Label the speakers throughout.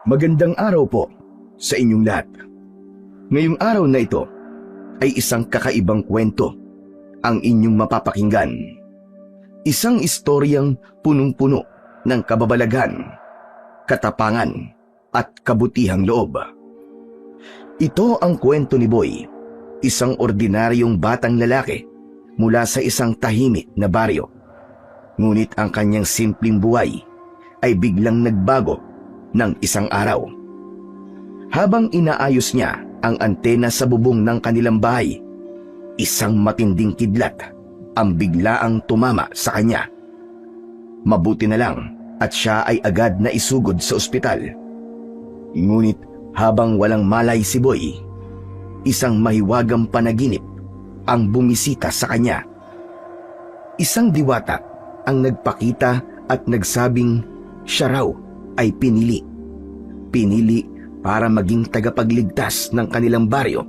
Speaker 1: Magandang araw po sa inyong lahat. Ngayong araw na ito ay isang kakaibang kwento ang inyong mapapakinggan. Isang istoryang punong-puno ng kababalaghan, katapangan at kabutihang loob. Ito ang kwento ni Boy, isang ordinaryong batang lalaki mula sa isang tahimik na baryo. Ngunit ang kanyang simpleng buhay ay biglang nagbago ng isang araw. Habang inaayos niya ang antena sa bubong ng kanilang bahay, isang matinding kidlat ang biglaang tumama sa kanya. Mabuti na lang at siya ay agad na isugod sa ospital. Ngunit habang walang malay si Boy, isang mahiwagang panaginip ang bumisita sa kanya. Isang diwata ang nagpakita at nagsabing siya raw ay pinili para maging tagapagligtas ng kanilang baryo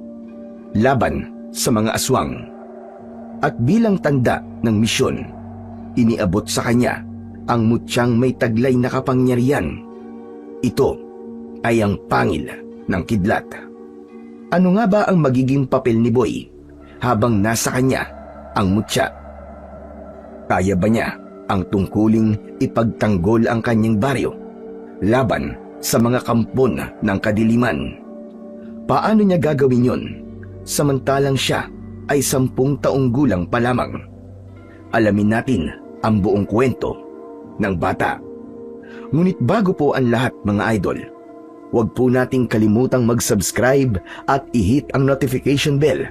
Speaker 1: laban sa mga aswang. At bilang tanda ng misyon, iniabot sa kanya ang mutyang may taglay na kapangyarihan. Ito ay ang pangil ng kidlat. Ano nga ba ang magiging papel ni Boy habang nasa kanya ang mutya? Kaya ba niya ang tungkuling ipagtanggol ang kanyang baryo laban sa mga kampon ng kadiliman? Paano niya gagawin yon samantalang siya ay 10 taong gulang pa lamang? Alamin natin ang buong kwento ng bata. Ngunit bago po ang lahat, mga idol, huwag po nating kalimutang mag-subscribe at i-hit ang notification bell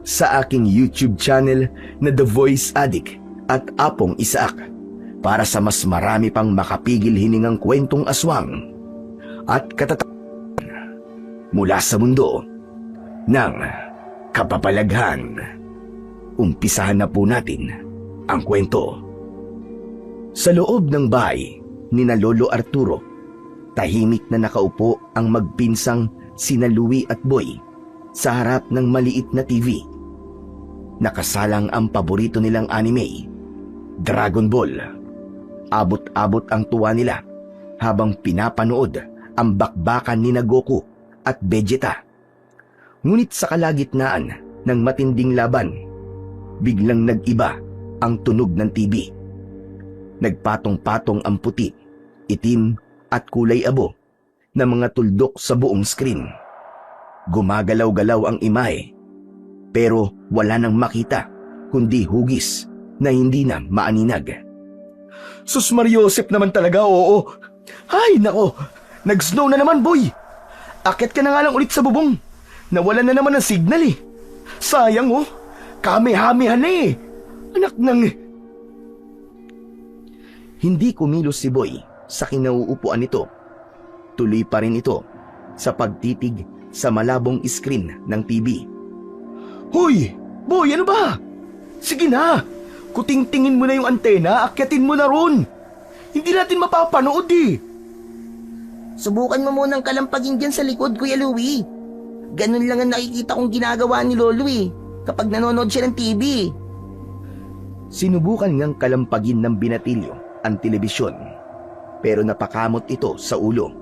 Speaker 1: sa aking YouTube channel na The Voice Addict at Apong Isaak para sa mas marami pang makapigil hiningang kwentong aswang at katatagan mula sa mundo ng kababalaghan. Umpisahan na po natin ang kwento. Sa loob ng bahay ni na Lolo Arturo, tahimik na nakaupo ang magpinsang sina Louie at Boy sa harap ng maliit na TV. Nakasalang ang paborito nilang anime, Dragon Ball. Abot-abot ang tuwa nila habang pinapanood ang bakbakan ni Goku at Vegeta. Ngunit sa kalagitnaan ng matinding laban, biglang nag-iba ang tunog ng TV. Nagpatong-patong ang puti, itim at kulay abo na mga tuldok sa buong screen. Gumagalaw-galaw ang imahe, pero wala nang makita kundi hugis na hindi na maaninag. Sus Mariosep naman talaga, oo. Ay nako, nag-snow na naman, Boy. Akyat ka na nga lang ulit sa bubong. Nawalan na naman ng signal eh. Sayang oh, kami-hamihan na eh. Anak ng... Hindi kumilos si Boy sa kinauupuan nito. Tuloy pa rin ito sa pagtitig sa malabong screen ng TV. Hoy, Boy, ano ba? Sige na, kutingtingin mo na yung antena, akyatin mo na ron. Hindi natin mapapanood eh.
Speaker 2: Subukan mo munang kalampagin dyan sa likod, Kuya Louie. Ganun lang ang nakikita kong ginagawa ni Lolo eh, kapag nanonood siya ng TV.
Speaker 1: Sinubukan ngang kalampagin ng binatilyo ang telebisyon, pero napakamot ito sa ulo.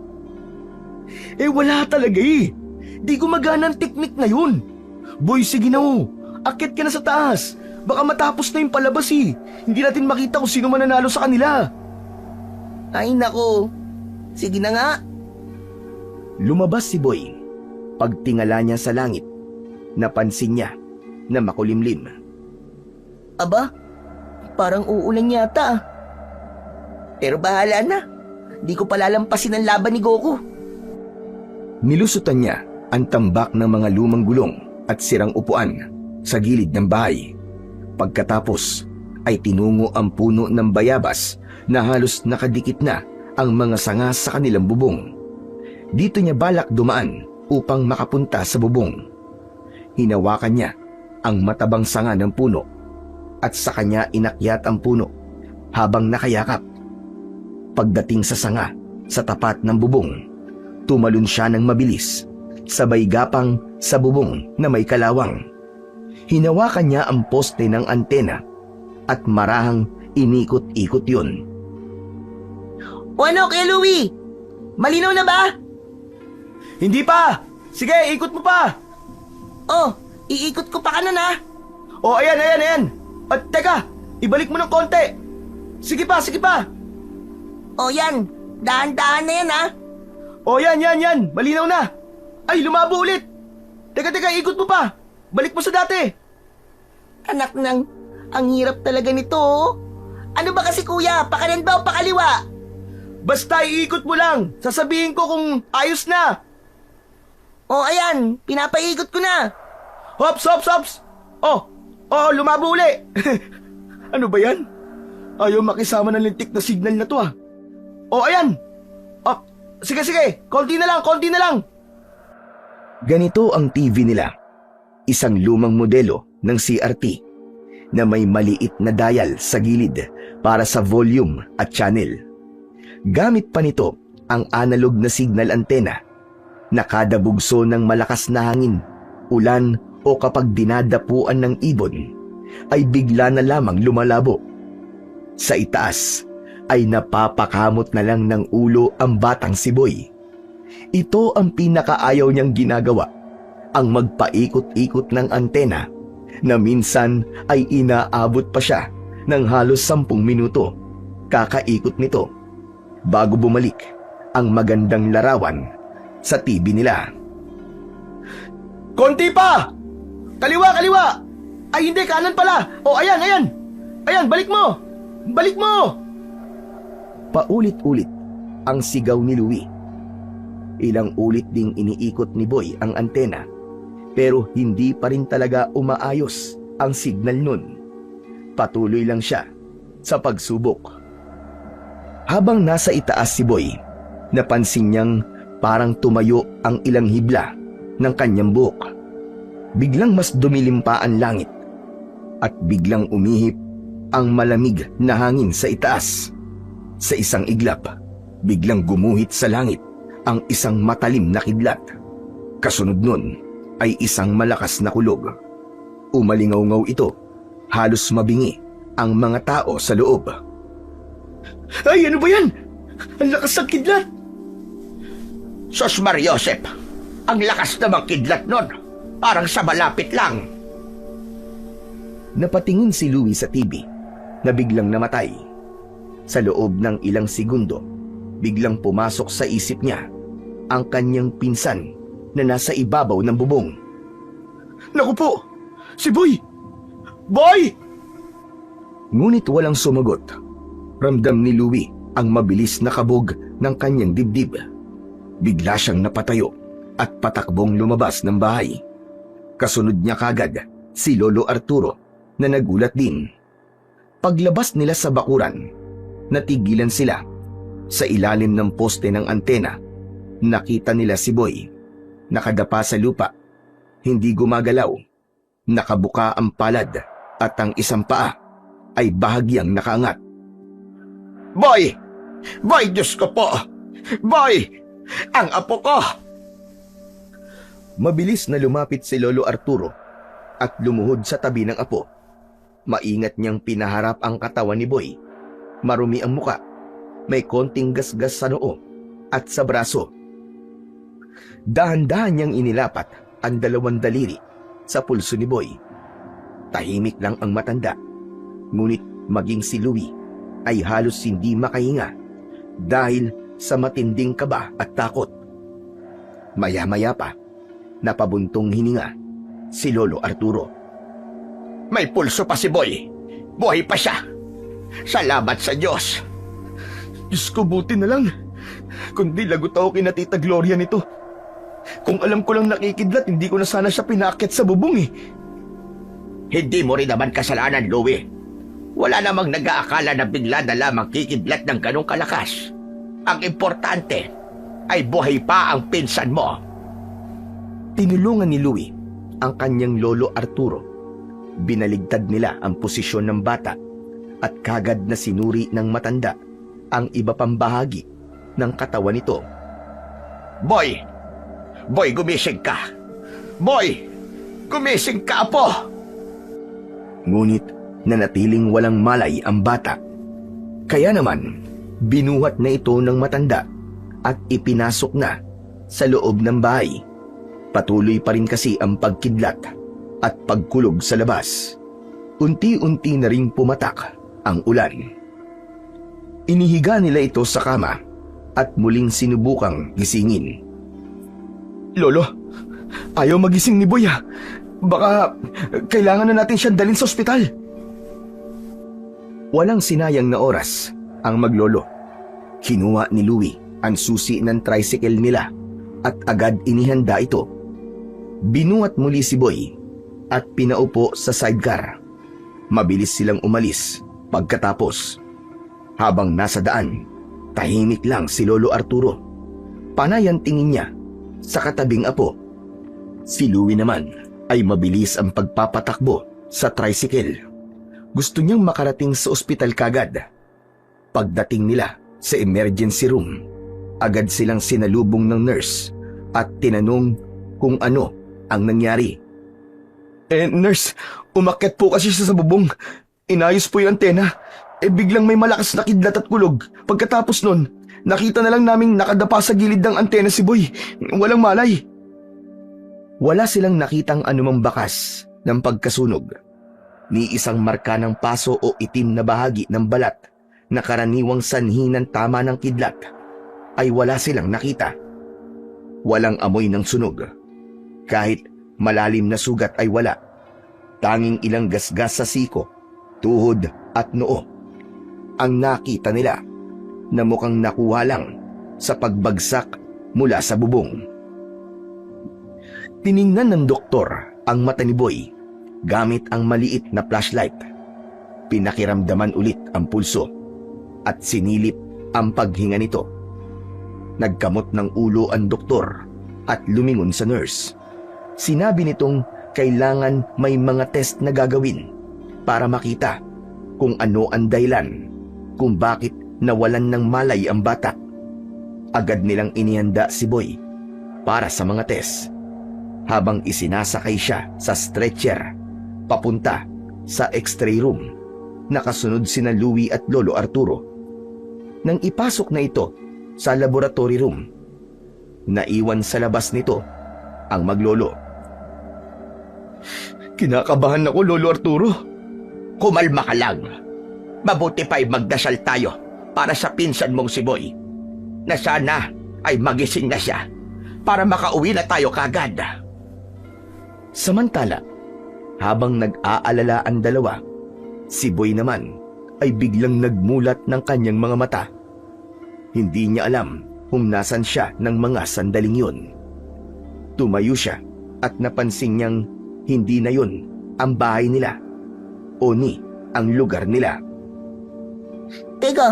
Speaker 1: Eh wala talaga eh. Di gumagana ang teknik na yun. Boy, sige na oh. Akyat ka na sa taas. Baka matapos na yung palabas eh. Hindi natin makita kung sino mananalo sa kanila.
Speaker 2: Ay nako, sige na nga.
Speaker 1: Lumabas si Boy. Pagtingala niya sa langit, napansin niya na makulimlim.
Speaker 2: Aba, parang uulan yata. Pero bahala na. Di ko palalampasin ang laban ni Goku.
Speaker 1: Nilusutan niya ang tambak ng mga lumang gulong at sirang upuan sa gilid ng bahay. Pagkatapos ay tinungo ang puno ng bayabas na halos nakadikit na ang mga sanga sa kanilang bubong. Dito niya balak dumaan upang makapunta sa bubong. Hinawakan niya ang matabang sanga ng puno at sa kanya inakyat ang puno habang nakayakap. Pagdating sa sanga sa tapat ng bubong, tumalon siya ng mabilis, sabay gapang sa bubong na may kalawang. Hinawakan niya ang poste ng antena at marahang inikot-ikot yun.
Speaker 2: O ano, Kuya Louie? Malinaw na ba?
Speaker 1: Hindi pa! Sige, ikot mo pa!
Speaker 2: Oh, iikot ko pa kanan ha.
Speaker 1: Oh, ayan. At teka, ibalik mo ng konti. Sige pa.
Speaker 2: Oh yan, dahan-dahan na yan ha.
Speaker 1: Oh, yan. Malinaw na. Ay, lumabo ulit. Teka, ikot mo pa. Balik mo sa dati.
Speaker 2: Anak nang, ang hirap talaga nito oh. Ano ba kasi kuya, pakanan ba o pakaliwa?
Speaker 1: Basta iikot mo lang. Sasabihin ko kung ayos na.
Speaker 2: Oh ayan, pinapaikot ko na.
Speaker 1: Hops! Oh, lumabo uli. Ano ba yan? Ayaw makisama ng lintik na signal na to ah. Oh, ayan. Oh, sige. Konti na lang. Ganito ang TV nila. Isang lumang modelo ng CRT na may maliit na dial sa gilid para sa volume at channel. Gamit pa nito ang analog na signal antena na kada bugso ng malakas na hangin, ulan o kapag dinadapuan ng ibon ay bigla na lamang lumalabo. Sa itaas ay napapakamot na lang ng ulo ang batang si Boy. Ito ang pinakaayaw niyang ginagawa, ang magpaikot-ikot ng antena na minsan ay inaabot pa siya ng halos 10 minuto kakaikot nito bago bumalik ang magandang larawan sa TV nila. Konti pa! Kaliwa! Ay hindi, kanan pala! O ayan! Ayan, balik mo! Paulit-ulit ang sigaw ni Louie. Ilang ulit ding iniikot ni Boy ang antena pero hindi pa rin talaga umaayos ang signal nun. Patuloy lang siya sa pagsubok. Habang nasa itaas si Boy, napansin niyang parang tumayo ang ilang hibla ng kanyang buhok. Biglang mas dumilim pa ang langit at biglang umihip ang malamig na hangin sa itaas. Sa isang iglap, biglang gumuhit sa langit ang isang matalim na kidlat. Kasunod nun ay isang malakas na kulog. Umalingaw-ngaw ito, halos mabingi ang mga tao sa loob. Ay, ano ba yan? Ang lakas ng kidlat!
Speaker 3: Sos Mariosep, ang lakas namang kidlat nun. Parang sa malapit lang.
Speaker 1: Napatingin si Louie sa TV na biglang namatay. Sa loob ng ilang segundo, biglang pumasok sa isip niya ang kanyang pinsan na nasa ibabaw ng bubong. Naku po! Si Boy! Boy! Ngunit walang sumagot. Ramdam ni Louie ang mabilis na kabog ng kanyang dibdib. Bigla siyang napatayo at patakbong lumabas ng bahay. Kasunod niya kagad si Lolo Arturo na nagulat din. Paglabas nila sa bakuran, natigilan sila. Sa ilalim ng poste ng antena, nakita nila si Boy. Nakadapa sa lupa, hindi gumagalaw. Nakabuka ang palad at ang isang paa ay bahagyang nakaangat.
Speaker 3: Boy! Boy, Diyos ko po! Boy! Ang apo ko!
Speaker 1: Mabilis na lumapit si Lolo Arturo at lumuhod sa tabi ng apo. Maingat niyang pinaharap ang katawan ni Boy. Marumi ang muka, may konting gasgas sa noo at sa braso. Dahan-dahan niyang inilapat ang 2 daliri sa pulso ni Boy. Tahimik lang ang matanda, ngunit maging si Louie ay halos hindi makahinga dahil sa matinding kaba at takot. Maya-maya pa, napabuntong hininga si Lolo Arturo.
Speaker 3: May pulso pa si Boy. Buhay pa siya. Salamat sa Diyos.
Speaker 1: Diyos ko, buti na lang. Kundi lagot ako kina Tita Gloria nito. Kung alam ko lang nakikidlat, hindi ko na sana siya pinaakyat sa bubong eh.
Speaker 3: Hindi mo rin naman kasalanan, Louie. Wala namang nag-aakala na bigla na lamang kikidlat ng ganong kalakas. Ang importante ay buhay pa ang pinsan mo.
Speaker 1: Tinulungan ni Louie ang kanyang Lolo Arturo. Binaligtad nila ang posisyon ng bata at kagad na sinuri ng matanda ang iba pang bahagi ng katawan nito.
Speaker 3: Boy! Boy, gumising ka! Boy! Gumising ka, apo!
Speaker 1: Ngunit nanatiling walang malay ang bata. Kaya naman, binuhat na ito ng matanda at ipinasok na sa loob ng bahay. Patuloy pa rin kasi ang pagkidlat at pagkulog sa labas. Unti-unti na ring pumatak ang ulan. Inihiga nila ito sa kama at muling sinubukang gisingin. Lolo, ayaw magising ni Boy. Baka kailangan na natin siyang dalhin sa ospital. Walang sinayang na oras ang maglolo. Kinuha ni Louie ang susi ng tricycle nila at agad inihanda ito. Binuhat muli si Boy at pinaupo sa sidecar. Mabilis silang umalis pagkatapos. Habang nasa daan, tahimik lang si Lolo Arturo. Panay ang tingin niya sa katabing apo. Si Louie naman ay mabilis ang pagpapatakbo sa tricycle. Gusto niyang makarating sa ospital kagad. Pagdating nila sa emergency room, agad silang sinalubong ng nurse at tinanong kung ano ang nangyari. Nurse, umakyat po kasi siya sa bubong. Inayos po yung antena. Biglang may malakas na kidlat at kulog. Pagkatapos nun, nakita na lang naming nakadapa sa gilid ng antena si Boy. Walang malay. Wala silang nakitang anumang bakas ng pagkasunog. Ni isang marka ng paso o itim na bahagi ng balat na karaniwang sanhi ng tama ng kidlat ay wala silang nakita. Walang amoy ng sunog. Kahit malalim na sugat ay wala. Tanging ilang gasgas sa siko, tuhod at noo ang nakita nila na mukhang nakuha lang sa pagbagsak mula sa bubong. Tiningnan ng doktor ang mata ni Boy gamit ang maliit na flashlight. Pinakiramdaman ulit ang pulso at sinilip ang paghinga nito. Nagkamot ng ulo ang doktor at lumingon sa nurse. Sinabi nitong kailangan may mga test na gagawin para makita kung ano ang dahilan kung bakit nawalan ng malay ang bata. Agad nilang inihanda si Boy para sa mga test habang isinasakay siya sa stretcher papunta sa x-ray room. Nakasunod sina Louie at Lolo Arturo. Nang ipasok na ito sa laboratory room, naiwan sa labas nito ang maglolo. Kinakabahan ako, Lolo Arturo.
Speaker 3: Kumalma ka lang. Mabuti pa ay magdasal tayo para sa pinsan mong si Boy, na sana ay magising na siya para makauwi na tayo kagad.
Speaker 1: Samantala, habang nag-aalala ang dalawa, si Boy naman ay biglang nagmulat ng kanyang mga mata. Hindi niya alam kung nasan siya ng mga sandaling yun. Tumayo siya at napansin niyang hindi na yun ang bahay nila o ni ang lugar nila.
Speaker 2: Teka,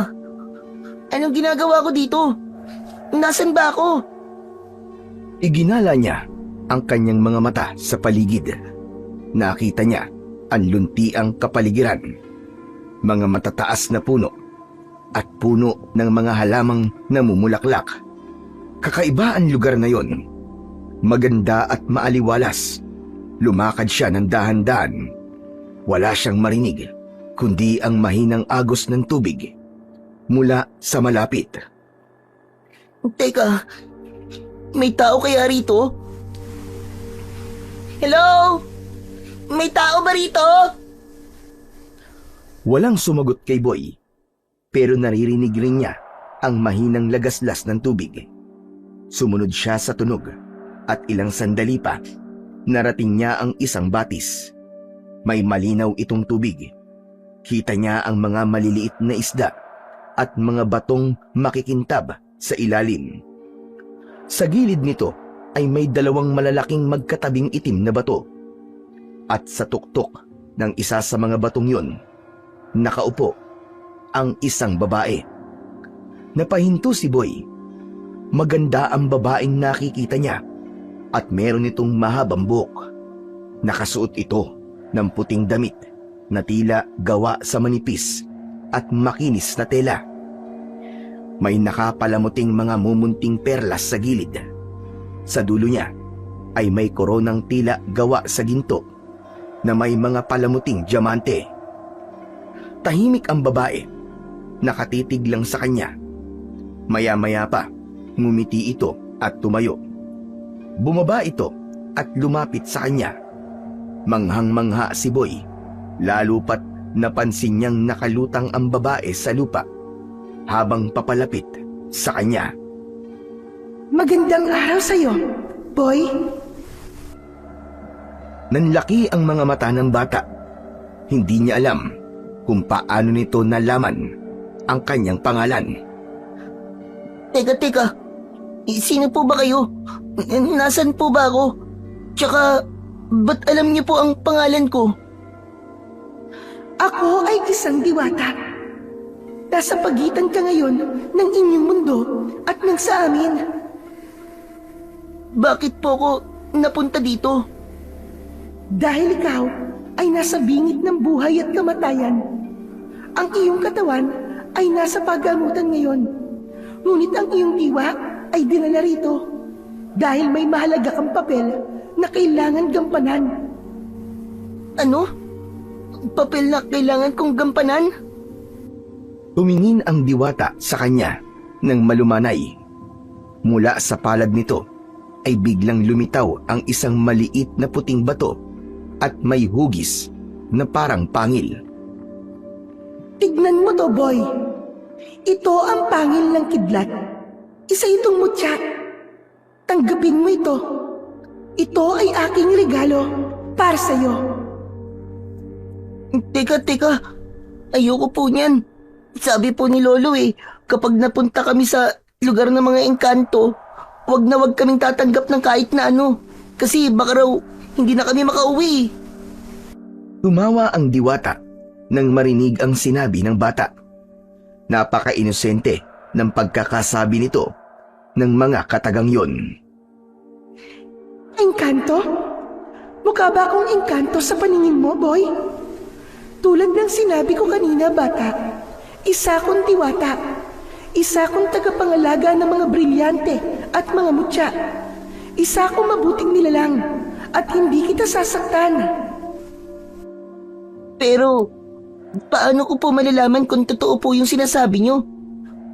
Speaker 2: anong ginagawa ko dito? Nasaan ba ako?
Speaker 1: Iginala niya ang kanyang mga mata sa paligid. Nakita niya ang luntiang kapaligiran, mga matataas na puno at puno ng mga halamang namumulaklak. Kakaiba ang lugar na yon. Maganda at maaliwalas. Lumakad siya ng dahan-dahan. Wala siyang marinig kundi ang mahinang agos ng tubig mula sa malapit.
Speaker 2: Teka, may tao kaya rito? Hello? May tao ba rito?
Speaker 1: Walang sumagot kay Boy, pero naririnig rin niya ang mahinang lagaslas ng tubig. Sumunod siya sa tunog at ilang sandali pa, narating niya ang isang batis. May malinaw itong tubig. Kita niya ang mga maliliit na isda at mga batong makikintab sa ilalim. Sa gilid nito ay may dalawang malalaking magkatabing itim na bato. At sa tuktok ng isa sa mga batong yun, nakaupo ang isang babae. Napahinto si Boy. Maganda ang babaeng nakikita niya at meron itong mahabang buhok. Nakasuot ito ng puting damit na tila gawa sa manipis at makinis na tela. May nakapalamuting mga mumunting perlas sa gilid. Sa dulo niya ay may koronang tila gawa sa ginto na may mga palamuting diamante. Tahimik ang babae, nakatitig lang sa kanya. Maya-maya pa, ngumiti ito at tumayo. Bumaba ito at lumapit sa kanya. Manghang-mangha si Boy, lalo pat napansin niyang nakalutang ang babae sa lupa habang papalapit sa kanya.
Speaker 4: Magandang araw sa'yo, Boy.
Speaker 1: Nanlaki ang mga mata ng bata. Hindi niya alam kung paano nito nalaman ang kanyang pangalan.
Speaker 2: Teka. Sino po ba kayo? Nasaan po ba ako? Tsaka, ba't alam niyo po ang pangalan ko?
Speaker 4: Ako ay isang diwata. Nasa pagitan ka ngayon ng inyong mundo at ng sa amin.
Speaker 2: Bakit po ako napunta dito?
Speaker 4: Dahil ikaw ay nasa bingit ng buhay at kamatayan. Ang iyong katawan ay nasa pagamutan ngayon. Ngunit ang iyong diwa ay dinala rito dahil may mahalaga kang papel na kailangan gampanan.
Speaker 2: Ano? Papel na kailangan kong gampanan?
Speaker 1: Tumingin ang diwata sa kanya ng malumanay. Mula sa palad nito ay biglang lumitaw ang isang maliit na puting bato at may hugis na parang pangil.
Speaker 4: Tignan mo to, Boy. Ito ang pangil ng kidlat. Isa itong mutya. Tanggapin mo ito. Ito ay aking regalo para sa'yo.
Speaker 2: Teka. Ayoko po niyan. Sabi po ni Lolo kapag napunta kami sa lugar ng mga engkanto, wag na wag kaming tatanggap ng kahit na ano. Kasi baka raw hindi na kami makauwi.
Speaker 1: Tumawa ang diwata nang marinig ang sinabi ng bata. Napaka-inosente ng pagkakasabi nito ng mga katagang yon.
Speaker 4: Engkanto? Mukha ba akong engkanto sa paningin mo, Boy? Tulad ng sinabi ko kanina, bata, isa akong diwata. Isa akong tagapangalaga ng mga brilyante at mga mutya. Isa akong mabuting nilalang at hindi kita sasaktan.
Speaker 2: Pero, paano ko po malalaman kung totoo po yung sinasabi nyo?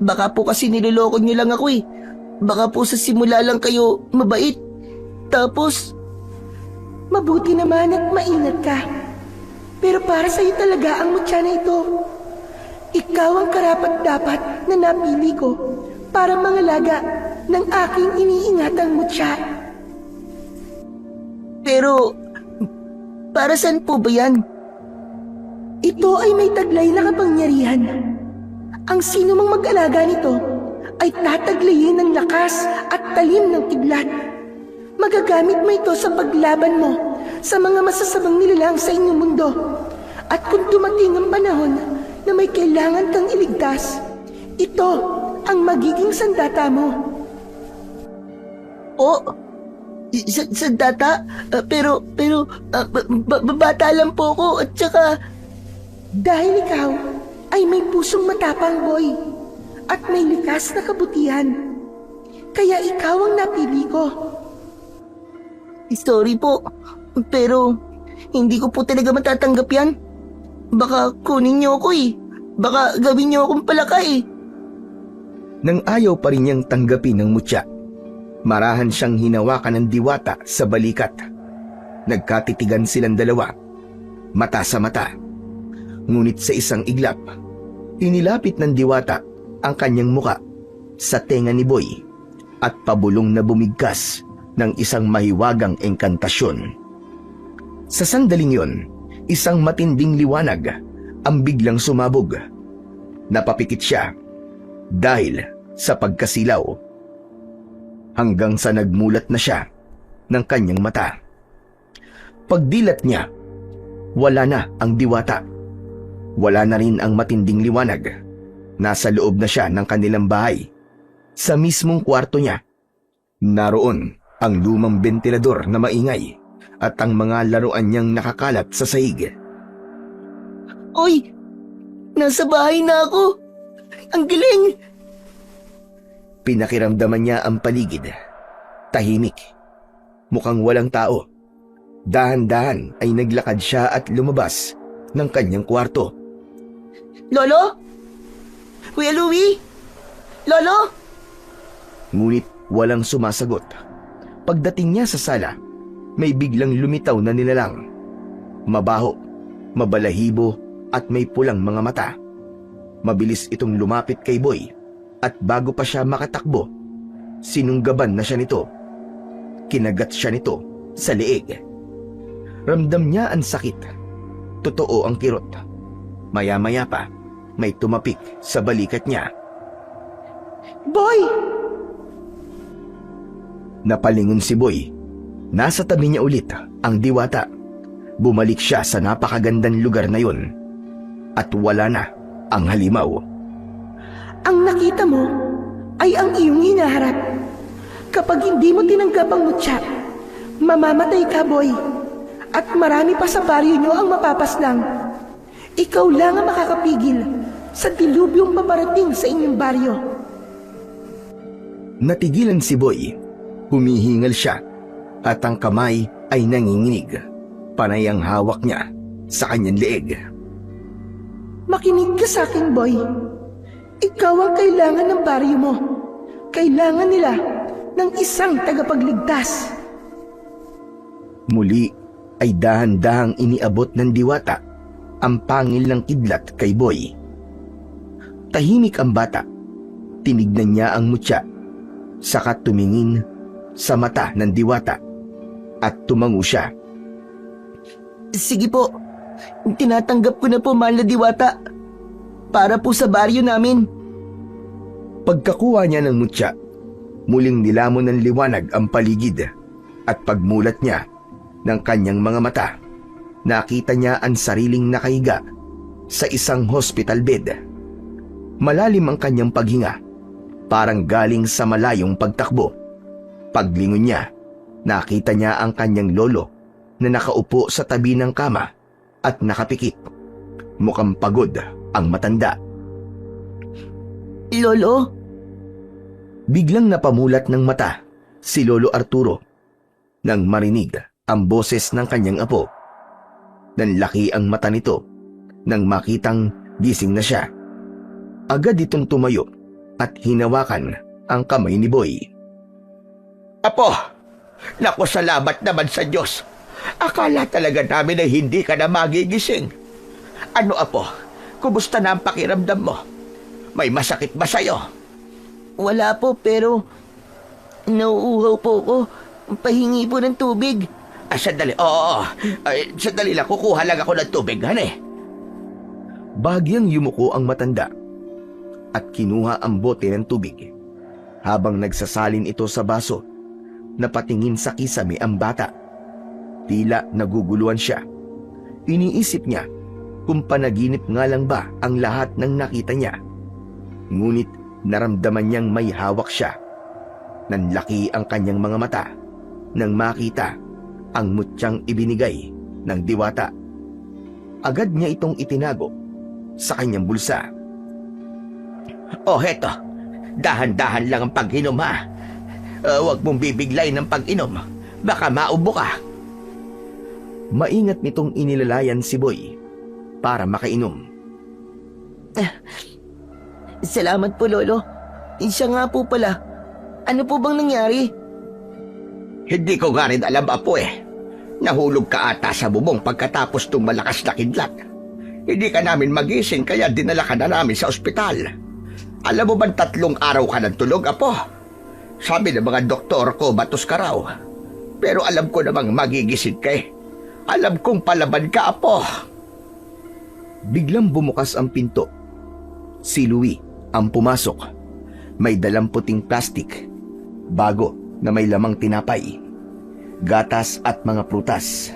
Speaker 2: Baka po kasi niloloko nyo lang ako Baka po sa simula lang kayo mabait. Tapos,
Speaker 4: Mabuti naman at maingat ka. Pero para sa'yo talaga ang mutya na ito. Ikaw ang karapat-dapat na napili ko para mangalaga ng aking iniingatang mutya.
Speaker 2: pero, para saan po ba yan?
Speaker 4: Ito ay may taglay na kapangyarihan. Ang sino mang mag-alaga nito ay tataglayin ng lakas at talim ng kidlat. Magagamit mo ito sa paglaban mo sa mga masasamang nilalang sa inyong mundo. At kung dumating ang panahon na may kailangan kang iligtas, ito ang magiging sandata mo.
Speaker 2: Sandata? Pero, bata lang po ako at saka...
Speaker 4: Dahil ikaw ay may pusong matapang, Boy, at may likas na kabutihan. Kaya ikaw ang napili ko.
Speaker 2: Sorry po, pero hindi ko po talaga matatanggap yan. Baka kunin niyo ako Baka gawin niyo akong palaka
Speaker 1: Nang ayaw pa rin niyang tanggapin ng mutya, marahan siyang hinawakan ng diwata sa balikat. Nagkatitigan silang dalawa, mata sa mata. Ngunit sa isang iglap, inilapit ng diwata ang kanyang muka sa tenga ni Boy at pabulong na bumigkas ng isang mahiwagang engkantasyon. Sa sandaling yon, isang matinding liwanag ang biglang sumabog. Napapikit siya dahil sa pagkasilaw hanggang sa nagmulat na siya ng kanyang mata. Pagdilat niya, wala na ang diwata. Wala na rin ang matinding liwanag. Nasa loob na siya ng kanilang bahay. Sa mismong kwarto niya, naroon ang lumang bentilador na maingay at ang mga laruan niyang nakakalat sa sahig.
Speaker 2: Oy! Nasa bahay na ako! Ang galing!
Speaker 1: Pinakiramdaman niya ang paligid. Tahimik. Mukhang walang tao. Dahan-dahan ay naglakad siya at lumabas ng kanyang kwarto.
Speaker 2: Lolo? Kuya Louie? Lolo?
Speaker 1: Ngunit walang sumasagot. Pagdating niya sa sala, may biglang lumitaw na nilalang. Mabaho, mabalahibo at may pulang mga mata. Mabilis itong lumapit kay Boy at bago pa siya makatakbo, sinunggaban na siya nito. Kinagat siya nito sa leeg. Ramdam niya ang sakit. Totoo ang kirot. Maya-maya pa, may tumapik sa balikat niya.
Speaker 4: Boy!
Speaker 1: Napalingon si Boy. Nasa tabi niya ulit ang diwata. Bumalik siya sa napakagandang lugar na yun. At wala na ang halimaw.
Speaker 4: Ang nakita mo ay ang iyong hinaharap. Kapag hindi mo tinanggap ang mutya, mamamatay ka, Boy. At marami pa sa baryo nyo ang mapapaslang. Ikaw lang ang makakapigil sa dilubyong paparating sa inyong baryo.
Speaker 1: Natigilan si Boy. Humihingal siya at ang kamay ay nanginginig. Panay ang hawak niya sa kanyang leeg.
Speaker 4: Makinig ka sa akin, Boy. Ikaw ang kailangan ng baryo mo. Kailangan nila ng isang tagapagligtas.
Speaker 1: Muli ay dahan-dahang iniabot ng diwata ang pangil ng kidlat kay Boy. Tahimik ang bata. Tinignan niya ang mutya, saka tumingin sa mata ng diwata at tumango siya.
Speaker 2: Sige po, tinatanggap ko na po, mahal na diwata. Para po sa baryo namin.
Speaker 1: Pagkakuha niya ng mutya, muling nilamon ng liwanag ang paligid at pagmulat niya ng kanyang mga mata, nakita niya ang sariling nakahiga sa isang hospital bed. Malalim ang kanyang paghinga, parang galing sa malayong pagtakbo. Paglingon niya, nakita niya ang kanyang lolo na nakaupo sa tabi ng kama at nakapikit. Mukhang pagod ang matanda.
Speaker 2: Lolo?
Speaker 1: Biglang napamulat ng mata si Lolo Arturo nang marinig ang boses ng kanyang apo. Nanlaki ang mata nito nang makitang gising na siya. Agad itong tumayo at hinawakan ang kamay ni Boy.
Speaker 3: Apo, naku salamat naman sa Diyos. Akala talaga namin ay hindi ka na magigising. Ano apo, kumusta na ang pakiramdam mo? May masakit ba sa'yo?
Speaker 2: Wala po, pero nauuhaw po ako. Pahingi po ng tubig.
Speaker 3: Sandali, oo. Sandali lang, kukuha lang ako ng tubig, hane.
Speaker 1: Bagyang yumuko ang matanda at kinuha ang bote ng tubig. Habang nagsasalin ito sa baso, napatingin sa kisame ang bata. Tila naguguluhan siya. Iniisip niya kung panaginip nga lang ba ang lahat ng nakita niya. Ngunit naramdaman niyang may hawak siya. Nanlaki ang kanyang mga mata nang makita ang mutyang ibinigay ng diwata. Agad niya itong itinago sa kanyang bulsa.
Speaker 3: Oh, heto. Dahan-dahan lang ang pag-inom, ha? Huwag mong bibiglay ng pag-inom. Baka maubo ka.
Speaker 1: Maingat nitong inilalayan si Boy para makainom.
Speaker 2: Salamat po, Lolo. Siya nga po pala. Ano po bang nangyari?
Speaker 3: Hindi ko nga rin alam, apo eh. Nahulog ka ata sa bubong pagkatapos ng malakas na kidlat. Hindi ka namin magising kaya dinala ka na namin sa ospital. Alam mo bang 3 araw ka ng tulog, apo? Sabi ng mga doktor ko, batos ka raw. Pero alam ko namang magigising ka eh. Alam kong palaban ka, apo.
Speaker 1: Biglang bumukas ang pinto. Si Louie ang pumasok. May dalang puting plastik, bago na may lamang tinapay, gatas at mga prutas.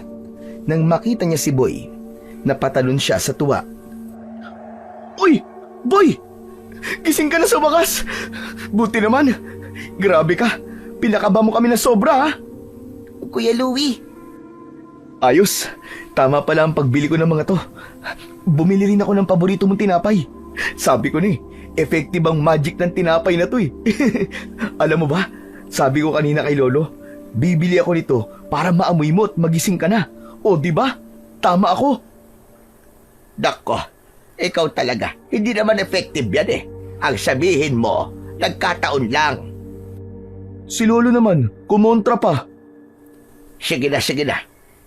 Speaker 1: Nang makita niya si Boy, napatalon siya sa tuwa. Uy! Boy! Gising ka na sa wakas! Buti naman! Grabe ka! Pinakaba mo kami na sobra, ha?
Speaker 2: Kuya Louie.
Speaker 1: Ayos! Tama pala ang pagbili ko ng mga to. Bumili rin ako ng paborito mong tinapay. Sabi ko ni, effective ang magic ng tinapay na to eh. Alam mo ba, sabi ko kanina kay Lolo, bibili ako nito para maamoy mo at magising ka na. O di ba? Tama ako.
Speaker 3: Dako, ikaw talaga. Hindi naman effective yan eh. Ang sabihin mo, nagkataon lang.
Speaker 1: Si Lolo naman, kumontra pa.
Speaker 3: Sige na, sige na.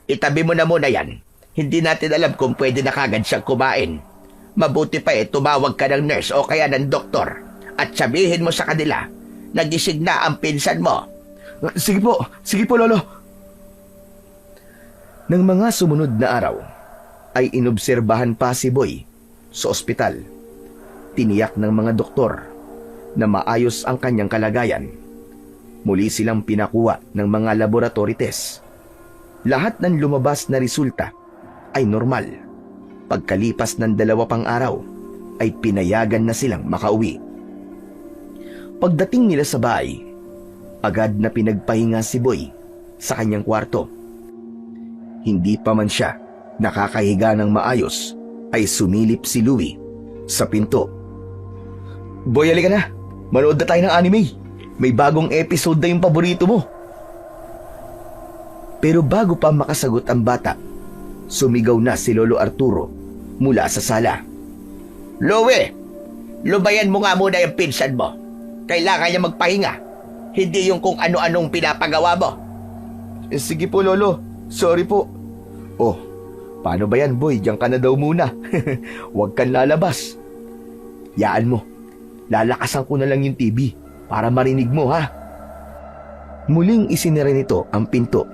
Speaker 3: Itabi mo na muna yan. Hindi natin alam kung pwede na kagad siyang kumain. Mabuti pa tumawag ka ng nurse o kaya ng doktor at sabihin mo sa kanila na gising na ang pinsan mo.
Speaker 1: Sige po Lolo. Nang mga sumunod na araw, ay inobserbahan pa si Boy sa ospital. Tiniyak ng mga doktor na maayos ang kanyang kalagayan. Muli silang pinakuha ng mga laboratory test. Lahat ng lumabas na resulta ay normal. Pagkalipas ng 2 pang araw, ay pinayagan na silang makauwi. Pagdating nila sa bahay, agad na pinagpahinga si Boy sa kanyang kwarto. Hindi pa man siya nakakahiga ng maayos, ay sumilip si Louie sa pinto. Boy, halika na. Manood na tayo ng anime. May bagong episode na yung paborito mo. Pero bago pa makasagot ang bata, sumigaw na si Lolo Arturo mula sa sala.
Speaker 3: Louie, lubayan mo nga muna yung pinsan mo. Kailangan niya magpahinga. Hindi yung kung ano-anong pinapagawa mo.
Speaker 1: Sige po, Lolo. Sorry po. Oh, paano ba yan, Boy? Diyan ka na daw muna. Huwag kang lalabas. Yaan mo. Lalakasan ko na lang yung TV para marinig mo, ha? Muling isinira nito ang pinto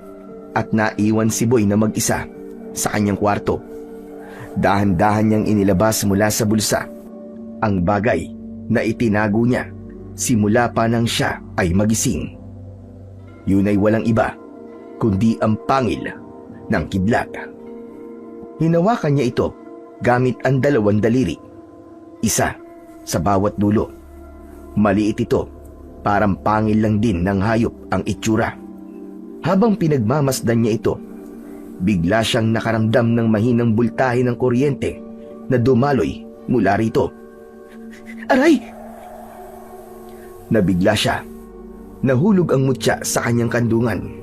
Speaker 1: at naiwan si Boy na mag-isa sa kanyang kwarto. Dahan-dahan niyang inilabas mula sa bulsa ang bagay na itinago niya simula pa nang siya ay magising. Yun ay walang iba kundi ang pangil ng kidlat. Hinawakan niya ito gamit ang 2 daliri, isa sa bawat dulo. Maliit ito, parang pangil lang din ng hayop ang itsura. Habang pinagmamasdan niya ito, bigla siyang nakaramdam ng mahinang bultahe ng kuryente na dumaloy mula rito.
Speaker 2: Aray!
Speaker 1: Nabigla siya. Nahulog ang mutya sa kanyang kandungan.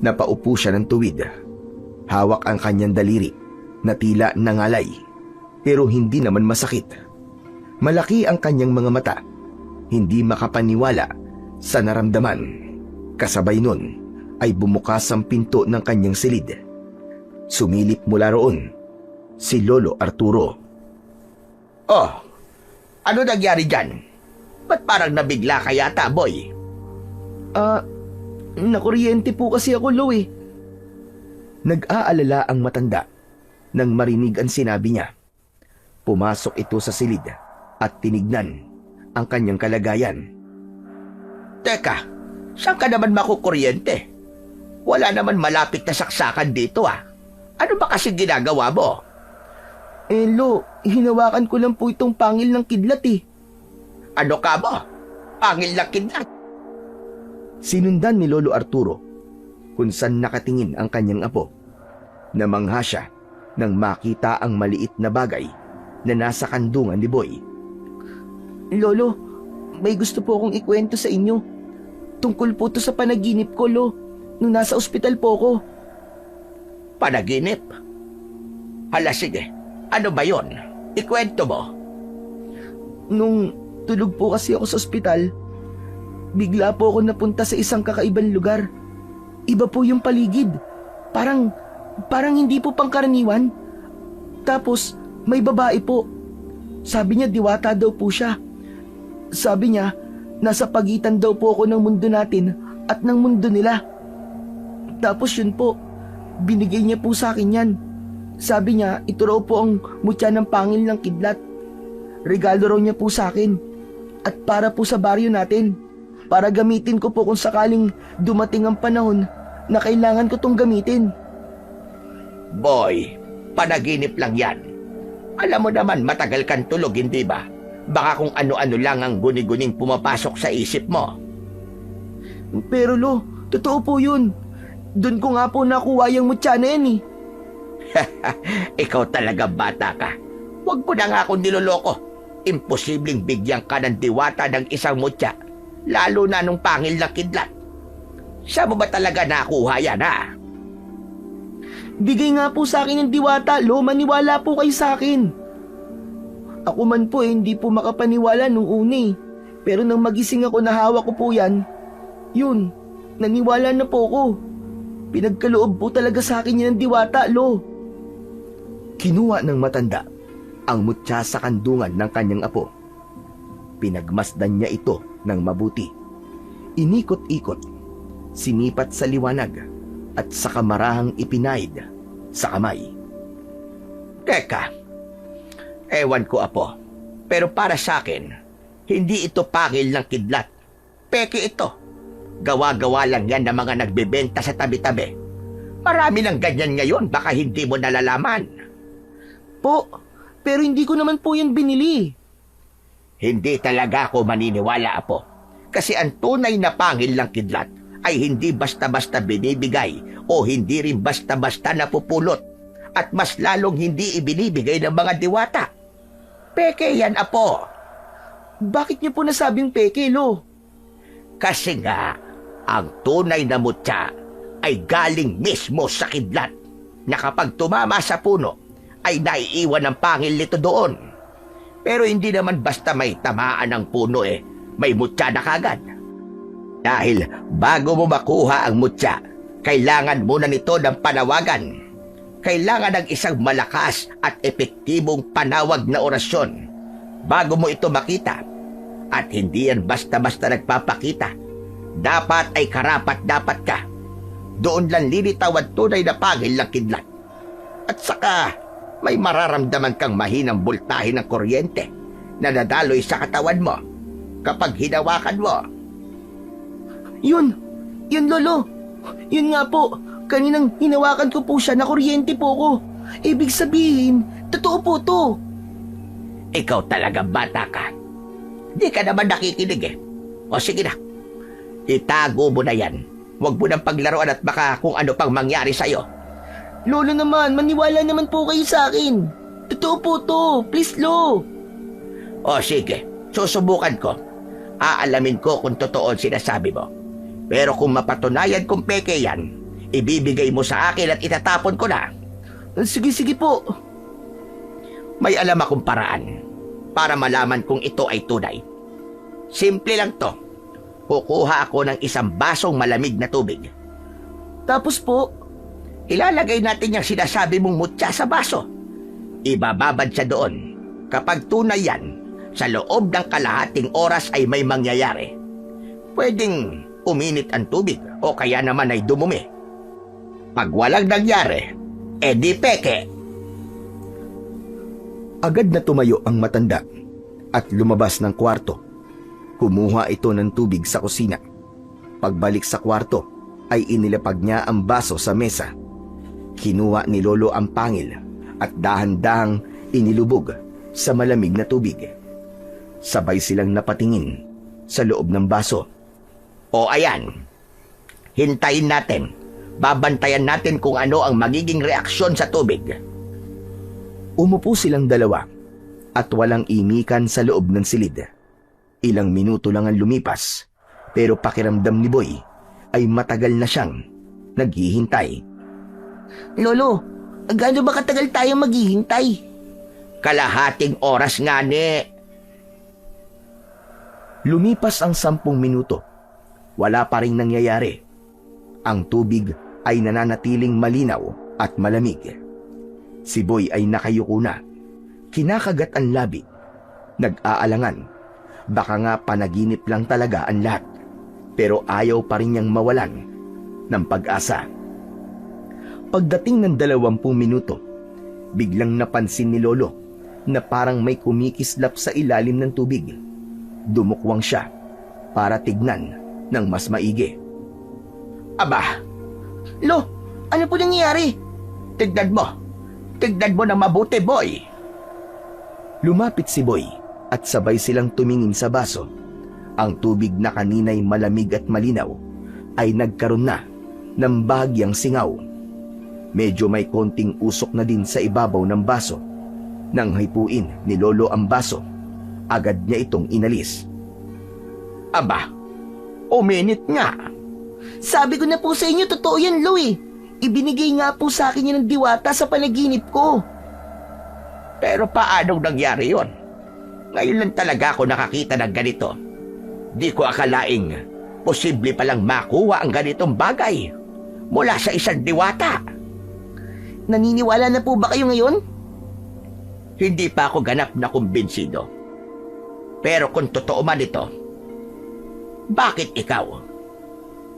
Speaker 1: Napaupo siya ng tuwid. Hawak ang kanyang daliri na tila nangalay, pero hindi naman masakit. Malaki ang kanyang mga mata. Hindi makapaniwala sa naramdaman. Kasabay nun ay bumukas ang pinto ng kanyang silid. Sumilip mula roon si Lolo Arturo.
Speaker 3: Oh, ano nangyari dyan? Ba't parang nabigla ka yata, Boy?
Speaker 2: Nakuryente po kasi ako, Lo eh.
Speaker 1: Nag-aalala ang matanda nang marinig ang sinabi niya. Pumasok ito sa silid at tinignan ang kanyang kalagayan.
Speaker 3: Teka, saan ka naman makukuryente? Wala naman malapit na saksakan dito Ano ba kasi ginagawa mo?
Speaker 2: Lo, hinawakan ko lang po itong pangil ng kidlat eh.
Speaker 3: Ano ka mo? Pangil na kidlat.
Speaker 1: Sinundan ni Lolo Arturo kung saan nakatingin ang kanyang apo. Namangha siya nang makita ang maliit na bagay na nasa kandungan ni Boy.
Speaker 2: Lolo, may gusto po akong ikwento sa inyo. Tungkol po to sa panaginip ko, Lo, nung nasa ospital po ko.
Speaker 3: Panaginip? Hala, sige. Ano ba yon? Ikwento mo.
Speaker 2: Nung tulog po kasi ako sa ospital, bigla po ako napunta sa isang kakaibang lugar. Iba po yung paligid. Parang hindi po pangkaraniwan. Tapos, may babae po. Sabi niya diwata daw po siya. Sabi niya, nasa pagitan daw po ako ng mundo natin at ng mundo nila. Tapos yun po, binigay niya po sa akin yan. Sabi niya, ito raw po ang mutya ng pangil ng kidlat. Regalo raw niya po sa akin. At para po sa baryo natin. Para gamitin ko po kung sakaling dumating ang panahon na kailangan ko tong gamitin.
Speaker 3: Boy, panaginip lang yan. Alam mo naman matagal kang tulog, hindi ba? Baka kung ano-ano lang ang guni-guning pumapasok sa isip mo.
Speaker 2: Pero Lo, totoo po yun. Doon ko nga po nakuha yung mutya na yan eh.
Speaker 3: Ikaw talaga bata ka. Huwag mo na nga akong niloloko. Imposibleng bigyan ka ng diwata ng isang mutya. Lalo na nung pangil na kidlat. Saan mo ba talaga nakuha yan,
Speaker 2: Bigay nga po sa akin ng diwata, Lo. Maniwala po kayo sa akin. Ako man po hindi po makapaniwala nung una eh. Pero nang magising ako na hawak ko po yan, Yun, naniwala na po ko. Pinagkaloob po talaga sa akin yan ng diwata, Lo.
Speaker 1: Kinuha ng matanda ang mutya sa kandungan ng kanyang apo. Pinagmasdan niya ito ng mabuti. Inikot-ikot, sinipat sa liwanag at sa kamarahang ipinaid sa kamay.
Speaker 3: Teka, ewan ko apo, pero para sa akin, hindi ito pangil ng kidlat. Peke ito. Gawa-gawa lang yan ng mga nagbebenta sa tabi-tabi. Marami ng ganyan ngayon, baka hindi mo nalalaman.
Speaker 2: Po, pero hindi ko naman po yan binili.
Speaker 3: Hindi talaga ako maniniwala, apo. Kasi ang tunay na pangil ng kidlat ay hindi basta-basta binibigay o hindi rin basta-basta napupulot at mas lalong hindi ibinibigay ng mga diwata. Peke yan, apo.
Speaker 2: Bakit niyo po nasabing peke, Lo?
Speaker 3: Kasi nga, ang tunay na mutya ay galing mismo sa kidlat na kapag tumama sa puno ay naiiwan ang pangil nito doon. Pero hindi naman basta may tamaan ng puno may mutya na kagad. Dahil bago mo makuha ang mutya, kailangan muna nito ng panawagan. Kailangan ng isang malakas at epektibong panawag na orasyon bago mo ito makita. At hindi yan basta-basta nagpapakita. Dapat ay karapat-dapat ka. Doon lang lilitaw ang tunay na pangil ng kidlat. At saka, may mararamdaman kang mahinang bultahe ng kuryente na nadaloy sa katawan mo kapag hinawakan mo.
Speaker 2: Yun, Lolo. Yun nga po, kaninang hinawakan ko po siya na kuryente po ko. Ibig sabihin, totoo po to.
Speaker 3: Ikaw talaga bata ka. Di ka naman nakikinig O sige na, itago mo na yan. Huwag mo nang paglaruan at baka kung ano pang mangyari sa'yo.
Speaker 2: Lolo naman, maniwala naman po kayo sa akin. Totoo po to. Please, Lo.
Speaker 3: O sige, susubukan ko. Aalamin ko kung totoo ang sinasabi mo. Pero kung mapatunayan kung peke yan, ibibigay mo sa akin at itatapon ko na.
Speaker 2: Sige po.
Speaker 3: May alam akong paraan para malaman kung ito ay tunay. Simple lang to. Kukuha ako ng isang basong malamig na tubig.
Speaker 2: Tapos po,
Speaker 3: Ilalagay natin yung sinasabi mong mutya sa baso. Ibababad siya doon. Kapag tunay yan, sa loob ng kalahating oras ay may mangyayari. Pwedeng uminit ang tubig o kaya naman ay dumumi. Pag walang nangyari, di peke.
Speaker 1: Agad na tumayo ang matanda at lumabas ng kwarto. Kumuha ito ng tubig sa kusina. Pagbalik sa kwarto, ay inilapag niya ang baso sa mesa. Kinuha ni Lolo ang pangil at dahan-dahang inilubog sa malamig na tubig. Sabay silang napatingin sa loob ng baso.
Speaker 3: O ayan, hintayin natin. Babantayan natin kung ano ang magiging reaksyon sa tubig.
Speaker 1: Umupo silang dalawa at walang imikan sa loob ng silid. Ilang minuto lang ang lumipas, pero pakiramdam ni Boy ay matagal na siyang naghihintay.
Speaker 2: Lolo, gaano ba katagal tayo maghihintay?
Speaker 3: Kalahating oras nga ni.
Speaker 1: Lumipas ang 10 minuto. Wala pa ring nangyayari. Ang tubig ay nananatiling malinaw at malamig. Si Boy ay nakayuko na. Kinakagat ang labi. Nag-aalangan. Baka nga panaginip lang talaga ang lahat. Pero ayaw pa rin niyang mawalan ng pag-asa. Pagdating ng 20 minuto, biglang napansin ni Lolo na parang may kumikislap sa ilalim ng tubig. Dumukwang siya para tignan ng mas maigi.
Speaker 3: Aba,
Speaker 2: Lo, ano po nangyayari?
Speaker 3: tignan mo. Tignan mo na mabuti, Boy.
Speaker 1: Lumapit si Boy at sabay silang tumingin sa baso. Ang tubig na kanina'y malamig at malinaw ay nagkaroon na ng bahagyang singaw. Medyo may konting usok na din sa ibabaw ng baso. Nang hipuin ni Lolo ang baso, agad niya itong inalis.
Speaker 3: Aba, uminit nga.
Speaker 2: Sabi ko na po sa inyo, totoo yan, Lo eh. Ibinigay nga po sa akin yan ng diwata sa panaginip ko.
Speaker 3: Pero paanong nangyari yon? Ngayon lang talaga ako nakakita ng ganito. Di ko akalaing posible palang makuha ang ganitong bagay mula sa isang diwata.
Speaker 2: Naniniwala na po ba kayo ngayon?
Speaker 3: Hindi pa ako ganap na kumbinsido. Pero kung totoo man ito, bakit ikaw?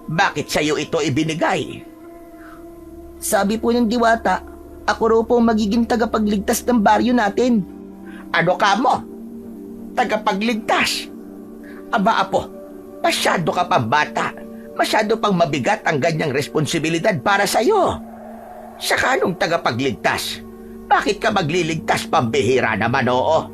Speaker 3: Bakit sa'yo ito ibinigay?
Speaker 2: Sabi po ng diwata, ako raw po ang magiging tagapagligtas ng baryo natin.
Speaker 3: Ano ka mo? Tagapagligtas? Aba apo, masyado ka pang bata. Masyado pang mabigat ang ganyang responsibilidad para sa'yo. Saka anong tagapagligtas? Bakit ka magliligtas, pambihira naman, oo?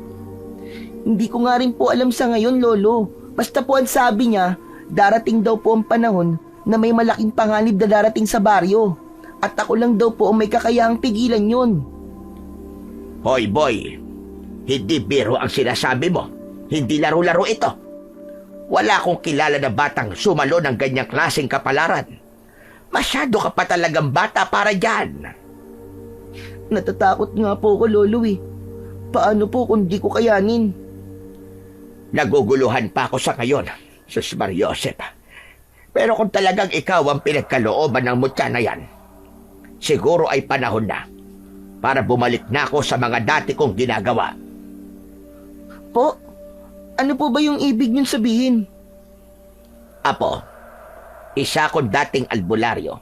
Speaker 2: Hindi ko nga rin po alam sa ngayon, Lolo. Basta po ang sabi niya, darating daw po ang panahon na may malaking panganib na darating sa baryo. At ako lang daw po ang may kakayahang pigilan yun.
Speaker 3: Hoy boy, hindi biro ang sinasabi mo. Hindi laro-laro ito. Wala akong kilala na batang sumalo ng ganyang klaseng kapalaran. Masyado ka pa talagang bata para dyan.
Speaker 2: Natatakot nga po ako, Lolo eh. Paano po kung di ko kayanin?
Speaker 3: Naguguluhan pa ako sa ngayon, Sus Mariosep. Pero kung talagang ikaw ang pinagkalooban ng mutya na yan, siguro ay panahon na para bumalik na ako sa mga dati kong ginagawa.
Speaker 2: Po, ano po ba yung ibig niyong sabihin?
Speaker 3: Apo, isa akong dating albularyo,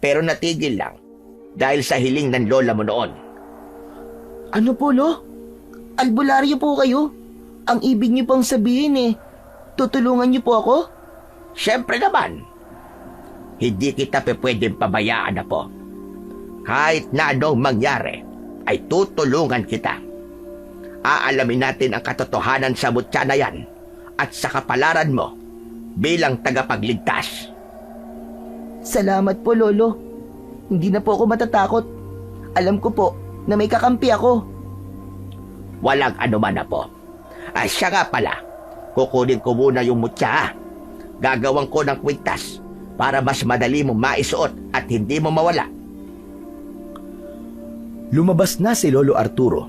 Speaker 3: pero natigil lang dahil sa hiling ng lola mo noon.
Speaker 2: Ano po, Lo? Albularyo po kayo? Ang ibig niyo pang sabihin tutulungan niyo po ako?
Speaker 3: Siyempre naman, hindi kita pwedeng pabayaan na po. Kahit na anong mangyari, ay tutulungan kita. Aalamin natin ang katotohanan sa mutya na yan at sa kapalaran mo bilang tagapagligtas.
Speaker 2: Salamat po, Lolo. Hindi na po ako matatakot. Alam ko po na may kakampi ako.
Speaker 3: Walang anuman na po. Ay siya nga pala, kukunin ko muna yung mutya. Gagawan ko ng kwintas para mas madali mo maisuot at hindi mo mawala.
Speaker 1: Lumabas na si Lolo Arturo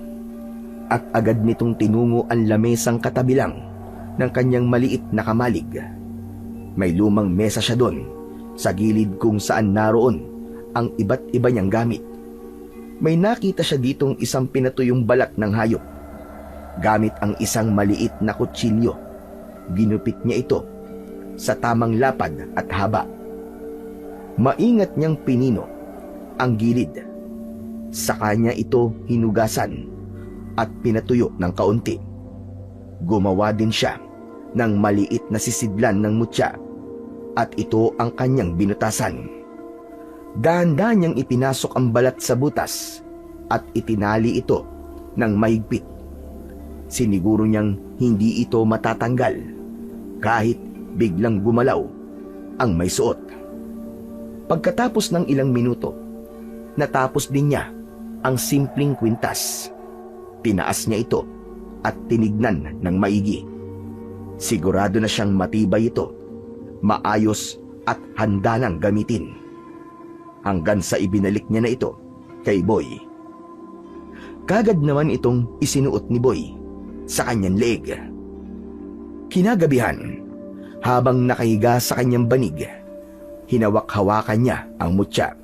Speaker 1: at agad nitong tinungo ang lamesang katabilang ng kanyang maliit na kamalig. May lumang mesa siya doon sa gilid kung saan naroon ang iba't iba niyang gamit. May nakita siya ditong isang pinatuyong balat ng hayop. Gamit ang isang maliit na kutsilyo, ginupit niya ito sa tamang lapad at haba. Maingat niyang pinino ang gilid. Sa kanya ito hinugasan at pinatuyo ng kaunti. Gumawa din siya ng maliit na sisidlan ng mutya at ito ang kanyang binutasan. Dahan-dahan niyang ipinasok ang balat sa butas at itinali ito ng mahigpit. Siniguro niyang hindi ito matatanggal kahit biglang gumalaw ang may suot. Pagkatapos ng ilang minuto, natapos din niya ang simpleng kwintas. Tinaas niya ito at tinignan ng maigi. Sigurado na siyang matibay ito, maayos at handa nang gamitin. Hanggang sa ibinalik niya na ito kay Boy. Kagad naman itong isinuot ni Boy sa kanyang leeg. Kinagabihan, habang nakahiga sa kanyang banig, hinawak-hawakan niya ang mutya.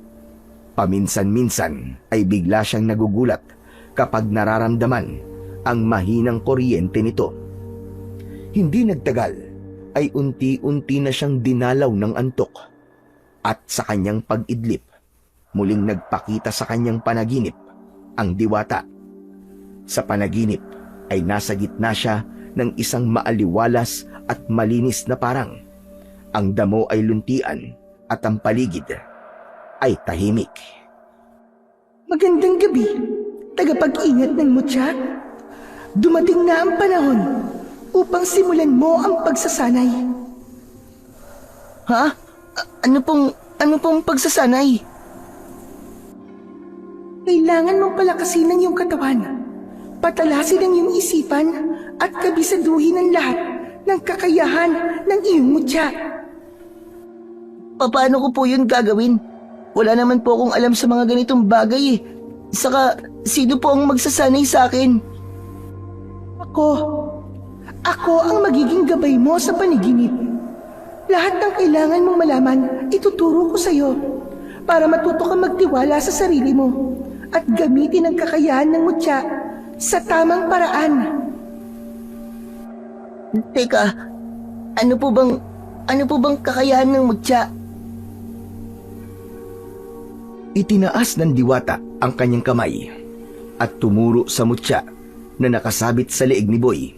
Speaker 1: Paminsan-minsan ay bigla siyang nagugulat kapag nararamdaman ang mahinang kuryente nito. Hindi nagtagal ay unti-unti na siyang dinalaw ng antok at sa kanyang pag-idlip, muling nagpakita sa kanyang panaginip ang diwata. Sa panaginip ay nasa gitna siya ng isang maaliwalas at malinis na parang. Ang damo ay luntian at ang paligid ay tahimik.
Speaker 4: Magandang gabi, tagapag-ingat ng mutya. Dumating na ang panahon upang simulan mo ang pagsasanay.
Speaker 2: Ha? Ano pong pagsasanay?
Speaker 4: Kailangan mong palakasin ang iyong katawan, patalasin ang iyong isipan at kabisaduhin ang lahat ng kakayahan ng iyong mutya.
Speaker 2: Paano ko po yun gagawin? Wala naman po akong alam sa mga ganitong bagay eh. Saka, sino po ang magsasanay sa akin?
Speaker 4: Ako ang magiging gabay mo sa paniginip. Lahat ng kailangan mong malaman, ituturo ko sa'yo para matuto kang magtiwala sa sarili mo at gamitin ang kakayahan ng mutya sa tamang paraan.
Speaker 2: Teka, ano po bang kakayahan ng mutya?
Speaker 1: Itinaas ng Diwata ang kanyang kamay at tumuro sa mutya na nakasabit sa leeg ni Boy.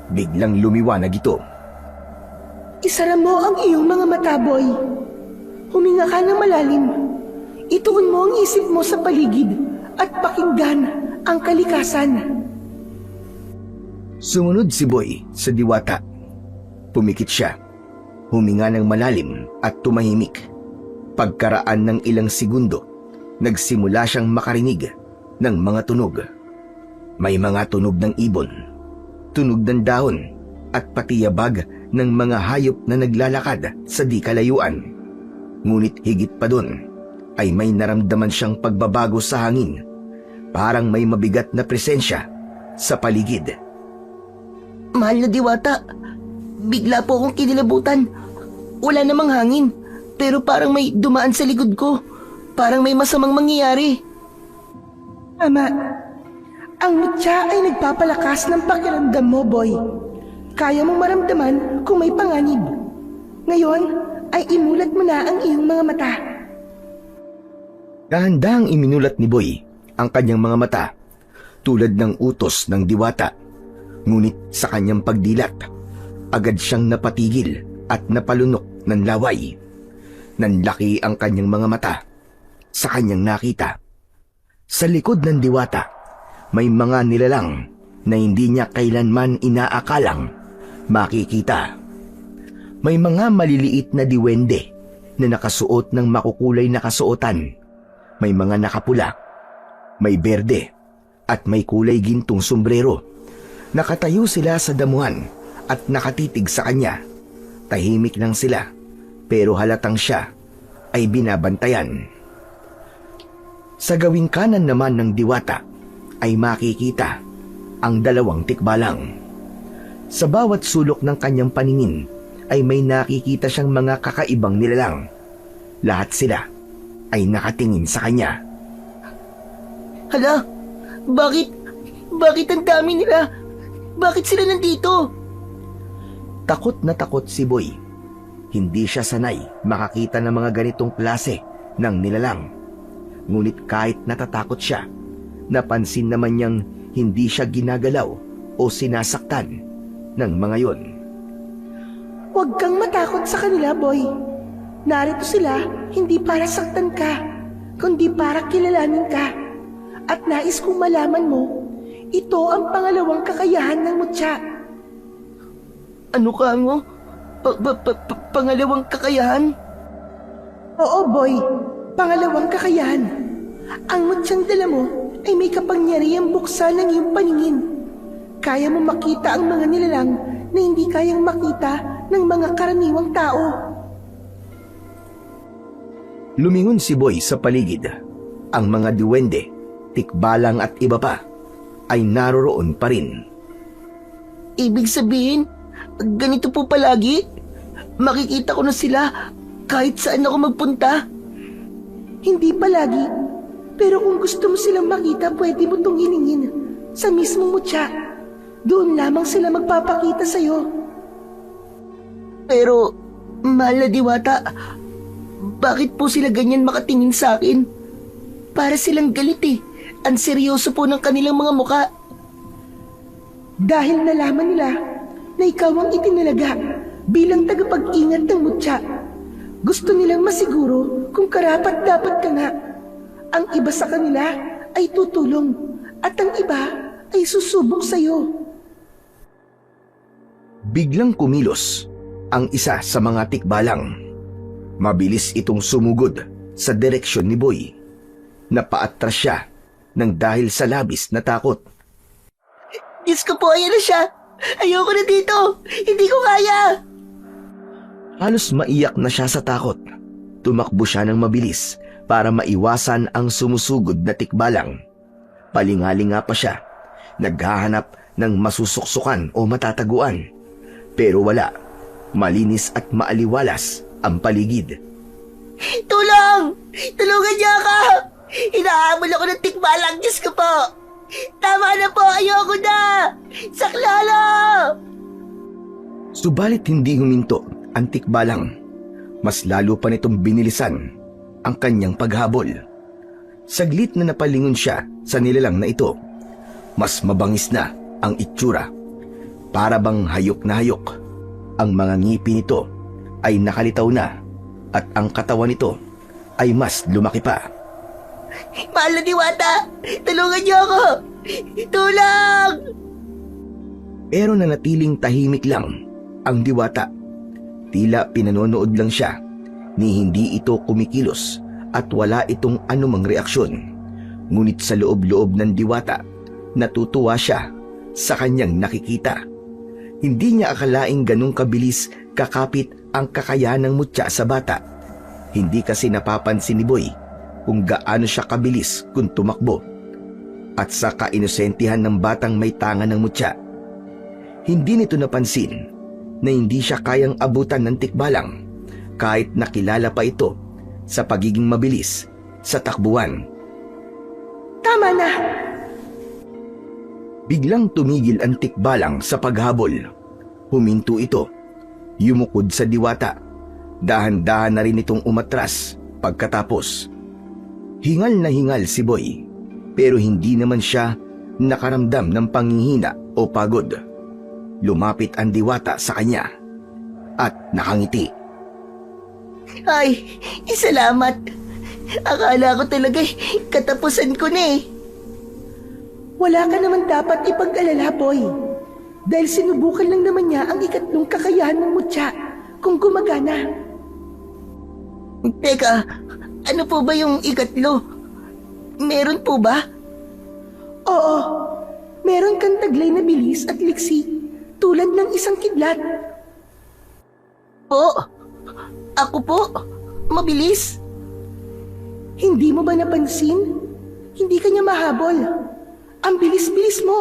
Speaker 1: Biglang lumiwanag ito.
Speaker 4: Isara mo ang iyong mga mata, Boy. Huminga ka ng malalim. Ituon mo ang isip mo sa paligid at pakinggan ang kalikasan.
Speaker 1: Sumunod si Boy sa Diwata. Pumikit siya, huminga ng malalim at tumahimik. Pagkaraan ng ilang segundo, nagsimula siyang makarinig ng mga tunog. May mga tunog ng ibon, tunog ng dahon, at pati yabag ng mga hayop na naglalakad sa di kalayuan. Ngunit higit pa doon ay may naramdaman siyang pagbabago sa hangin. Parang may mabigat na presensya sa paligid.
Speaker 2: Mahal na Diwata, bigla po akong kinilabutan. Wala namang hangin, pero parang may dumaan sa likod ko. Parang may masamang mangyayari.
Speaker 4: Ama, ang mutya ay nagpapalakas ng pakiramdam mo, Boy. Kaya mong maramdaman kung may panganib. Ngayon ay imulat mo na ang iyong mga mata.
Speaker 1: Dahan-dahang iminulat ni Boy ang kanyang mga mata tulad ng utos ng Diwata. Ngunit sa kanyang pagdilat, agad siyang napatigil at napalunok ng laway. Nanlaki ang kanyang mga mata sa kanyang nakita. Sa likod ng Diwata, may mga nilalang na hindi niya kailanman inaakalang makikita. May mga maliliit na diwende na nakasuot ng makukulay na kasuotan. May mga nakapula, may berde, at may kulay gintong sombrero. Nakatayo sila sa damuhan at nakatitig sa kanya. Tahimik lang sila, pero halatang siya ay binabantayan. Sa gawing kanan naman ng Diwata ay makikita ang dalawang tikbalang. Sa bawat sulok ng kanyang paningin ay may nakikita siyang mga kakaibang nilalang. Lahat sila ay nakatingin sa kanya.
Speaker 2: Hala, bakit ang dami nila? Bakit sila nandito?
Speaker 1: Takot na takot si Boy. Hindi siya sanay makakita ng mga ganitong klase ng nilalang. Ngunit kahit natatakot siya, napansin naman niyang hindi siya ginagalaw o sinasaktan ng mga yon.
Speaker 4: Huwag kang matakot sa kanila, Boy. Narito sila hindi para saktan ka, kundi para kilalanin ka. At nais kong malaman mo, ito ang pangalawang kakayahan ng mutya.
Speaker 2: Ano ka mo? Pangalawang kakayahan?
Speaker 4: Oo, Boy. Pangalawang kakayahan. Ang mutyang dala mo ay may kapangyarihang buksan ng iyong paningin. Kaya mo makita ang mga nilalang na hindi kayang makita ng mga karaniwang tao.
Speaker 1: Lumingon si Boy sa paligid. Ang mga duwende, tikbalang at iba pa ay naroroon pa rin.
Speaker 2: Ibig sabihin, ganito po palagi? Makikita ko na sila kahit saan ako magpunta?
Speaker 4: Hindi palagi, pero kung gusto mo silang makita, pwede mo itong hilingin sa mismong mutya. Doon lamang sila magpapakita sa'yo.
Speaker 2: Pero, mahal na Diwata, bakit po sila ganyan makatingin sa akin? Para silang galit eh. Ang seryoso po ng kanilang mga muka.
Speaker 4: Dahil nalaman nila na ikaw ang itinalaga bilang tagapag-ingat ng mutya. Gusto nilang masiguro kung karapat-dapat ka nga. Ang iba sa kanila ay tutulong at ang iba ay susubok sa'yo.
Speaker 1: Biglang kumilos ang isa sa mga tikbalang. Mabilis itong sumugod sa direksyon ni Boy. Napaatras siya nang dahil sa labis na takot.
Speaker 2: Diyos ko po, ayan na siya. Ayoko na dito. Hindi ko kaya.
Speaker 1: Halos maiyak na siya sa takot. Tumakbo siya ng mabilis para maiwasan ang sumusugod na tikbalang. Palingalinga pa siya. Naghahanap ng masusuksukan o matataguan. Pero wala. Malinis at maaliwalas ang paligid.
Speaker 2: Tulong! Tulungan niyo ako! Hinahamol ako ng tikbalang, Diyos ko po! Tama na po, ayoko na! Saklolo!
Speaker 1: Subalit hindi huminto ang tikbalang. Mas lalo pa nitong binilisan ang kanyang paghabol. Saglit na napalingon siya sa nilalang na ito. Mas mabangis na ang itsura. Para bang hayok na hayok. Ang mga ngipin nito ay nakalitaw na at ang katawan nito ay mas lumaki pa.
Speaker 2: Mahal na Diwata! Tulungan niyo ako! Tulong!
Speaker 1: Pero nanatiling tahimik lang ang Diwata. Tila pinanonood lang siya ni hindi ito kumikilos at wala itong anumang reaksyon. Ngunit sa loob-loob ng Diwata, natutuwa siya sa kanyang nakikita. Hindi niya akalaing ganong kabilis kakapit ang kakayanang mutya sa bata. Hindi kasi napapansin ni Boy kung gaano siya kabilis kung tumakbo. At sa kainosentihan ng batang may tanga ng mutya, hindi nito napansin na hindi siya kayang abutan ng tikbalang kahit nakilala pa ito sa pagiging mabilis sa takbuhan.
Speaker 4: Tama na!
Speaker 1: Biglang tumigil ang tikbalang sa paghabol. Huminto ito. Yumukod sa Diwata. Dahan-dahan na rin itong umatras pagkatapos. Hingal na hingal si Boy, pero hindi naman siya nakaramdam ng panghihina o pagod. Lumapit ang Diwata sa kanya at nakangiti.
Speaker 2: Ay, salamat. Akala ko talaga katapusan ko na eh.
Speaker 4: Wala ka naman dapat ipag-alala, Boy. Dahil sinubukan lang naman niya ang ikatlong kakayahan ng mutya kung gumagana.
Speaker 2: Teka, ano po ba yung ikatlo? Meron po ba?
Speaker 4: Oo, meron kang taglay na bilis at liksi tulad ng isang kidlat.
Speaker 2: Po? Ako po? Mabilis?
Speaker 4: Hindi mo ba napansin? Hindi ka niya mahabol. Ang bilis-bilis mo.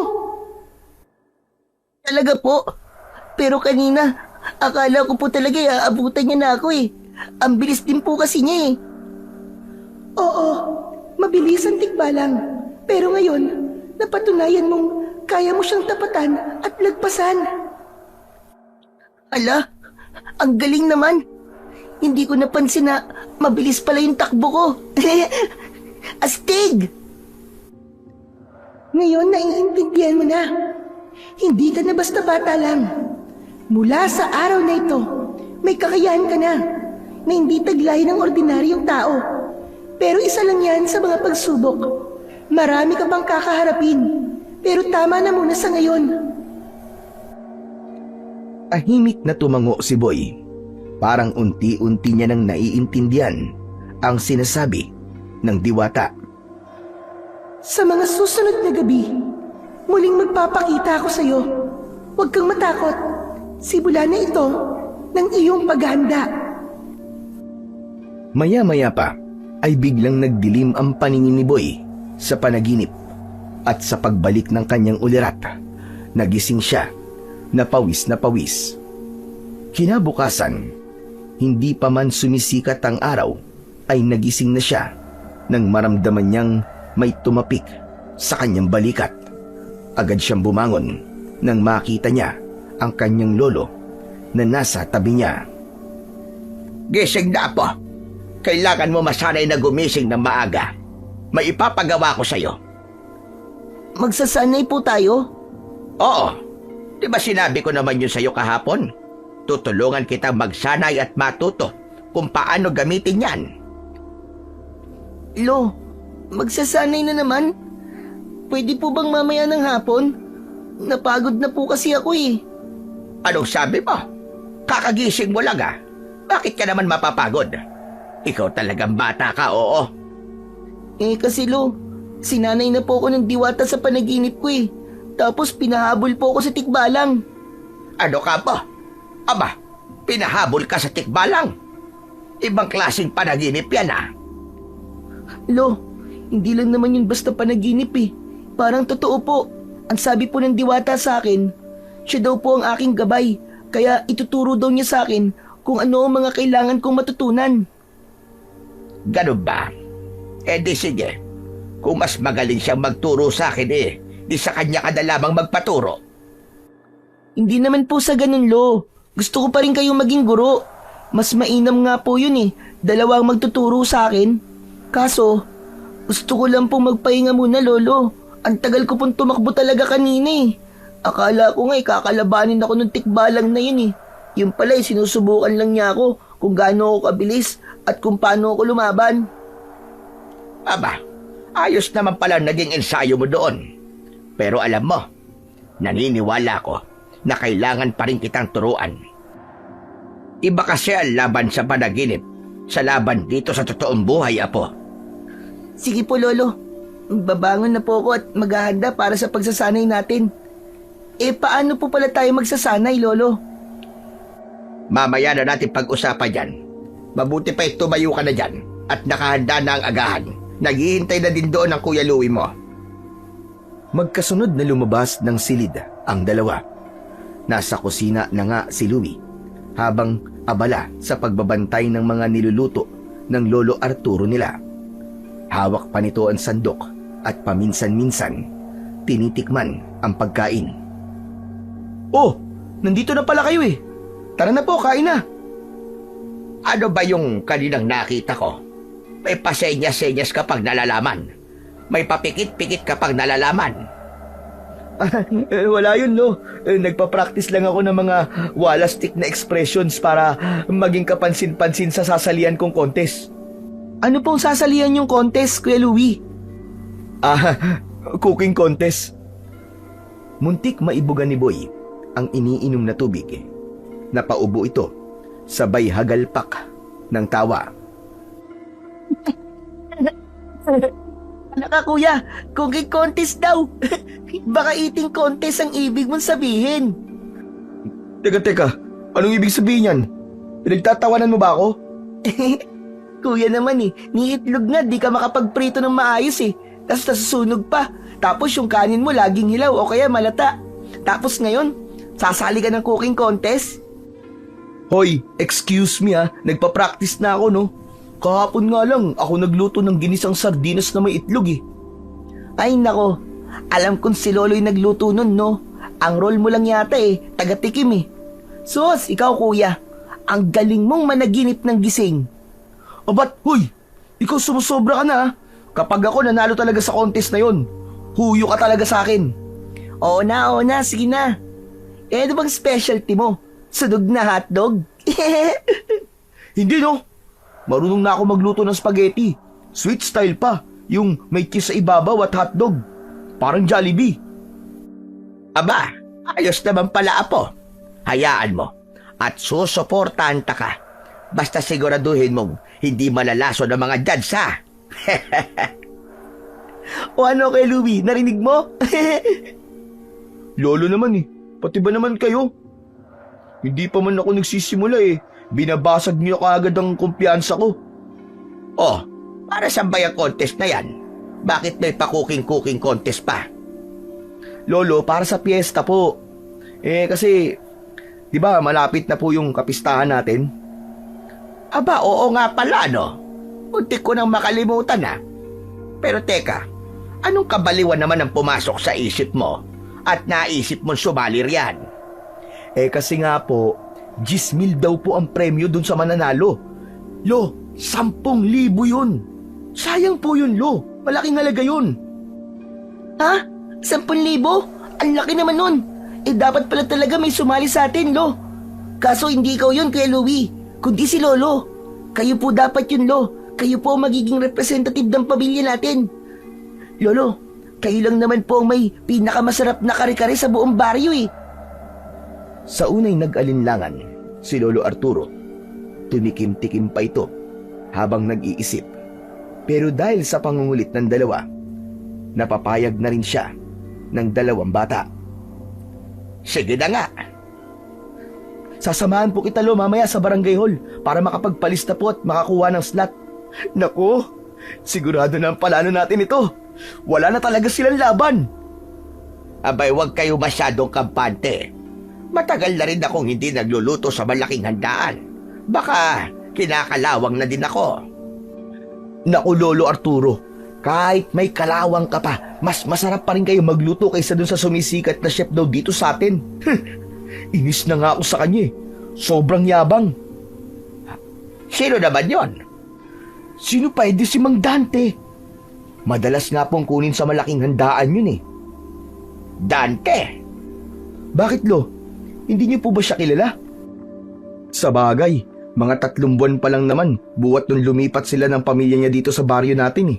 Speaker 2: Talaga po. Pero kanina, akala ko po talaga aabutan niya na ako eh. Ang bilis din po kasi niya eh.
Speaker 4: Oo, mabilis ang tikbalang. Pero ngayon, napatunayan mong kaya mo siyang tapatan at lagpasan.
Speaker 2: Ala, ang galing naman. Hindi ko napansin na mabilis pala yung takbo ko. Astig!
Speaker 4: Ngayon naiintindihan mo na. Hindi ka na basta bata lang. Mula sa araw na ito, may kakayahan ka na hindi taglay ng ordinaryong tao. Pero isa lang yan sa mga pagsubok. Marami ka pang kakaharapin. Pero tama na muna sa ngayon.
Speaker 1: Tahimik na tumango si Boy. Parang unti-unti niya nang naiintindihan ang sinasabi ng Diwata.
Speaker 4: Sa mga susunod na gabi, muling magpapakita ako sa iyo. Huwag kang matakot. Simula na ito ng iyong paghahanda.
Speaker 1: Maya-maya pa ay biglang nagdilim ang paningin ni Boy sa panaginip at sa pagbalik ng kanyang ulirat. Nagising siya na pawis na pawis. Kinabukasan, hindi pa man sumisikat ang araw ay nagising na siya nang maramdaman niyang may tumapik sa kanyang balikat. Agad siyang bumangon nang makita niya ang kanyang lolo na nasa tabi niya.
Speaker 3: Gising na po. Kailangan mo masanay na gumising ng maaga. May ipapagawa ko sa'yo.
Speaker 2: Magsasanay po tayo?
Speaker 3: Oo. Di ba sinabi ko naman yun sa'yo kahapon? Tutulungan kita magsanay at matuto kung paano gamitin yan.
Speaker 2: Lo, magsasanay na naman? Pwede po bang mamaya ng hapon? Napagod na po kasi ako eh.
Speaker 3: Anong sabi mo? Kakagising mo lang ah. Bakit ka naman mapapagod? Ikaw talagang bata ka, oo.
Speaker 2: Eh kasi Lo, sinanay na po ako ng Diwata sa panaginip ko eh. Tapos pinahabol po ako sa tikbalang.
Speaker 3: Ano ka ba? Aba, pinahabol ka sa tikbalang. Ibang klaseng panaginip yan ah.
Speaker 2: Lo, hindi lang naman yun basta panaginip eh. Parang totoo po. Ang sabi po ng Diwata sa akin, siya daw po ang aking gabay Kaya ituturo daw niya sa akin kung ano ang mga kailangan kong matutunan.
Speaker 3: Ganun ba? Eh di sige. Kung mas magaling siyang magturo sa akin di sa kanya ka na lamang magpaturo.
Speaker 2: Hindi naman po sa ganun, Lo. Gusto ko pa rin kayong maging guro. Mas mainam nga po yun Dalawang magtuturo sa akin. Kaso, gusto ko lang pong magpahinga muna, Lolo. Ang tagal ko pong tumakbo talaga kanina Akala ko nga kakalabanin ako ng tikbalang na yun Yung pala sinusubukan lang niya ako kung gaano ako kabilis at kung paano ako lumaban.
Speaker 3: Aba, ayos naman pala naging ensayo mo doon. Pero alam mo, naniniwala ko na kailangan pa rin kitang turuan. Iba kasi ang laban sa panaginip sa laban dito sa totoong buhay, Apo.
Speaker 2: Sige po, Lolo. Babangon na po ako at maghahanda para sa pagsasanay natin. Paano po pala tayo magsasanay, Lolo?
Speaker 3: Mamaya na natin pag-usapan yan. Mabuti pa tumayo ka na dyan at nakahanda na ang agahan. Naghihintay na din doon ang Kuya Louie mo.
Speaker 1: Magkasunod na lumabas ng silid ang dalawa. Nasa kusina na nga si Louie habang abala sa pagbabantay ng mga niluluto ng Lolo Arturo nila. Hawak pa nito ang sandok at paminsan-minsan tinitikman ang pagkain.
Speaker 2: Oh, nandito na pala kayo Tara na po, kain na.
Speaker 3: Ano ba yung kaninang nakita ko? May pasenyas-senyas kapag nalalaman. May papikit-pikit kapag nalalaman.
Speaker 2: Wala yun, Lo. Nagpa-practice lang ako ng mga walastik na expressions para maging kapansin-pansin sa sasalian kong contest. Ano pong sasalian yung contest, Kuya Louie? Cooking contest.
Speaker 1: Muntik maibugan ni Boy ang iniinom na tubig. Napaubo ito, sabay hagalpak ng tawa.
Speaker 2: Naka, Kuya, cooking contest daw. Baka eating contest ang ibig mong sabihin.
Speaker 1: Teka, anong ibig sabihin yan? Pinagtatawanan mo ba ako?
Speaker 2: Kuya naman ni itlog nga di ka makapagprito ng maayos Tapos nasusunog pa. Tapos yung kanin mo laging hilaw o kaya malata. Tapos ngayon, sasali ka ng cooking contest?
Speaker 1: Hoy, excuse me nagpa-practice na ako no. Kahapon nga lang ako nagluto ng ginisang sardinas na may itlog
Speaker 2: Ay nako, alam kong si Lolo'y nagluto nun no. Ang role mo lang yata taga-tikim Sus, ikaw kuya, ang galing mong managinip ng gising.
Speaker 1: Abat, hoy, ikaw sumusobra ka na Kapag ako nanalo talaga sa contest na yon, huyo ka talaga sa akin.
Speaker 2: Oo na, sige na. Ano bang specialty mo? Sunog na hotdog?
Speaker 1: Hindi no, marunong na ako magluto ng spaghetti. Sweet style pa, yung may cheese sa ibabaw at hotdog. Parang Jollibee.
Speaker 3: Aba, ayos naman pala, Apo. Hayaan mo at susuportahan ka. Basta siguraduhin mong hindi malalaso ng mga judge
Speaker 2: O ano kay Louie, narinig mo?
Speaker 1: Lolo naman pati ba naman kayo? Hindi pa man ako nagsisimula binabasag niyo kaagad ang kumpiyansa ko.
Speaker 3: Oh, para saan ba yung contest na yan? Bakit may pa-cooking contest pa?
Speaker 1: Lolo, para sa piyesta po. Kasi, di ba malapit na po yung kapistahan natin?
Speaker 3: Aba, oo nga pala, no? Muntik ko nang makalimutan Pero teka, anong kabaliwan naman ang pumasok sa isip mo at naisip mong sumali riyan?
Speaker 1: Kasi nga po, 10,000 daw po ang premyo dun sa mananalo. Lo, 10,000 yun. Sayang po yun, Lo. Malaking halaga yun.
Speaker 2: Ha? 10,000? Ang laki naman nun. Dapat pala talaga may sumali sa atin, Lo. Kaso hindi ikaw yun, Kuya Louie, kundi si Lolo. Kayo po dapat yun, Lo. Kayo po ang magiging representative ng pamilya natin. Lolo, kayo lang naman po ang may pinakamasarap na kare-kare sa buong baryo
Speaker 1: Sa unay nag-alinlangan, si Lolo Arturo. Tumikim-tikim pa ito habang nag-iisip. Pero dahil sa pangungulit ng dalawa, napapayag na rin siya ng 2 bata.
Speaker 3: Sige na nga.
Speaker 1: Sasamahan po kita, Lo, mamaya sa barangay hall para makapagpalista po at makakuha ng slot. Naku, sigurado na ang palano natin ito. Wala na talaga silang laban.
Speaker 3: Abay, huwag kayo masyadong kampante. Matagal na rin akong hindi nagluluto sa malaking handaan. Baka kinakalawang na din ako.
Speaker 1: Naku Lolo Arturo, kahit may kalawang ka pa, mas masarap pa rin kayo magluto kaysa dun sa sumisikat na chef daw dito sa atin. Inis na nga ako sa kanya eh. Sobrang yabang.
Speaker 3: Sino naman yon?
Speaker 1: Sino pa edi si Mang Dante? Madalas nga pong kunin sa malaking handaan yun eh.
Speaker 3: Dante?
Speaker 1: Bakit Lo? Hindi niyo po ba siya kilala? Sa bagay, mga 3 buwan pa lang naman buwat nung lumipat sila ng pamilya niya dito sa baryo natin eh.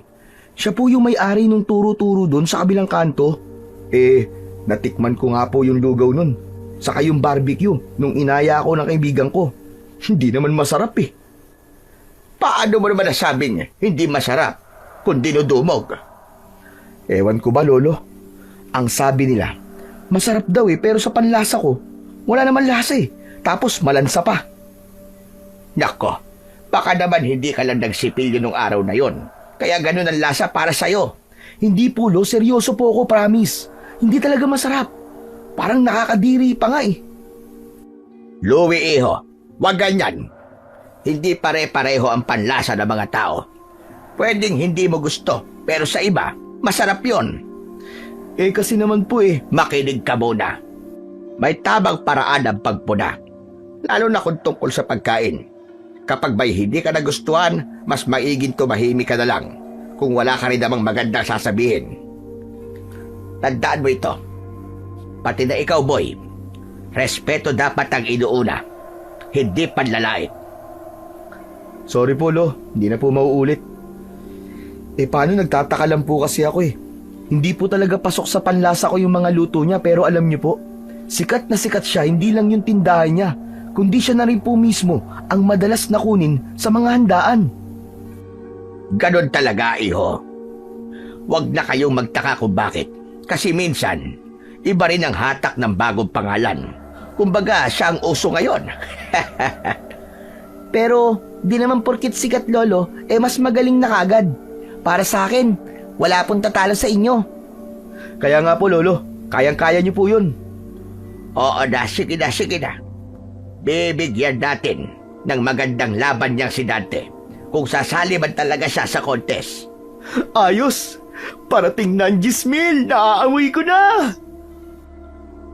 Speaker 1: Siya po yung may-ari nung turo-turo doon sa kabilang kanto. Natikman ko nga po yung lugaw nun. Saka yung barbecue nung inaya ako ng kaibigan ko. Hindi naman masarap eh.
Speaker 3: Paano mo naman nasabing hindi masarap kung dinudumog?
Speaker 1: Ewan ko ba Lolo? Ang sabi nila, masarap daw eh pero sa panlasa ko, wala naman lasa eh. Tapos malansa pa.
Speaker 3: Nako, baka naman hindi ka lang nagsipilyo nung araw na yon. Kaya ganun ang lasa para sa'yo.
Speaker 1: Hindi po Lo, seryoso po ako, promise. Hindi talaga masarap. Parang nakakadiri pa nga eh.
Speaker 3: Louie Iho, wag ganyan. Hindi pare-pareho ang panlasa ng mga tao. Pwedeng hindi mo gusto, pero sa iba, masarap yon.
Speaker 1: Kasi naman po eh.
Speaker 3: Makinig ka muna. May tamang paraan ang pagpuna. Lalo na kung tungkol sa pagkain. Kapag may hindi ka nagustuhan, mas maiging tumahimik ka na lang kung wala ka rin namang magandang sasabihin. Tandaan mo ito. Pati na ikaw, boy. Respeto dapat ang inuuna. Hindi panlalait.
Speaker 1: Sorry po Lo, hindi na po mauulit. Paano nagtataka lang po kasi ako eh. Hindi po talaga pasok sa panlasa ko yung mga luto niya pero alam niyo po, sikat na sikat siya hindi lang yung tindahan niya, kundi siya na rin po mismo ang madalas na kunin sa mga handaan.
Speaker 3: Ganon talaga, Iho. Huwag na kayong magtaka kung bakit. Kasi minsan, iba rin ang hatak ng bagong pangalan. Kumbaga, siya ang uso ngayon.
Speaker 2: Pero di naman porkit sikat Lolo, mas magaling na kagad. Para sa akin, wala pong tatalo sa inyo.
Speaker 1: Kaya nga po Lolo, kayang-kaya niyo po yun.
Speaker 3: Oo na, sige na, sige na. Bibigyan natin ng magandang laban niyang si Dante kung sasali man talaga siya sa contest.
Speaker 1: Ayos! Parating na ang 10,000! Naaamoy ko na!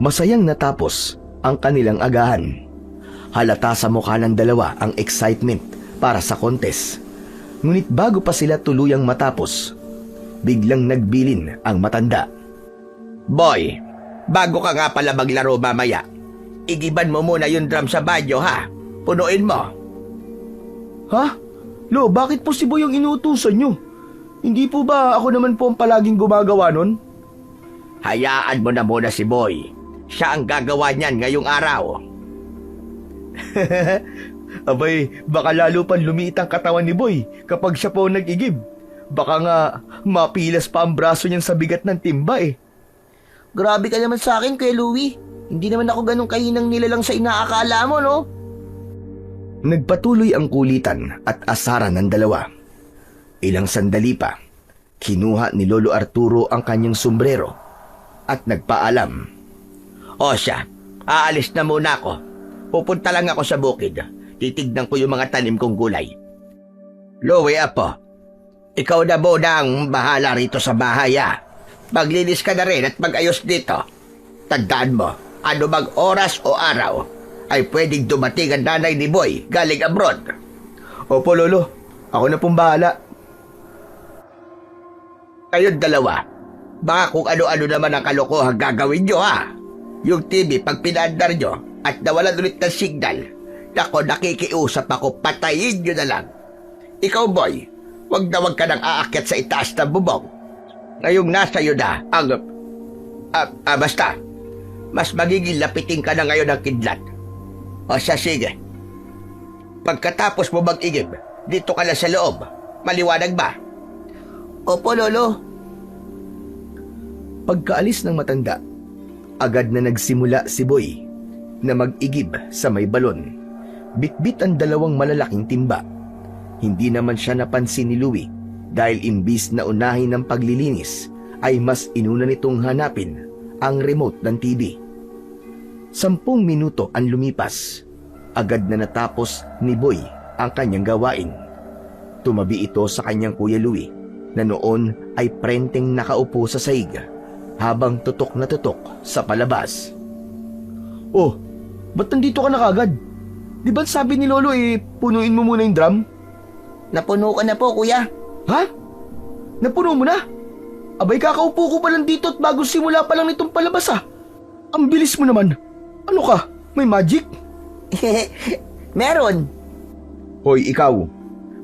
Speaker 1: Masayang natapos ang kanilang agahan. Halata sa mukha ng dalawa ang excitement para sa contest. Ngunit bago pa sila tuluyang matapos, biglang nagbilin ang matanda.
Speaker 3: Boy, bago ka nga pala maglaro mamaya, igiban mo muna yung drum sa banyo ha. Punuin mo.
Speaker 1: Ha? Lo, bakit po si Boy ang inuutusan nyo? Hindi po ba ako naman po ang palaging gumagawa nun?
Speaker 3: Hayaan mo na muna si Boy. Siya ang gagawa niyan ngayong araw.
Speaker 1: Abay, baka lalo pang lumiit ang katawan ni Boy kapag siya po nag-igib. Baka nga mapilas pa ang braso niyan sa bigat ng timba eh.
Speaker 2: Grabe ka naman sa akin, Kuya Louie. Hindi naman ako ganun kahinang nilalang sa inaakala mo, no?
Speaker 1: Nagpatuloy ang kulitan at asaran ng dalawa. Ilang sandali pa, kinuha ni Lolo Arturo ang kanyang sombrero at nagpaalam.
Speaker 3: O siya, aalis na muna ako. Pupunta lang ako sa bukid. Titignan ko yung mga tanim kong gulay. Louie Apo, ikaw na muna ang bahala rito sa bahay ha. Maglinis ka na rin at mag-ayos dito. Tandaan mo, ano bang oras o araw ay pwedeng dumating ang nanay ni Boy galing abroad.
Speaker 1: Opo Lolo, ako na pong bahala.
Speaker 3: Kayong dalawa, baka kung ano-ano naman ang kalokohan gagawin nyo ha. Yung TV pag pinaandar nyo at nawalan ulit ng signal, nako nakikiusap ako, patayin nyo na lang. Ikaw Boy, wag ka nang aakyat sa itaas ng bubong. Ngayong nasa iyo na ang... basta, mas magiging lapitin ka na ngayon ng kidlat. O siya, sige. Pagkatapos mo mag-igib, dito ka na sa loob. Maliwanag ba?
Speaker 2: Opo, Lolo.
Speaker 1: Pagkaalis ng matanda, agad na nagsimula si Boy na mag-igib sa may balon. Bitbit ang dalawang malalaking timba. Hindi naman siya napansin ni Louie dahil imbis na unahin ng paglilinis ay mas inuna nitong hanapin ang remote ng TV. 10 minuto ang lumipas. Agad na natapos ni Boy ang kanyang gawain. Tumabi ito sa kanyang Kuya Louie na noon ay prenteng nakaupo sa saig habang tutok na tutok sa palabas. Oh, ba't nandito ka na kagad? Di ba sabi ni Lolo punuin mo muna yung drum?
Speaker 2: Napuno ko na po, kuya.
Speaker 1: Ha? Napuno mo na? Abay, kakaupo ko pa lang dito at bago simula pa lang nitong palabas Ang bilis mo naman. Ano ka? May magic?
Speaker 2: Meron.
Speaker 1: Hoy, ikaw.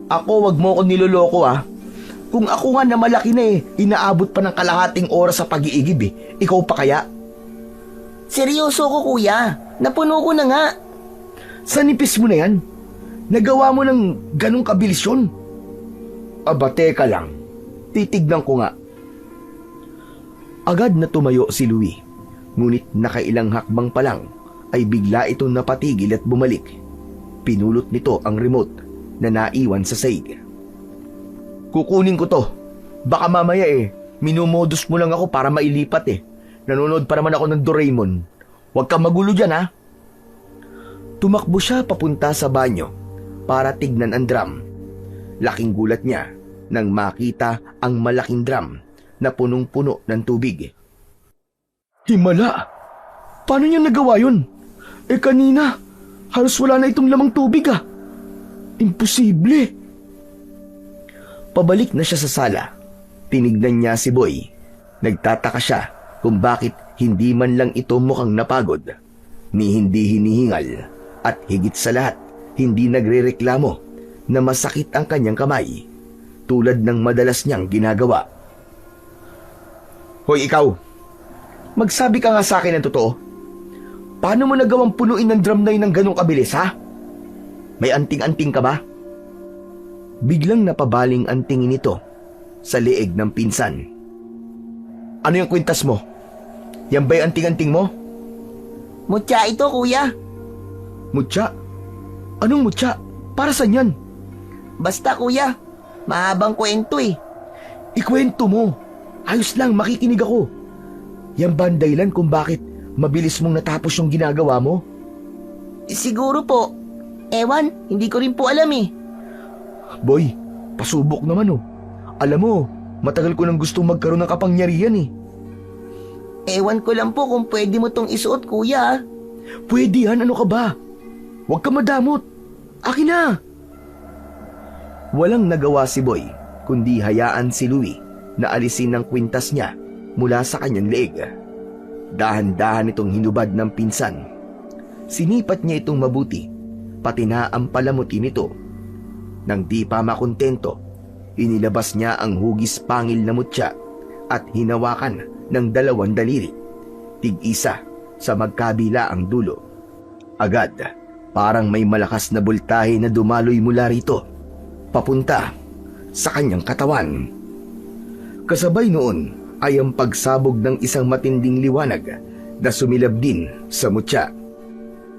Speaker 1: Ako, wag mo ko niloloko Kung ako nga na malaki na inaabot pa ng kalahating oras sa pag-iigib Ikaw pa kaya?
Speaker 2: Seryoso ko, kuya. Napuno ko na nga.
Speaker 1: Sa nipis mo na yan? Nagawa mo ng ganong kabilis yun? Aba, teka lang. Titignan ko nga. Agad na tumayo si Louie. Ngunit nakailang hakbang pa lang ay bigla itong napatigil at bumalik. Pinulot nito ang remote na naiwan sa saig. Kukunin ko to. Baka mamaya minumodus mo lang ako para mailipat Nanonood pa naman ako ng Doraemon. Huwag kang magulo dyan Tumakbo siya papunta sa banyo para tignan ang drum. Laking gulat niya nang makita ang malaking drum na punong-puno ng tubig. Himala! Paano niya nagawa yun? Kanina, halos wala na itong lamang tubig Imposible! Pabalik na siya sa sala. Tinignan niya si Boy. Nagtataka siya kung bakit hindi man lang ito mukhang napagod, ni hindi hinihingal, at higit sa lahat, hindi nagrereklamo na masakit ang kanyang kamay, tulad ng madalas niyang ginagawa. Hoy, ikaw! Magsabi ka nga sa akin ng totoo. Paano mo nagawang punuin ng drum na yun ng ganong kabilis, May anting-anting ka ba? Biglang napabaling ang tingin nito sa leeg ng pinsan. Ano yung kwintas mo? Yan ba'y anting-anting mo?
Speaker 2: Mutya ito, kuya.
Speaker 1: Mutya? Anong mutya? Para saan yan?
Speaker 2: Basta, kuya. Mahabang kwento
Speaker 1: Ikwento mo. Ayos lang, makikinig ako. Yan ba ang dahilan kung bakit mabilis mong natapos yung ginagawa mo?
Speaker 2: Siguro po. Ewan, hindi ko rin po alam
Speaker 1: Boy, pasubok naman Alam mo, matagal ko nang gustong magkaroon ng kapangyarihan
Speaker 2: Ewan ko lang po kung pwede mo tong isuot, kuya.
Speaker 1: Pwede yan, ano ka ba? Huwag ka madamot. Akin na! Walang nagawa si Boy, kundi hayaan si Louie na alisin ng kwintas niya mula sa kanyang leeg. Dahan-dahan itong hinubad ng pinsan. Sinipat niya itong mabuti, pati na ang palamuti nito. Nang di pa makontento, inilabas niya ang hugis pangil na mutya at hinawakan ng 2 daliri, tig-isa sa magkabila ang dulo. Agad, parang may malakas na bultahe na dumaloy mula rito, papunta sa kanyang katawan. Kasabay noon ay ang pagsabog ng isang matinding liwanag na sumilab din sa mutya.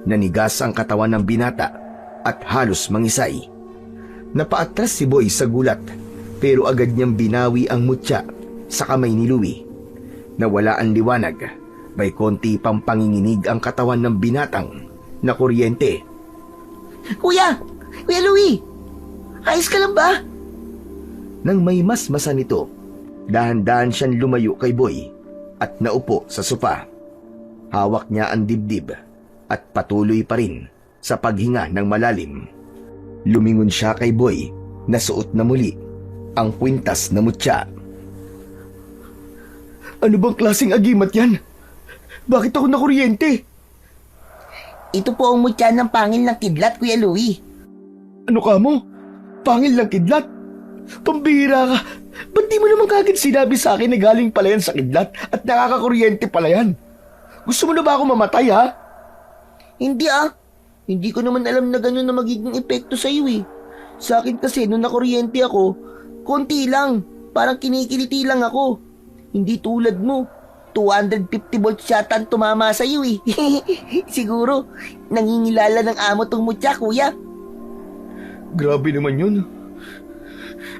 Speaker 1: Nanigas ang katawan ng binata at halos mangisay. Napaatras si Boy sa gulat, pero agad niyang binawi ang mutya sa kamay ni Louie. Nawala ang liwanag, may konti pang panginginig ang katawan ng binatang na kuryente.
Speaker 2: Kuya! Kuya Louie! Ayos ka lang ba?
Speaker 1: Nang may masmasa nito, dahan-dahan siyang lumayo kay Boy at naupo sa sofa. Hawak niya ang dibdib at patuloy pa rin sa paghinga ng malalim. Lumingon siya kay Boy na suot na muli ang kwintas na mutya. Ano bang klaseng agimat yan? Bakit ako nakuryente?
Speaker 2: Ito po ang mutya ng pangil ng kidlat, Kuya Louie.
Speaker 1: Ano ka mo? Pangil ng kidlat? Pambihira ka. Ba't di mo naman kagad sinabi sa akin na galing pala yan sa kidlat at nakakakuryente pala yan? Gusto mo na ba ako mamatay, ha?
Speaker 2: Hindi Hindi ko naman alam na gano'n na magiging epekto sa iyo Sa akin kasi nung nakuryente ako, konti lang. Parang kinikiliti lang ako. Hindi tulad mo. 250 volts yata ang tumama sa iyo Siguro, nangingilala ng amo tong mutya, kuya.
Speaker 1: Grabe naman yun.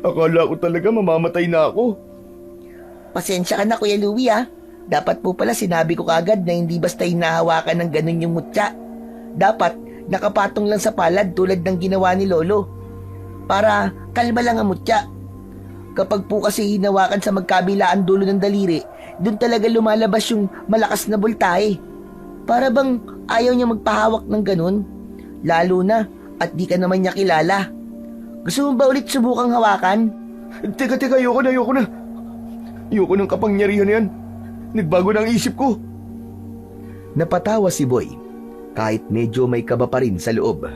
Speaker 1: Akala ko talaga mamamatay na ako.
Speaker 2: Pasensya ka na, Kuya Louie Dapat po pala sinabi ko kagad na hindi basta hinahawakan ng ganun yung mutya. Dapat nakapatong lang sa palad tulad ng ginawa ni Lolo. Para kalma lang ang mutya. Kapag po kasi hinawakan sa magkabilaan dulo ng daliri, dun talaga lumalabas yung malakas na bultahe. Para bang ayaw niya magpahawak ng ganun. Lalo na at di ka naman niya kilala. Gusto mo ba ulit subukang hawakan?
Speaker 1: Teka, ayoko na. Ayoko ng kapangyarihan na yan. Nagbago na ang isip ko. Napatawa si Boy kahit medyo may kaba pa rin sa loob.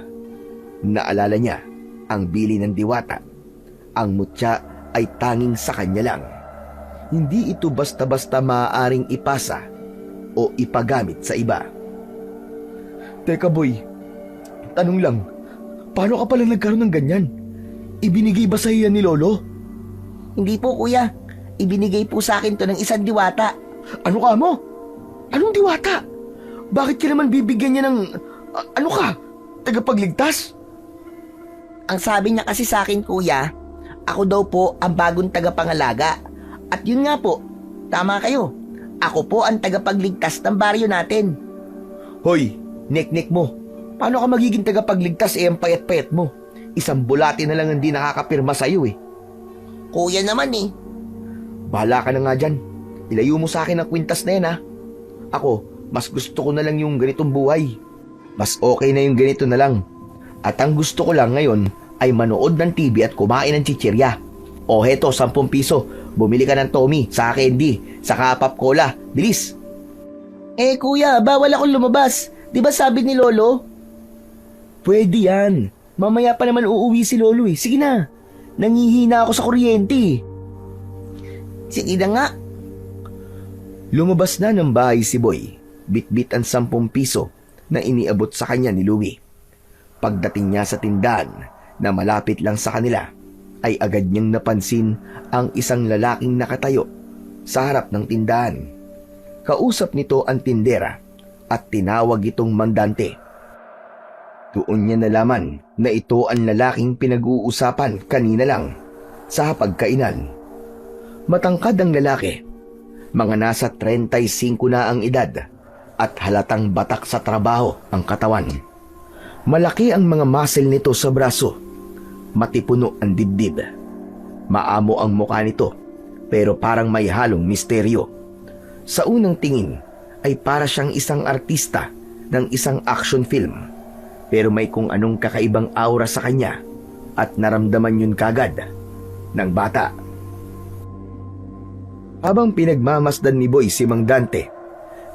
Speaker 1: Naalala niya ang bili ng diwata. Ang mutya ay tanging sa kanya lang. Hindi ito basta-basta maaaring ipasa o ipagamit sa iba. Teka Boy, tanong lang, paano ka pala nagkaroon ng ganyan? Ibinigay ba sa iyan ni Lolo?
Speaker 2: Hindi po kuya. Ibinigay po sa akin to ng isang diwata.
Speaker 1: Ano ka mo? Anong diwata? Bakit ka naman bibigyan niya ng... ano ka? Tagapagligtas?
Speaker 2: Ang sabi niya kasi sa akin kuya, ako daw po ang bagong tagapangalaga. At yun nga po, tama kayo. Ako po ang tagapagligtas ng baryo natin.
Speaker 1: Hoy, nek-nek mo. Paano ka magiging tagapagligtas ang payat-payat mo? Isang bulati na lang hindi nakakapirma sa'yo eh.
Speaker 2: Kuya naman eh.
Speaker 1: Bahala ka na nga dyan. Ilayo mo sa akin ang kwintas na yan ha. Ako, mas gusto ko na lang yung ganitong buhay. Mas okay na yung ganito na lang. At ang gusto ko lang ngayon ay manood ng TV at kumain ng chichirya. O heto, 10 piso. Bumili ka ng Tommy, sa candy, saka pop cola. Bilis!
Speaker 2: Eh kuya, bawal akong lumabas. Di ba sabi ni Lolo?
Speaker 1: Pwede yan. Mamaya pa naman uuwi si Lolo eh. Sige na. Nangihina ako sa kuryente.
Speaker 2: Sige na nga.
Speaker 1: Lumabas na ng bahay si Boy. Bitbit ang 10 piso na iniabot sa kanya ni Louie. Pagdating niya sa tindahan na malapit lang sa kanila, ay agad niyang napansin ang isang lalaking nakatayo sa harap ng tindahan. Kausap nito ang tindera at tinawag itong mandante. Doon niya nalaman na ito ang lalaking pinag-uusapan kanina lang sa pagkainan. Matangkad ang lalaki. Mga nasa 35 na ang edad at halatang batak sa trabaho ang katawan. Malaki ang mga muscle nito sa braso. Matipuno ang dibdib. Maamo ang mukha nito pero parang may halong misteryo. Sa unang tingin ay para siyang isang artista ng isang action film. Pero may kung anong kakaibang aura sa kanya at naramdaman yun kagad ng bata. Habang pinagmamasdan ni Boy si Mang Dante,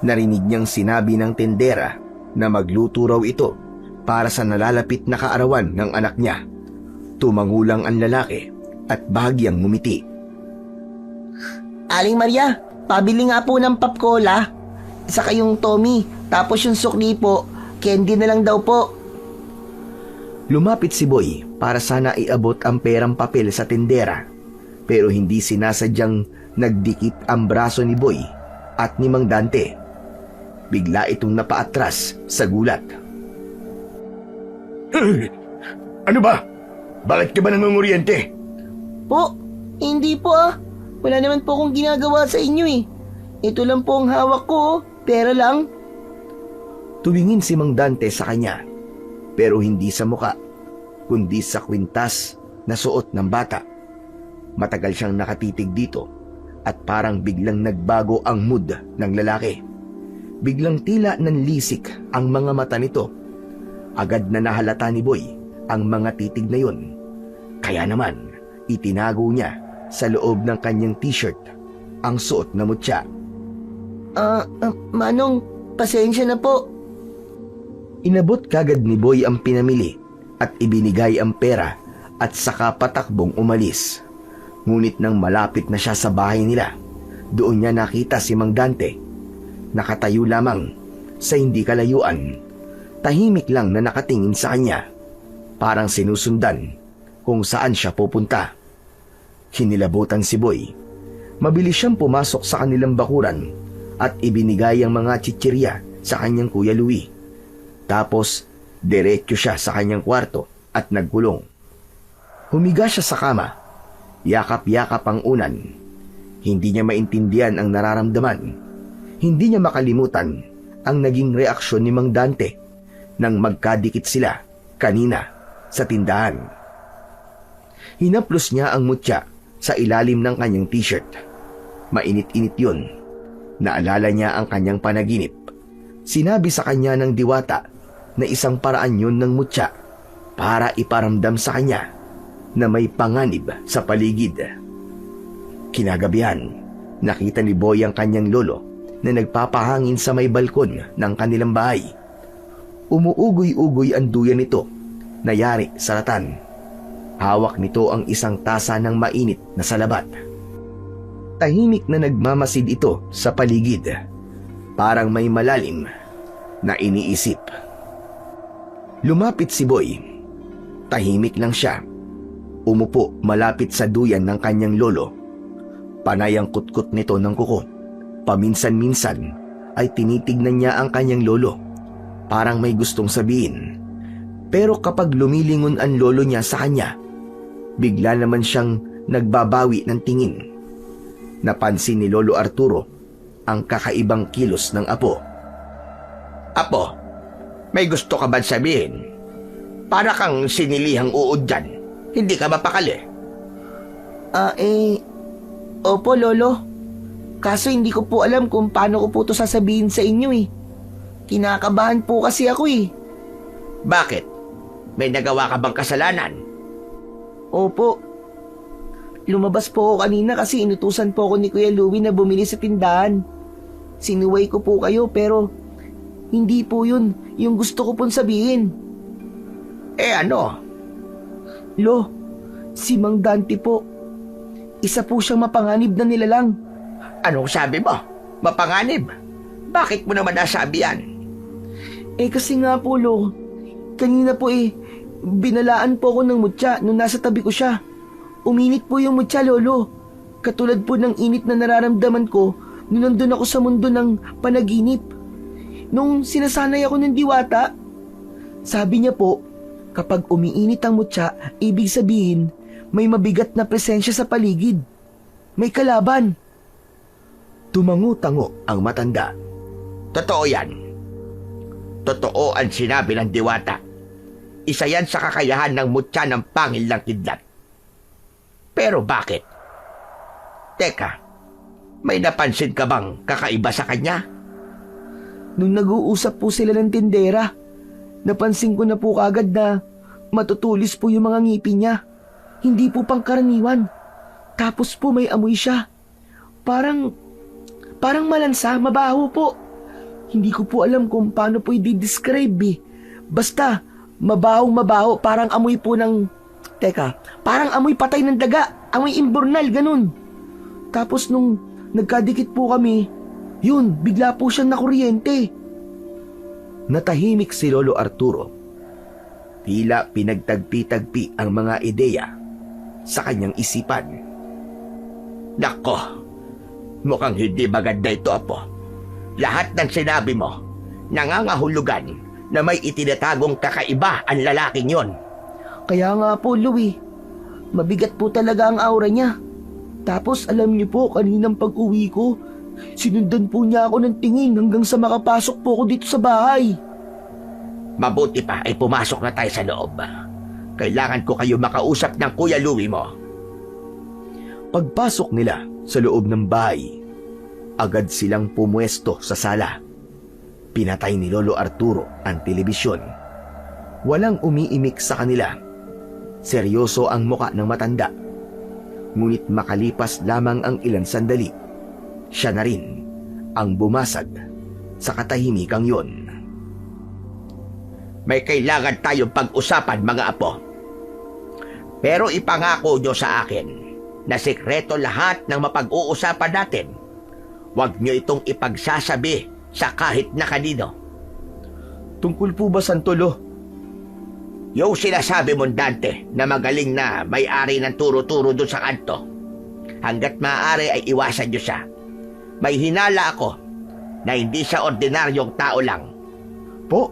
Speaker 1: narinig niyang sinabi ng tendera na magluto raw ito para sa nalalapit na kaarawan ng anak niya. Tumangulang ang lalaki at bahagyang ngumiti.
Speaker 2: Aling Maria, pabili nga po ng pop cola. Saka yung Tommy, tapos yung sukli po, candy na lang daw po.
Speaker 1: Lumapit si Boy para sana iabot ang perang papel sa tendera, pero hindi sinasadyang nagdikit ang braso ni Boy at ni Mang Dante. Bigla itong napaatras sa gulat. Ano ba? Bakit ka ba nangunguryente?
Speaker 2: Po, hindi po ah. Wala naman po akong ginagawa sa inyo eh. Ito lang po ang hawak ko, pera lang.
Speaker 1: Tumingin si Mang Dante sa kanya, pero hindi sa muka, kundi sa kwintas na suot ng bata. Matagal siyang nakatitig dito at parang biglang nagbago ang mood ng lalaki. Biglang tila nanlisik ang mga mata nito. Agad na nahalata ni Boy ang mga titig na yun. Kaya naman, itinago niya sa loob ng kanyang t-shirt ang suot na mutya.
Speaker 2: Manong, pasensya na po.
Speaker 1: Inabot kagad ni Boy ang pinamili at ibinigay ang pera at saka patakbong umalis. Ngunit nang malapit na siya sa bahay nila, doon niya nakita si Mang Dante. Nakatayo lamang sa hindi kalayuan. Tahimik lang na nakatingin sa kanya. Parang sinusundan kung saan siya pupunta. Kinilabutan si Boy. Mabilis siyang pumasok sa kanilang bakuran at ibinigay ang mga chichirya sa kanyang Kuya Louie. Tapos, diretso siya sa kanyang kwarto at nagkulong. Humiga siya sa kama. Yakap-yakap ang unan. Hindi niya maintindihan ang nararamdaman. Hindi niya makalimutan ang naging reaksyon ni Mang Dante nang magkadikit sila kanina sa tindahan. Hinaplos niya ang mutya sa ilalim ng kanyang t-shirt. Mainit-init yun. Naalala niya ang kanyang panaginip. Sinabi sa kanya ng diwata na isang paraan yun ng mutya para iparamdam sa kanya na may panganib sa paligid. Kinagabihan, nakita ni Boy ang kanyang lolo na nagpapahangin sa may balkon ng kanilang bahay. Umuugoy-ugoy ang duyan nito na yari sa ratan. Hawak nito ang isang tasa ng mainit na salabat. Tahimik na nagmamasid ito sa paligid. Parang may malalim na iniisip. Lumapit si Boy. Tahimik lang siya. Umupo malapit sa duyan ng kanyang lolo. Panay ang kutkot nito ng kuko. Paminsan-minsan ay tinitignan niya ang kanyang lolo. Parang may gustong sabihin. Pero kapag lumilingon ang lolo niya sa kanya, bigla naman siyang nagbabawi ng tingin. Napansin ni Lolo Arturo ang kakaibang kilos ng apo.
Speaker 3: Apo, may gusto ka ba sabihin? Para kang sinilihang uod dyan. Hindi ka mapakali.
Speaker 2: Opo, Lolo. Kaso hindi ko po alam kung paano ko po ito sasabihin sa inyo eh. Kinakabahan po kasi ako eh.
Speaker 3: Bakit? May nagawa ka bang kasalanan?
Speaker 2: Opo. Lumabas po ako kanina kasi inutusan po ako ni Kuya Louie na bumili sa tindahan. Sinuway ko po kayo pero hindi po yun yung gusto ko pong sabihin.
Speaker 3: Ano?
Speaker 2: Lo, si Mang Dante po. Isa po siyang mapanganib na nilalang.
Speaker 3: Anong sabi mo? Mapanganib? Bakit mo naman nasabi yan?
Speaker 2: Kasi nga po, Lo, kanina po binalaan po ako ng mutya nung nasa tabi ko siya. Uminit po yung mutya, Lolo. Katulad po ng init na nararamdaman ko nung nandun ako sa mundo ng panaginip. Nung sinasanay ako ng diwata, sabi niya po, kapag umiinit ang mutya, ibig sabihin, may mabigat na presensya sa paligid. May kalaban.
Speaker 1: Tumango-tango ang matanda.
Speaker 3: Totoo yan. Totoo ang sinabi ng diwata. Isa yan sa kakayahan ng mutya ng pangil ng kidlat. Pero bakit? Teka, may napansin ka bang kakaiba sa kanya?
Speaker 2: Nung nag-uusap po sila ng tindera, napansin ko na po kagad na matutulis po yung mga ngipin niya. Hindi po pangkaraniwan. Tapos po may amoy siya. Parang malansa, mabaho po. Hindi ko po alam kung paano po i-describe eh. Basta, mabaho, parang amoy po ng... parang amoy patay ng daga, amoy imbornal, ganun. Tapos nung nagkadikit po kami, yun, bigla po siyang nakuryente.
Speaker 1: Natahimik si Lolo Arturo. Tila pinagtagpi-tagpi ang mga ideya sa kanyang isipan.
Speaker 3: Nako, mukhang hindi maganda ito, Apo. Lahat ng sinabi mo, nangangahulugan na may itinatagong kakaiba ang lalaking yon.
Speaker 2: Kaya nga po, Louie, mabigat po talaga ang aura niya. Tapos alam niyo po, kaninang pag-uwi ko, sinundan po niya ako ng tingin hanggang sa makapasok po ako dito sa bahay.
Speaker 3: Mabuti pa ay pumasok na tayo sa loob. Kailangan ko kayo makausap ng Kuya Louie mo.
Speaker 1: Pagpasok nila sa loob ng bahay, agad silang pumuesto sa sala. Pinatay ni Lolo Arturo ang telebisyon. Walang umiimik sa kanila. Seryoso ang muka ng matanda. Ngunit makalipas lamang ang ilang sandali, siya na rin ang bumasag sa katahimikang yon.
Speaker 3: May kailangan tayong pag-usapan, mga apo. Pero ipangako nyo sa akin na sekreto lahat ng mapag-uusapan natin. Huwag nyo itong ipagsasabi sa kahit na kanino.
Speaker 1: Tungkol po ba, Santolo?
Speaker 3: Yung sinasabi mong Dante na magaling na may-ari ng turo-turo doon sa kanto. Hanggat maaari ay iwasan nyo siya. May hinala ako na hindi siya ordinaryong tao lang.
Speaker 1: Po?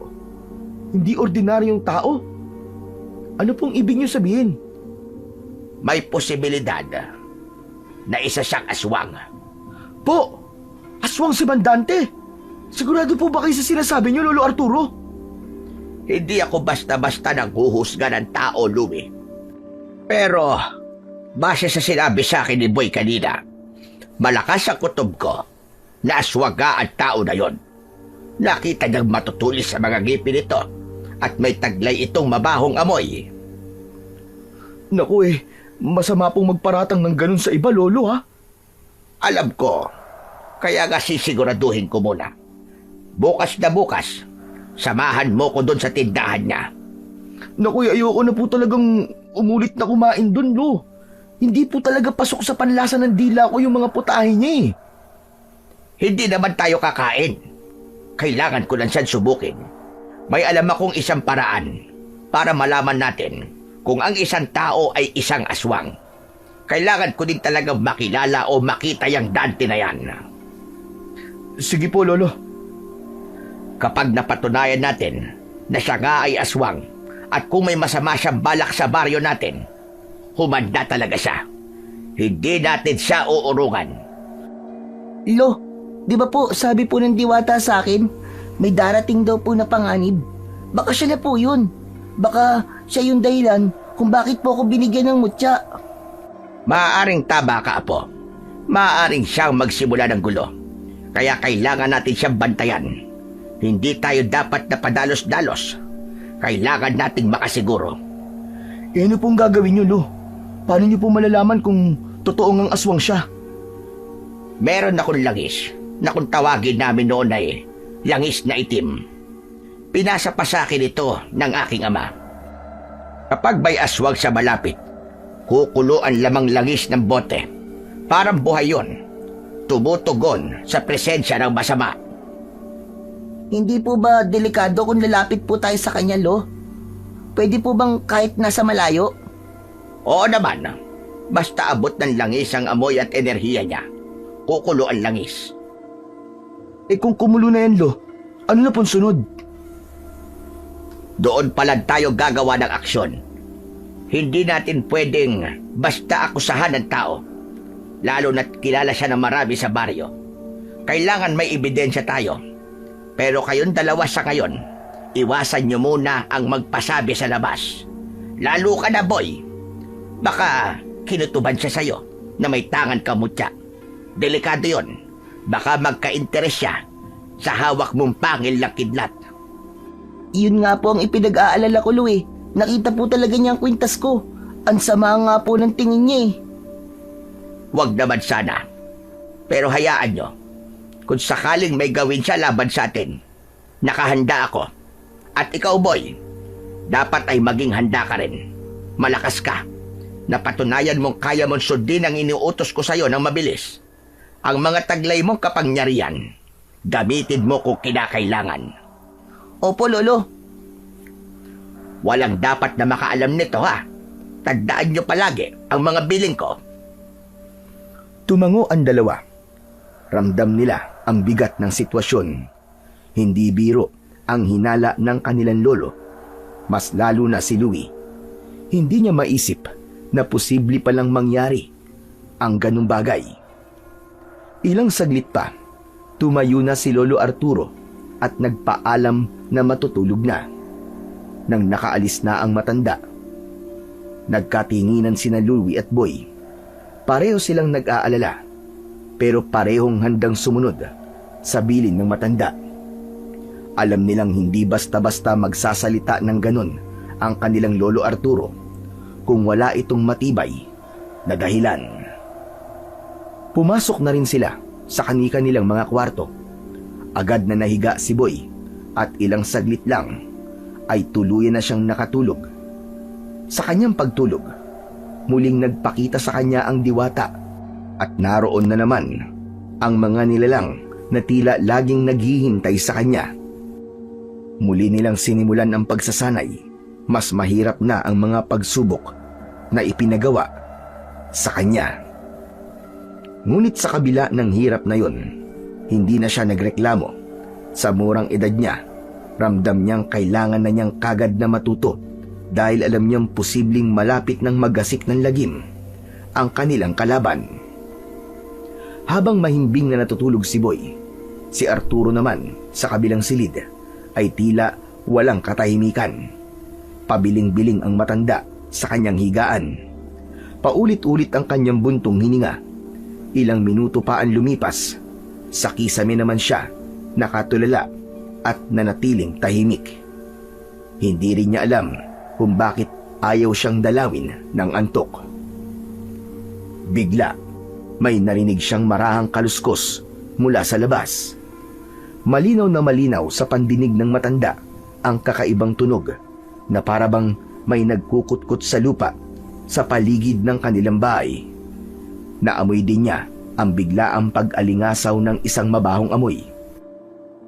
Speaker 1: Hindi ordinaryong tao? Ano pong ibig nyo sabihin?
Speaker 3: May posibilidad na isa siyang aswang.
Speaker 1: Po! Aswang si Bandante! Sigurado po ba kayo sa sinasabi niyo, Lolo Arturo?
Speaker 3: Hindi ako basta-basta naghuhusga ng tao, Louie. Pero, base sa sinabi sa akin ni Boy kanina, malakas ang kutob ko na aswaga ang tao na yon. Nakita niyang matutulis sa mga ngipin nito at may taglay itong mabahong amoy.
Speaker 1: Naku masama pong magparatang ng ganun sa iba, Lolo ha?
Speaker 3: Alam ko, kaya nga sisiguraduhin ko muna. Bukas na bukas, samahan mo ko doon sa tindahan niya.
Speaker 1: Naku, ayoko na po talagang umulit na kumain dun, Lo. Hindi po talaga pasok sa panlasa ng dila ko yung mga putahe niya eh.
Speaker 3: Hindi naman tayo kakain. Kailangan ko lang siyang subukin. May alam akong isang paraan para malaman natin kung ang isang tao ay isang aswang. Kailangan ko din talagang makilala o makita yung Dante na yan.
Speaker 1: Sige po, Lolo.
Speaker 3: Kapag napatunayan natin na siya nga ay aswang at kung may masama siyang balak sa baryo natin, humanda talaga siya. Hindi natin siya uurungan.
Speaker 2: Lo, di ba po sabi po ng diwata sa akin, may darating daw po na panganib? Baka siya na po yun. Baka siya yung dahilan kung bakit po ako binigyan ng mutya.
Speaker 3: Maaaring tama ka, Apo. Maaaring siyang magsimula ng gulo. Kaya kailangan natin siyang bantayan. Hindi tayo dapat na padalos-dalos. Kailangan nating makasiguro.
Speaker 1: Ano pong gagawin niyo, Lo? Paano niyo po malalaman kung totoo ngang aswang siya?
Speaker 3: Meron akong langis na kung tawagin namin noon ay langis na itim. Pinasa pa sa akin ito ng aking ama. Kapag may aswang sa malapit, kukuloan lamang langis ng bote. Parang buhay yon. Tumutugon sa presensya ng masama.
Speaker 2: Hindi po ba delikado kung lalapit po tayo sa kanya, Lo? Pwede po bang kahit nasa malayo?
Speaker 3: Oo naman. Basta abot ng langis ang amoy at enerhiya niya. Kukulo ang langis.
Speaker 1: Kung kumulo na yan, Lo, ano na pong sunod?
Speaker 3: Doon pala tayo gagawa ng aksyon. Hindi natin pwedeng basta akusahan ng tao. Lalo na't kilala siya ng marami sa baryo. Kailangan may ebidensya tayo. Pero kayong dalawa sa ngayon, iwasan nyo muna ang magpasabi sa labas. Lalo ka na, Boy. Baka kinutuban siya sa'yo na may tangan ka mutya. Delikado yon. Baka magka-interes siya sa hawak mong pangil na kidlat.
Speaker 2: Yun nga po ang ipinag-aalala ko, Lo eh. Nakita po talaga niya ang kwintas ko. Ang sama nga po ng tingin niya eh.
Speaker 3: Huwag naman sana. Pero hayaan nyo. Kung sakaling may gawin siya laban sa atin, nakahanda ako. At ikaw, Boy, dapat ay maging handa ka rin. Malakas ka. Napatunayan mong kaya mong sundin ang iniuutos ko sa'yo ng mabilis. Ang mga taglay mong kapangyarihan, gamitin mo kung kinakailangan.
Speaker 2: Opo, Lolo.
Speaker 3: Walang dapat na makaalam nito, ha? Tandaan nyo palagi ang mga biling ko.
Speaker 1: Tumango ang dalawa. Ramdam nila ang bigat ng sitwasyon. Hindi biro ang hinala ng kanilang lolo. Mas lalo na si Louie. Hindi niya maisip na posible palang mangyari ang ganung bagay. Ilang saglit pa, tumayo na si Lolo Arturo at nagpaalam na matutulog na. Nang nakaalis na ang matanda, nagkatinginan sina Louie at Boy. Pareho silang nag-aalala, pero parehong handang sumunod sa bilin ng matanda. Alam nilang hindi basta-basta magsasalita ng ganon ang kanilang Lolo Arturo kung wala itong matibay na dahilan. Pumasok na rin sila sa kani-kanilang mga kwarto. Agad na nahiga si Boy at ilang saglit lang ay tuluyan na siyang nakatulog. Sa kanyang pagtulog, muling nagpakita sa kanya ang diwata at naroon na naman ang mga nilalang na tila laging naghihintay sa kanya. Muli nilang sinimulan ang pagsasanay. Mas mahirap na ang mga pagsubok na ipinagawa sa kanya. Ngunit sa kabila ng hirap na yon, hindi na siya nagreklamo. Sa murang edad niya, ramdam niyang kailangan na niyang kagad na matuto dahil alam niyang posibleng malapit ng magasik ng lagim ang kanilang kalaban. Habang mahimbing na natutulog si Boy, si Arturo naman sa kabilang silid ay tila walang katahimikan. Pabiling-biling ang matanda sa kanyang higaan. Paulit-ulit ang kanyang buntong hininga. Ilang minuto pa ang lumipas. Sa kisame naman siya, nakatulala at nanatiling tahimik. Hindi rin niya alam kung bakit ayaw siyang dalawin ng antok. Bigla, may narinig siyang marahang kaluskos mula sa labas. Malinaw na malinaw sa pandinig ng matanda ang kakaibang tunog na parabang may nagkukutkot sa lupa sa paligid ng kanilang bahay. Naamoy din niya ang biglaang pag-alingasaw ng isang mabahong amoy.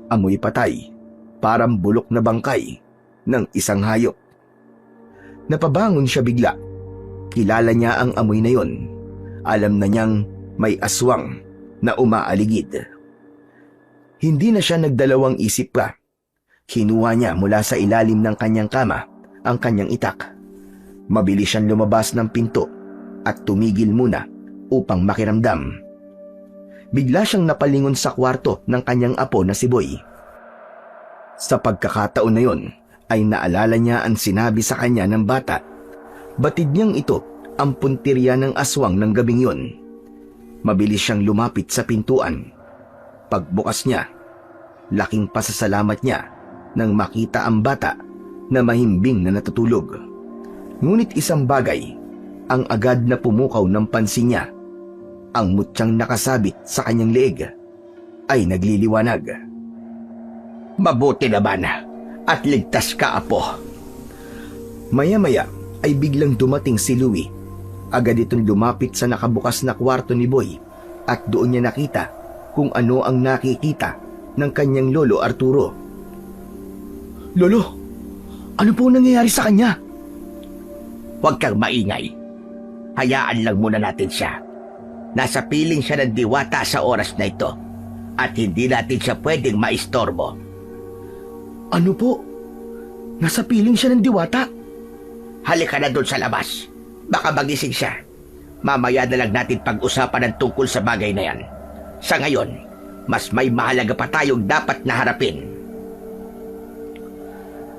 Speaker 1: Amoy patay, parang bulok na bangkay ng isang hayop. Napabangon siya bigla. Kilala niya ang amoy na yon. Alam na niyang may aswang na umaaligid. Hindi na siya nagdalawang isip pa. Kinuha niya mula sa ilalim ng kanyang kama ang kanyang itak. Mabilis siyang lumabas ng pinto at tumigil muna upang makiramdam. Bigla siyang napalingon sa kwarto ng kanyang apo na si Boy. Sa pagkakataon na yon ay naalala niya ang sinabi sa kanya ng bata. Batid niyang ito ang puntirya ng aswang ng gabing yon. Mabilis siyang lumapit sa pintuan. Pagbukas niya, laking pasasalamat niya nang makita ang bata na mahimbing na natutulog. Ngunit isang bagay ang agad na pumukaw ng pansin niya. Ang mutyang nakasabit sa kanyang leeg ay nagliliwanag.
Speaker 3: Mabuti naman at ligtas ka, apo.
Speaker 1: Maya-maya ay biglang dumating si Louie. Agad itong lumapit sa nakabukas na kwarto ni Boy at doon niya nakita kung ano ang nakikita ng kanyang lolo Arturo. Lolo, ano po nangyayari sa kanya?
Speaker 3: Huwag kang maingay. Hayaan lang muna natin siya. Nasa piling siya ng diwata sa oras na ito at hindi natin siya pwedeng maistorbo.
Speaker 1: Ano po? Nasa piling siya ng diwata?
Speaker 3: Halika na doon sa labas. Baka magising siya. Mamaya na lang natin pag-usapan ng tungkol sa bagay na yan. Sa ngayon, mas may mahalaga pa tayong dapat na harapin.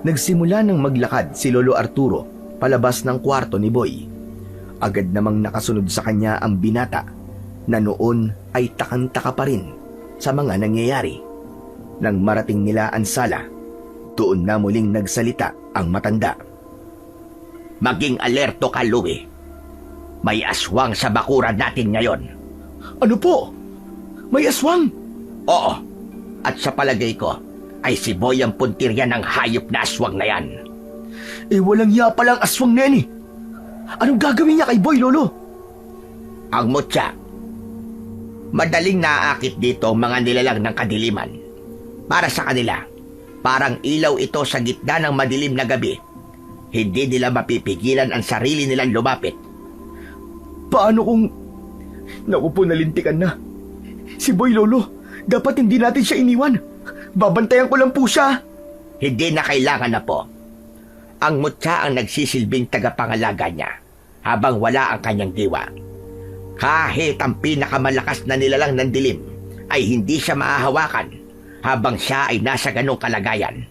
Speaker 1: Nagsimula ng maglakad si Lolo Arturo palabas ng kwarto ni Boy. Agad namang nakasunod sa kanya ang binata na noon ay takang-taka pa rin sa mga nangyayari. Nang marating nila ang sala, doon na muling nagsalita ang matanda.
Speaker 3: Maging alerto ka, Louie. May aswang sa bakuran natin ngayon.
Speaker 1: Ano po? May aswang?
Speaker 3: Oo. At sa palagay ko, ay si Boy ang puntirya ng hayop na aswang na yan.
Speaker 1: Walang hiya palang aswang na yan eh. Anong gagawin niya kay Boy, Lolo?
Speaker 3: Ang mutya. Madaling naaakit dito ang mga nilalang ng kadiliman. Para sa kanila, parang ilaw ito sa gitna ng madilim na gabi. Hindi nila mapipigilan ang sarili nilang lumapit.
Speaker 1: Paano kung... Naku po, nalintikan na. Si Boy, Lolo, dapat hindi natin siya iniwan. Babantayan ko lang po siya.
Speaker 3: Hindi na kailangan na po. Ang mutya ang nagsisilbing tagapangalaga niya habang wala ang kanyang diwa. Kahit ang pinakamalakas na nilalang ng dilim ay hindi siya maahawakan habang siya ay nasa ganong kalagayan.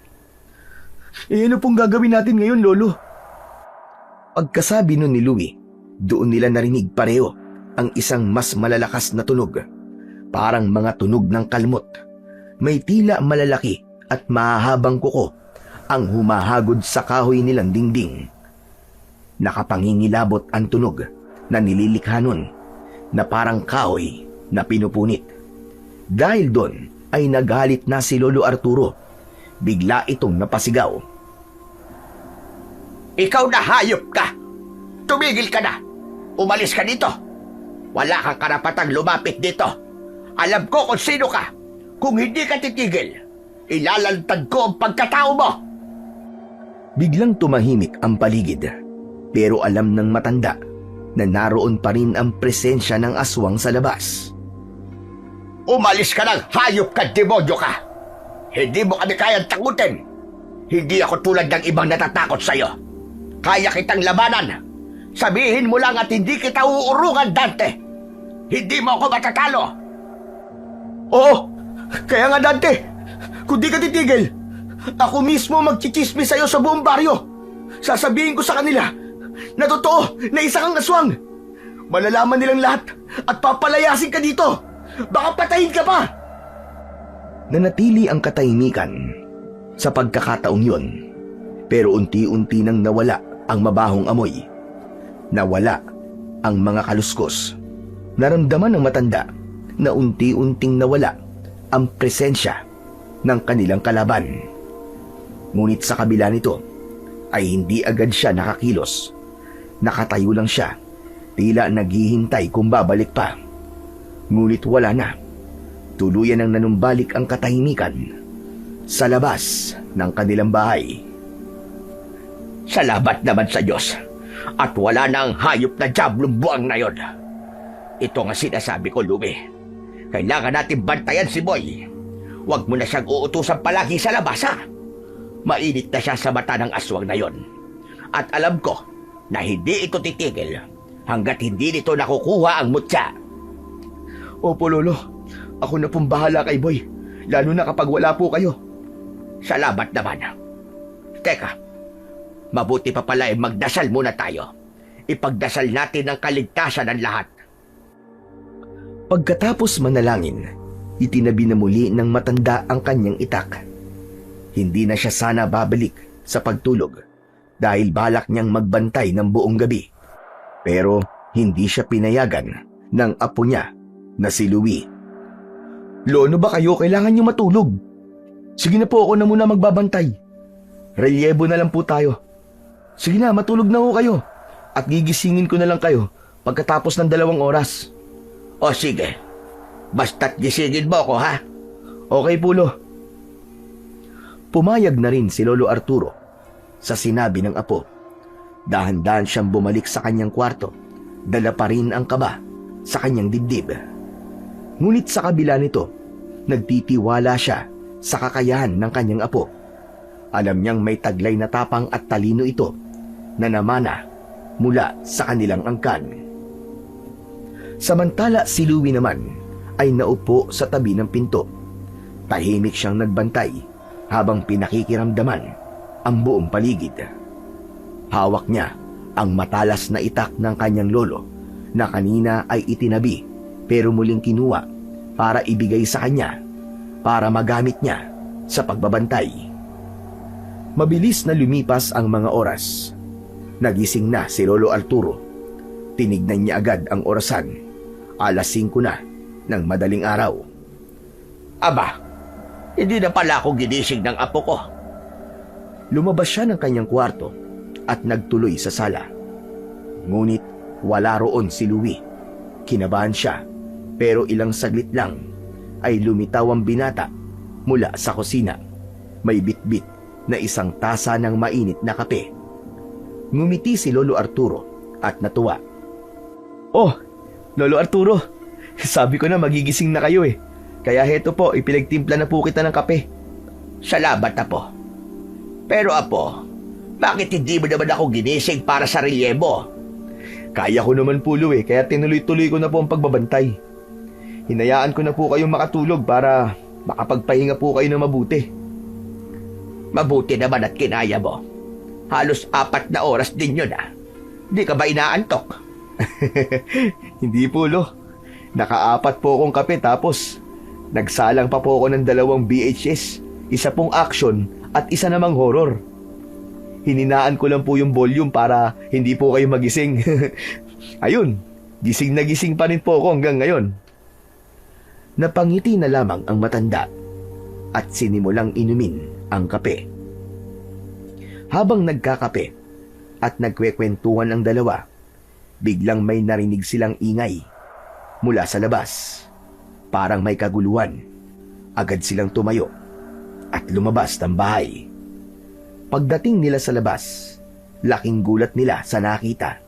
Speaker 1: Ano pong gagawin natin ngayon, Lolo? Pagkasabi nun ni Louie, doon nila narinig pareho ang isang mas malalakas na tunog. Parang mga tunog ng kalmot. May tila malalaki at mahahabang kuko ang humahagod sa kahoy nilang dingding. Nakapangingilabot ang tunog na nililikha nun na parang kahoy na pinupunit. Dahil doon ay nagalit na si Lolo Arturo. Bigla itong napasigaw.
Speaker 3: Ikaw na hayop ka! Tumigil ka na! Umalis ka dito! Wala kang karapatang lumapit dito! Alam ko kung sino ka! Kung hindi ka titigil, ilalantad ko ang pagkatao mo!
Speaker 1: Biglang tumahimik ang paligid. Pero alam ng matanda na naroon pa rin ang presensya ng aswang sa labas.
Speaker 3: Umalis ka ng hayop ka, demonyo ka! Hindi mo kami kayang takutin! Hindi ako tulad ng ibang natatakot sa'yo. Kaya kitang labanan. Sabihin mo lang at hindi kita uurungan, Dante. Hindi mo ako matatalo. Oo, kaya nga Dante, kung di ka titigil, ako mismo magchichismis sa'yo sa buong baryo. Sasabihin ko sa kanila na totoo na isa kang aswang. Malalaman nilang lahat at papalayasin ka dito. Baka patayin ka pa.
Speaker 1: Nanatili ang katahimikan sa pagkakataong yun. Pero unti-unti nang nawala ang mabahong amoy. Nawala ang mga kaluskos. Naramdaman ng matanda na unti-unting nawala ang presensya ng kanilang kalaban. Ngunit sa kabila nito ay hindi agad siya nakakilos. Nakatayo lang siya, tila naghihintay kung babalik pa. Ngunit wala na. Tuluyan ang nanumbalik ang katahimikan sa labas ng kanilang bahay.
Speaker 3: Salamat naman sa Diyos at wala na ang hayop na diablong buwang na yon. Ito nga sinasabi ko, Louie. Kailangan natin bantayan si Boy. Huwag mo na siyang uutusan palagi sa labas, ha? Mainit na siya sa mata ng aswang na yon. At alam ko na hindi ito titigil hanggat hindi nito nakukuha ang mutya.
Speaker 1: Opo, Lolo. Ako na pong bahala kay Boy, lalo na kapag wala po kayo.
Speaker 3: Salamat naman. Teka, mabuti pa pala magdasal muna tayo. Ipagdasal natin ang kaligtasan ng lahat.
Speaker 1: Pagkatapos manalangin, itinabi na muli ng matanda ang kanyang itak. Hindi na siya sana babalik sa pagtulog dahil balak niyang magbantay ng buong gabi. Pero hindi siya pinayagan ng apo niya na si Louie. Lono ba kayo? Kailangan niyo matulog. Sige na po, ako na muna magbabantay. Relyebo na lang po tayo. Sige na, matulog na ho kayo. At gigisingin ko na lang kayo pagkatapos ng 2 oras.
Speaker 3: O sige, basta't gisingin mo ako, ha?
Speaker 1: Okay, Pulo. Pumayag na rin si Lolo Arturo sa sinabi ng apo. Dahan-dahan siyang bumalik sa kanyang kwarto. Dala pa rin ang kaba sa kanyang dibdib. Ngunit sa kabila nito, nagtitiwala siya sa kakayahan ng kanyang apo. Alam niyang may taglay na tapang at talino ito na namana mula sa kanilang angkan. Samantala si Louie naman ay naupo sa tabi ng pinto. Tahimik siyang nagbantay habang pinakikiramdaman ang buong paligid. Hawak niya ang matalas na itak ng kanyang lolo na kanina ay itinabi pero muling kinuha para ibigay sa kanya para magamit niya sa pagbabantay. Mabilis na lumipas ang mga oras. Nagising na si Lolo Arturo. Tinignan niya agad ang orasan. 5:00 na ng madaling araw.
Speaker 3: Aba, hindi na pala ako ginising ng apo ko.
Speaker 1: Lumabas siya ng kanyang kwarto at nagtuloy sa sala. Ngunit wala roon si Louie. Kinabahan siya, pero ilang saglit lang ay lumitaw ang binata mula sa kusina. May bitbit na isang tasa ng mainit na kape. Ngumiti si Lolo Arturo at natuwa. Oh, Lolo Arturo, sabi ko na magigising na kayo eh. Kaya heto po, ipinagtimpla na po kita ng kape.
Speaker 3: Salamat, apo. Pero apo, bakit hindi mo naman ako ginising para sa relyebo?
Speaker 1: Kaya ko naman po, Lou, kaya tinuloy-tuloy ko na po ang pagbabantay. Hinayaan ko na po kayong makatulog para makapagpahinga po kayo ng mabuti.
Speaker 3: Mabuti naman at kinaya mo. Halos 4 na oras din yun, ah. Di ka ba inaantok?
Speaker 1: Hindi po, Lou. Naka-4 po akong kape tapos nagsalang pa po ako ng 2 VHS. Isa pong action at isa namang horror. Hininaan ko lang po yung volume para hindi po kayo magising. Ayun, gising na gising pa rin po ako hanggang ngayon. Napangiti na lamang ang matanda at sinimulang inumin ang kape. Habang nagkakape at nagkwekwentuhan ang dalawa, biglang may narinig silang ingay mula sa labas. Parang may kaguluhan. Agad silang tumayo at lumabas ng bahay. Pagdating nila sa labas, laking gulat nila sa nakita.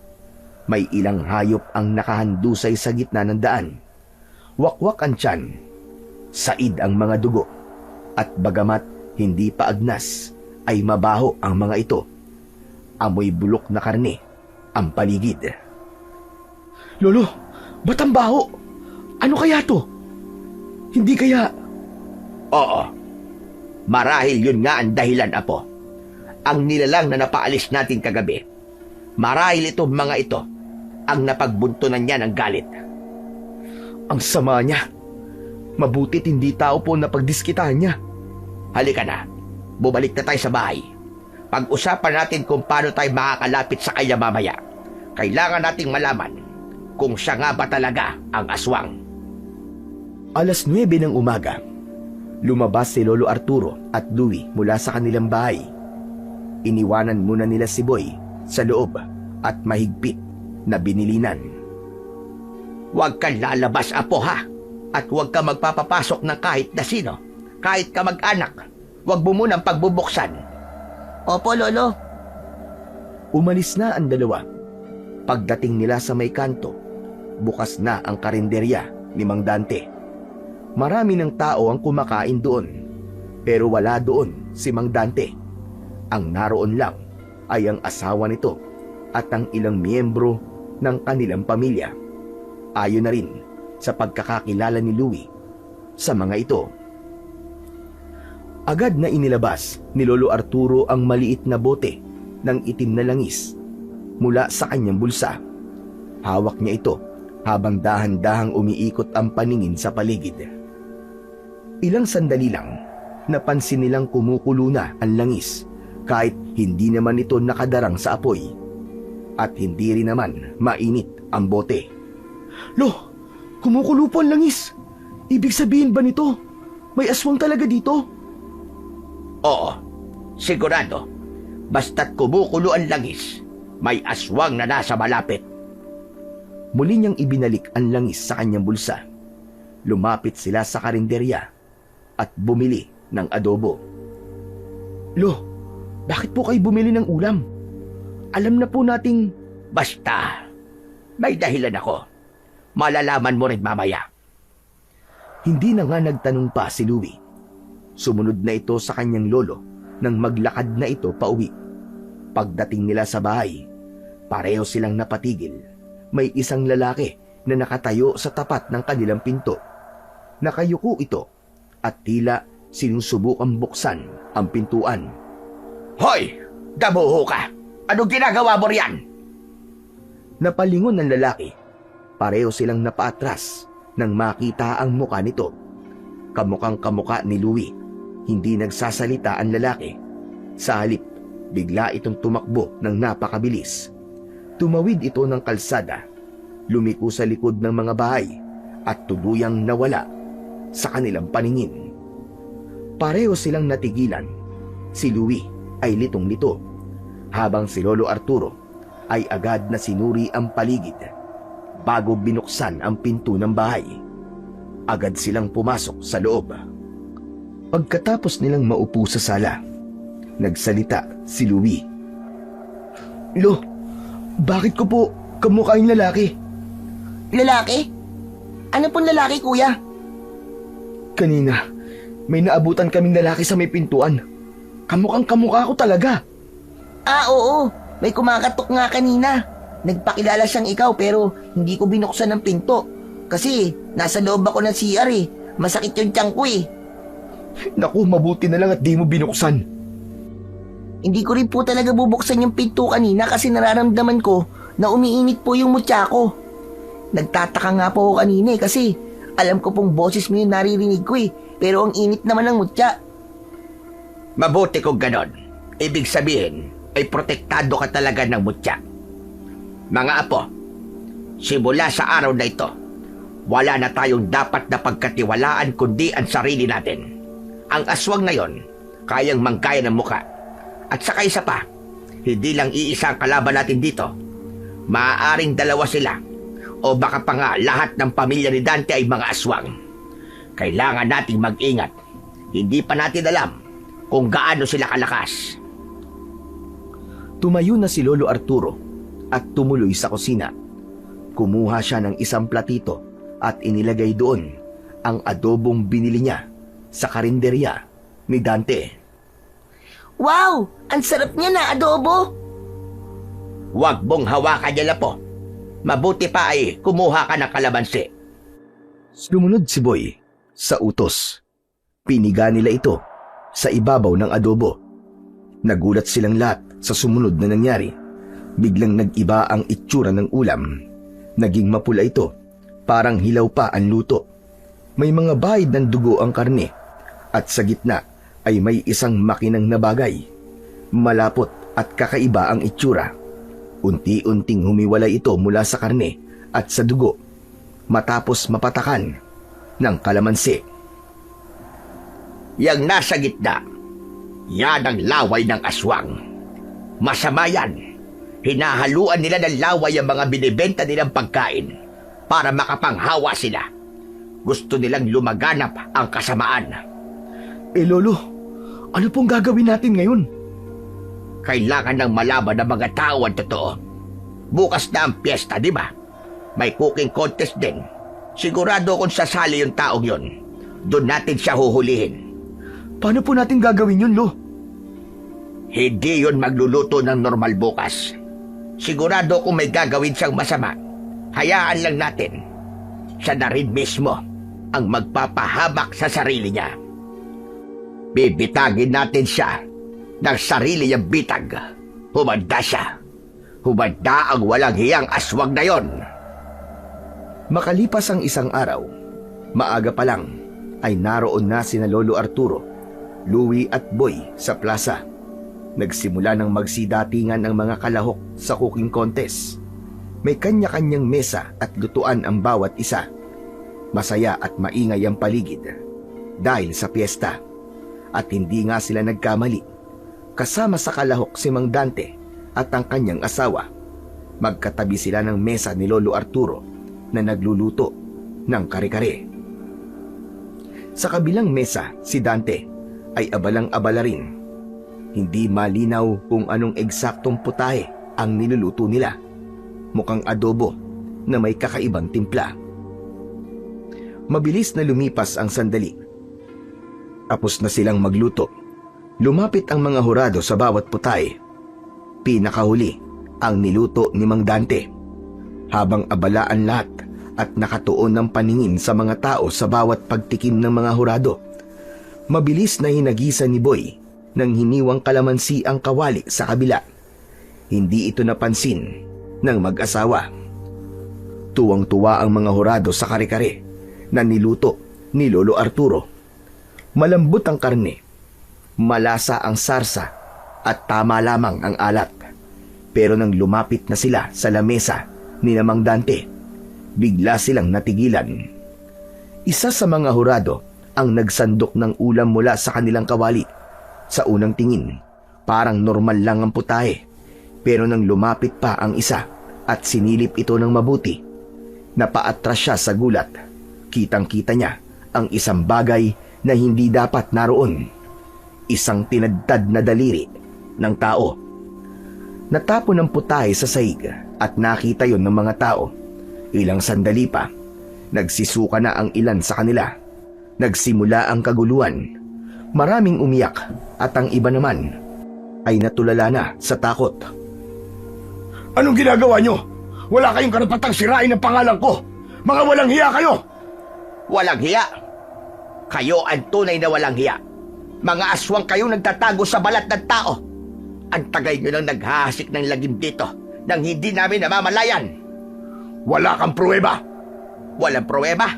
Speaker 1: May ilang hayop ang nakahandusay sa gitna ng daan. Wakwak ang tiyan, said ang mga dugo, at bagamat hindi pa agnas, ay mabaho ang mga ito. Amoy bulok na karne ang paligid. Lolo, ba't ang baho? Ano kaya to? Hindi kaya...
Speaker 3: Oo. Marahil yun nga ang dahilan, Apo. Ang nilalang na napaalis natin kagabi. Marahil itong mga ito ang napagbuntunan niya ng galit.
Speaker 1: Ang sama niya. Mabutit hindi tao po na pagdiskitahan niya.
Speaker 3: Halika na. Bumalik na tayo sa bahay. Pag-usapan natin kung paano tayo makakalapit sa kanya mamaya. Kailangan nating malaman kung siya nga ba talaga ang aswang.
Speaker 1: Alas 9 ng umaga, lumabas si Lolo Arturo at Louie mula sa kanilang bahay. Iniwanan muna nila si Boy sa loob at mahigpit na binilinan.
Speaker 3: Huwag kang lalabas, Apo, ha? At huwag ka magpapapasok ng kahit na sino. Kahit ka mag-anak. Huwag mo munang pagbubuksan.
Speaker 2: Opo, Lolo.
Speaker 1: Umalis na ang dalawa. Pagdating nila sa may kanto, bukas na ang karinderya ni Mang Dante. Marami ng tao ang kumakain doon, pero wala doon si Mang Dante. Ang naroon lang ay ang asawa nito at ang ilang miyembro ng kanilang pamilya. Ayon na rin sa pagkakakilala ni Louie sa mga ito. Agad na inilabas ni Lolo Arturo ang maliit na bote ng itim na langis mula sa kanyang bulsa. Hawak niya ito habang dahan-dahang umiikot ang paningin sa paligid. Ilang sandali lang, napansin nilang kumukulo na ang langis kahit hindi naman ito nakadarang sa apoy at hindi rin naman mainit ang bote. Lo, kumukulo po ang langis. Ibig sabihin ba nito, may aswang talaga dito?
Speaker 3: Oo, sigurado. Basta't kumukulo ang langis, may aswang na nasa malapit.
Speaker 1: Muli niyang ibinalik ang langis sa kanyang bulsa. Lumapit sila sa karinderya at bumili ng adobo. Lo, bakit po kayo bumili ng ulam? Alam na po nating...
Speaker 3: Basta, may dahilan ako. Malalaman mo rin mamaya.
Speaker 1: Hindi na nga nagtanong pa si Louie. Sumunod na ito sa kanyang lolo nang maglakad na ito pauwi. Pagdating nila sa bahay, pareho silang napatigil. May isang lalaki na nakatayo sa tapat ng kanilang pinto. Nakayuko ito at tila sinusubukang buksan ang pintuan.
Speaker 3: Hoy! Damuho ka! Anong ginagawa mo riyan?
Speaker 1: Napalingon ng lalaki. Pareho silang napaatras nang makita ang muka nito. Kamukhang kamuka ni Louie. Hindi nagsasalita ang lalaki. Sa halip, bigla itong tumakbo ng napakabilis. Tumawid ito ng kalsada, lumiko sa likod ng mga bahay at tuluyang nawala sa kanilang paningin. Pareho silang natigilan. Si Louie ay litong-lito, habang si Lolo Arturo ay agad na sinuri ang paligid bago binuksan ang pinto ng bahay. Agad silang pumasok sa loob. Pagkatapos nilang maupo sa sala, nagsalita si Louie. Lo, bakit ko po kamukha yung lalaki?
Speaker 2: Lalaki? Ano pong lalaki, kuya?
Speaker 1: Kanina, may naabutan kaming lalaki sa may pintuan. Kamukhang kamukha ko talaga.
Speaker 2: Ah, oo. May kumakatok nga kanina. Nagpakilala siyang ikaw pero hindi ko binuksan ng pinto. Kasi nasa loob ako ng CR eh. Masakit yung tiyan ko eh.
Speaker 1: Naku, mabuti na lang at di mo binuksan.
Speaker 2: Hindi ko rin po talaga bubuksan yung pinto kanina kasi nararamdaman ko na umiinit po yung mutya ko. Nagtataka nga po ako kanina eh kasi alam ko pong boses mo yung naririnig ko eh. Pero ang init naman ng mutya.
Speaker 3: Mabuti kung ganon. Ibig sabihin ay protektado ka talaga ng mutya. Mga apo, simula sa araw na ito, wala na tayong dapat na pagkatiwalaan kundi ang sarili natin. Ang aswang na yon, kayang mangkaya ng muka. At saka isa pa, hindi lang iisa ang kalaban natin dito. Maaaring dalawa sila. O baka pa nga lahat ng pamilya ni Dante ay mga aswang. Kailangan nating mag-ingat. Hindi pa natin alam kung gaano sila kalakas.
Speaker 1: Tumayo na si Lolo Arturo at tumuloy sa kusina. Kumuha siya ng isang platito at inilagay doon ang adobong binili niya sa karinderya ni Dante.
Speaker 2: Wow! Ang sarap niya na adobo!
Speaker 3: Huwag mong hawakan niya po. Mabuti pa ay kumuha ka ng kalamansi.
Speaker 1: Sumunod si Boy Sa utos, piniga nila ito sa ibabaw ng adobo. Nagulat silang lahat sa sumunod na nangyari. Biglang nag-iba ang itsura ng ulam. Naging mapula ito, parang hilaw pa ang luto. May mga bahid ng dugo ang karne at sa gitna ay may isang makinang na bagay. Malapot at kakaiba ang itsura. Unti-unting humiwalay ito mula sa karne at sa dugo matapos mapatakan ng kalamansi.
Speaker 3: Yang nasa gitna, yan ang laway ng aswang. Masama yan. Hinahaluan nila ng laway ang mga binibenta nilang pagkain para makapanghawa sila. Gusto nilang lumaganap ang kasamaan.
Speaker 1: Lolo, ano pong gagawin natin ngayon?
Speaker 3: Kailangan ng malaman ng mga tao ang totoo. Bukas na ang piyesta, di ba? May cooking contest din. Sigurado kung sasali yung taong yon, doon natin siya huhulihin.
Speaker 1: Paano po natin gagawin yun, Lo?
Speaker 3: Hindi yon magluluto ng normal bukas. Sigurado kung may gagawin siyang masama, hayaan lang natin. Siya na rin mismo ang magpapahamak sa sarili niya. Bibitagin natin siya ng sarili niyang bitag. Humanda siya. Humanda ang walang hiyang aswang na yon.
Speaker 1: Makalipas ang isang araw, maaga pa lang ay naroon na sina Lolo Arturo, Louie at Boy sa plaza. Nagsimula ng magsidatingan ang mga kalahok sa cooking contest. May kanya-kanyang mesa at lutuan ang bawat isa. Masaya at maingay ang paligid dahil sa piyesta. At hindi nga sila nagkamali. Kasama sa kalahok si Mang Dante at ang kanyang asawa. Magkatabi sila ng mesa ni Lolo Arturo na nagluluto ng kare-kare. Sa kabilang mesa, si Dante ay abalang-abala rin. Hindi malinaw kung anong eksaktong putahe ang niluluto nila. Mukhang adobo na may kakaibang timpla. Mabilis na lumipas ang sandali. Tapos na silang magluto. Lumapit ang mga hurado sa bawat putahe. Pinakahuli ang niluto ni Mang Dante. Habang abalaan lahat at nakatuon ng paningin sa mga tao sa bawat pagtikim ng mga hurado, mabilis na hinagisan ni Boy nang hiniwang kalamansi ang kawali sa kabila. Hindi ito napansin ng mag-asawa. Tuwang-tuwa ang mga hurado sa kare-kare na niluto ni Lolo Arturo. Malambot ang karne, malasa ang sarsa at tama lamang ang alat. Pero nang lumapit na sila sa lamesa ni Mang Dante, bigla silang natigilan. Isa sa mga hurado ang nagsandok ng ulam mula sa kanilang kawali. Sa unang tingin, parang normal lang ang putahe. Pero nang lumapit pa ang isa at sinilip ito ng mabuti, napaatras siya sa gulat. Kitang-kita niya ang isang bagay na hindi dapat naroon. Isang tinadtad na daliri ng tao. Natapon ang putahe sa sahig at nakita yon ng mga tao. Ilang sandali pa, nagsisuka na ang ilan sa kanila. Nagsimula ang kaguluhan. Maraming umiyak at ang iba naman ay natulala na sa takot.
Speaker 3: Anong ginagawa nyo? Wala kayong karapatang sirain ang pangalan ko. Mga walang hiya kayo! Walang hiya? Kayo ang tunay na walang hiya. Mga aswang kayong nagtatago sa balat ng tao. Ang tagal nyo nang naghahasik ng lagim dito nang hindi namin namamalayan. Wala kang pruweba. Walang pruweba?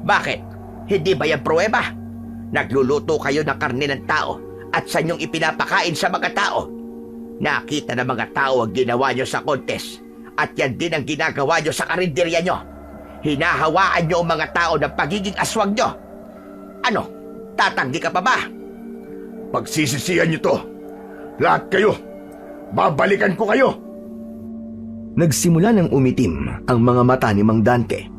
Speaker 3: Bakit? Hindi ba yan pruweba? Nagluluto kayo ng karne ng tao at sa inyong ipinapakain sa mga tao. Nakita ng mga tao ang ginawa nyo sa contest at yan din ang ginagawa nyo sa karinderya nyo. Hinahawaan nyo ang mga tao ng pagiging aswang nyo. Ano? Tatanggi ka pa ba? Pagsisisihan nyo to. Lahat kayo. Babalikan ko kayo.
Speaker 1: Nagsimula ng umitim ang mga mata ni Mang Dante.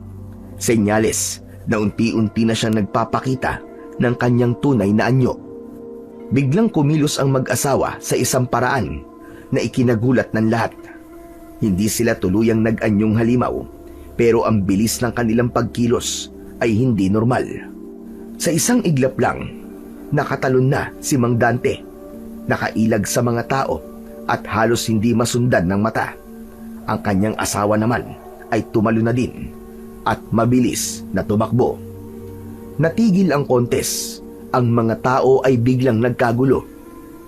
Speaker 1: Senyales na unti-unti na siyang nagpapakita ng kanyang tunay na anyo. Biglang kumilos ang mag-asawa sa isang paraan na ikinagulat ng lahat. Hindi sila tuluyang nag-anyong halimaw, pero ang bilis ng kanilang pagkilos ay hindi normal. Sa isang iglap lang, nakatalon na si Mang Dante. Nakailag sa mga tao at halos hindi masundan ng mata. Ang kanyang asawa naman ay tumalo na din at mabilis na tumakbo. Natigil ang kontes. Ang mga tao ay biglang nagkagulo,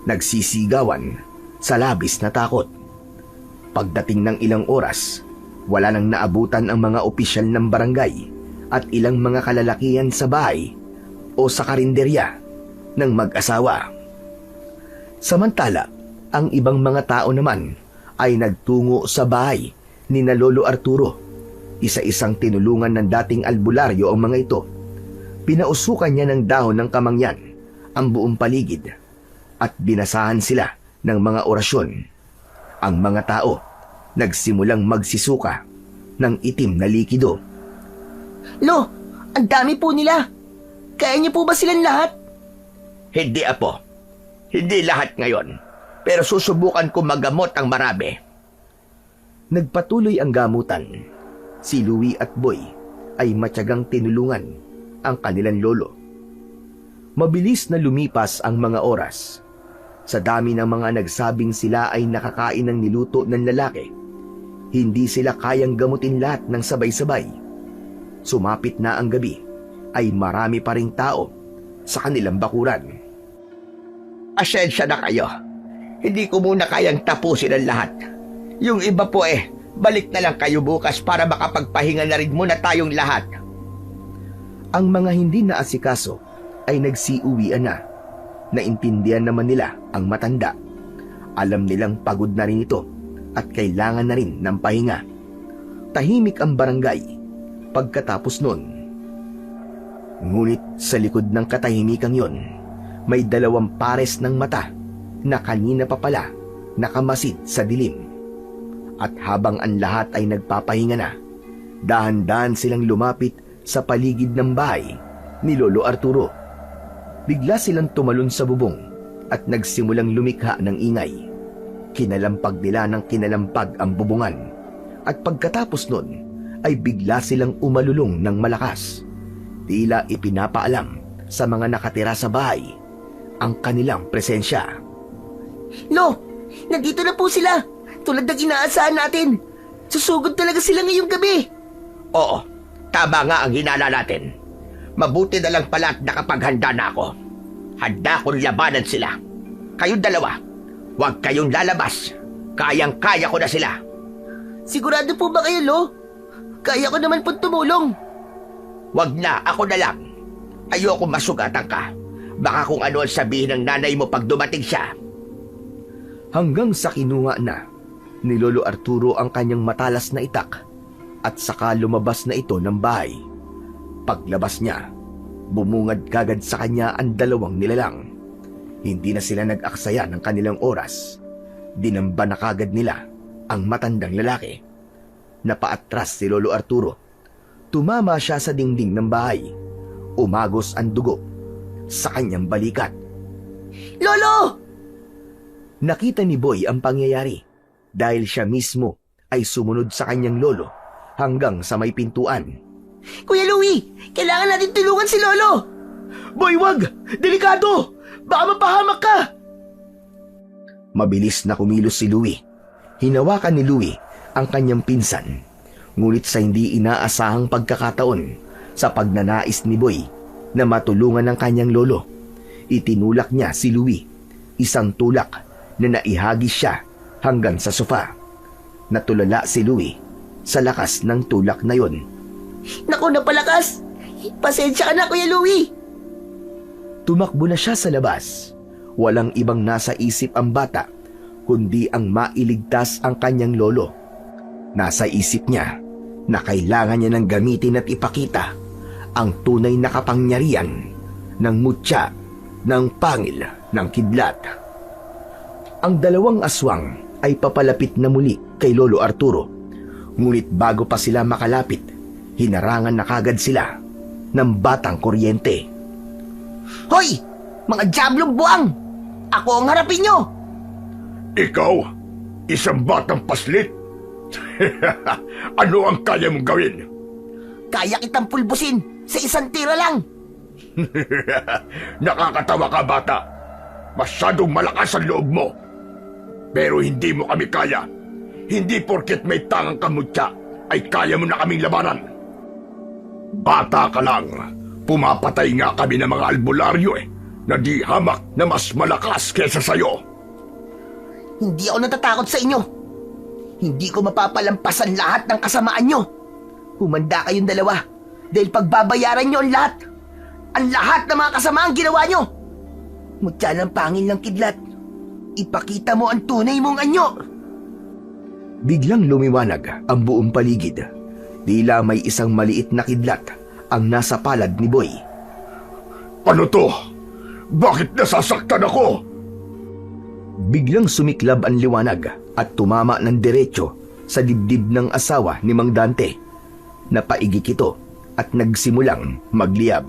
Speaker 1: nagsisigawan sa labis na takot. Pagdating ng ilang oras, wala nang naabutan ang mga opisyal ng barangay at ilang mga kalalakihan sa bahay o sa karinderya ng mag-asawa. Samantala, ang ibang mga tao naman ay nagtungo sa bahay ni na Lolo Arturo. Isa-isang tinulungan ng dating albularyo ang mga ito. Pinausukan niya ng dahon ng kamangyan ang buong paligid at binasahan sila ng mga orasyon. Ang mga tao nagsimulang magsisuka ng itim na likido.
Speaker 2: Lo, ang dami po nila. Kaya niyo po ba silang lahat?
Speaker 3: Hindi, Apo. Hindi lahat ngayon. Pero susubukan ko magamot ang marami.
Speaker 1: Nagpatuloy ang gamutan. Si Louie at Boy ay matyagang tinulungan ang kanilang lolo. Mabilis na lumipas ang mga oras. Sa dami ng mga nagsabing sila ay nakakain ng niluto ng lalaki, hindi sila kayang gamutin lahat ng sabay-sabay. Sumapit na ang gabi, ay marami pa ring tao sa kanilang bakuran.
Speaker 3: Asensya na kayo. Hindi ko muna kayang tapusin ang lahat. Yung iba po balik na lang kayo bukas para makapagpahinga na rin muna tayong lahat.
Speaker 1: Ang mga hindi naasikaso ay nagsiuwian na. Naintindihan naman nila ang matanda. Alam nilang pagod na rin ito at kailangan na rin ng pahinga. Tahimik ang barangay pagkatapos nun. Ngunit sa likod ng katahimikan yon, may 2 pares ng mata na kanina pa pala nakamasid sa dilim. At habang ang lahat ay nagpapahinga na, dahan-dahan silang lumapit sa paligid ng bahay ni Lolo Arturo. Bigla silang tumalon sa bubong at nagsimulang lumikha ng ingay. Kinalampag nila ng kinalampag ang bubungan at pagkatapos nun ay bigla silang umalulong ng malakas. Tila ipinapaalam sa mga nakatira sa bahay ang kanilang presensya.
Speaker 2: Lo, nandito na po sila. Tulad ng inaasahan natin. Susugod talaga sila ngayong gabi.
Speaker 3: Oo, tama nga ang hinala natin. Mabuti na lang pala at nakapaghanda na ako. Handa kong labanan sila. Kayong dalawa, huwag kayong lalabas. Kayang-kaya ko na sila.
Speaker 2: Sigurado po ba kayo, Lo? Kaya ko naman po tumulong.
Speaker 3: Huwag na, ako na lang. Ayoko masugatan ka. Baka kung ano ang sabihin ng nanay mo pag dumating siya.
Speaker 1: Hanggang sa kinuha na ni Lolo Arturo ang kanyang matalas na itak at saka lumabas na ito ng bahay. Paglabas niya, bumungad kagad sa kanya ang 2 nilalang. Hindi na sila nag-aksaya ng kanilang oras. Dinamba na kagad nila ang matandang lalaki. Napaatras si Lolo Arturo. Tumama siya sa dingding ng bahay. Umagos ang dugo sa kanyang balikat.
Speaker 2: Lolo!
Speaker 1: Nakita ni Boy ang pangyayari dahil siya mismo ay sumunod sa kanyang lolo hanggang sa may pintuan.
Speaker 2: Kuya Louie, kailangan natin tulungan si Lolo.
Speaker 1: Boy, wag! Delikado! Baka mapahamak ka! Mabilis na kumilos si Louie. Hinawakan ni Louie ang kanyang pinsan. Ngunit sa hindi inaasahang pagkakataon, sa pagnanais ni Boy na matulungan ng kanyang lolo, itinulak niya si Louie. Isang tulak na naihagis siya hanggang sa sofa. Natulala si Louie sa lakas ng tulak na yon.
Speaker 2: Naku, napalakas. Pasensya ka na, Kuya Louie.
Speaker 1: Tumakbo na siya sa labas. Walang ibang nasa isip ang bata, kundi ang mailigtas ang kanyang lolo. Nasa isip niya na kailangan niya ng gamitin at ipakita ang tunay na kapangyarihan ng mutya ng pangil ng kidlat. Ang 2 aswang ay papalapit na muli kay Lolo Arturo. Ngunit bago pa sila makalapit, hinarangan na kagad sila ng batang kuryente.
Speaker 2: Hoy! Mga diablong buwang! Ako ang harapin nyo!
Speaker 5: Ikaw? Isang batang paslit? Ano ang kaya mong gawin?
Speaker 2: Kaya kitang pulbusin sa isang tira lang.
Speaker 5: Nakakatawa ka, bata. Masyadong malakas ang loob mo. Pero hindi mo kami kaya. Hindi porket may tangang kamutya ay kaya mo na kaming labanan. Bata ka lang. Pumapatay nga kami ng mga albularyo na di hamak na mas malakas kesa sa'yo.
Speaker 2: Hindi ako natatakot sa inyo. Hindi ko mapapalampasan lahat ng kasamaan nyo. Humanda kayong dalawa dahil pagbabayaran nyo ang lahat. Ang lahat ng mga kasamaang ginawa nyo. Mutya ng pangil ng kidlat. Ipakita mo ang tunay mong anyo.
Speaker 1: Biglang lumiwanag ang buong paligid. Tila may isang maliit na kidlat ang nasa palad ni Boy.
Speaker 5: Ano to? Bakit nasasaktan ako?
Speaker 1: Biglang sumiklab ang liwanag at tumama ng diretso sa dibdib ng asawa ni Mang Dante. Napaigik ito at nagsimulang magliyab.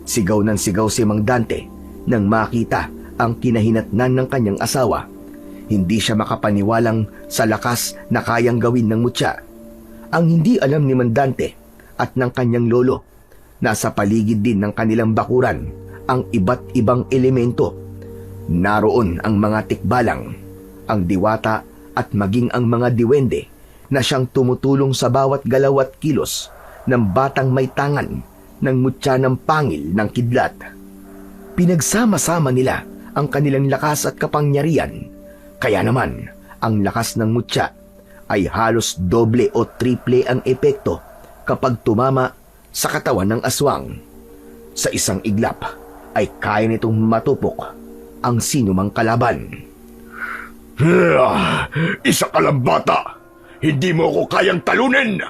Speaker 1: Sigaw ng sigaw si Mang Dante nang makita ang kinahinatnan ng kanyang asawa. Hindi siya makapaniwalang sa lakas na kayang gawin ng mutya. Ang hindi alam ni Mang Dante at ng kanyang lolo, nasa paligid din ng kanilang bakuran ang iba't ibang elemento. Naroon ang mga tikbalang, ang diwata at maging ang mga diwende na siyang tumutulong sa bawat galaw at kilos ng batang may tangan ng mutya ng pangil ng kidlat. Pinagsama-sama nila ang kanilang lakas at kapangyarihan, kaya naman ang lakas ng mutya ay halos doble o triple ang epekto kapag tumama sa katawan ng aswang. Sa isang iglap ay kaya nitong matupok ang sinumang kalaban.
Speaker 5: Isa ka lang bata! Hindi mo ako kayang talunin!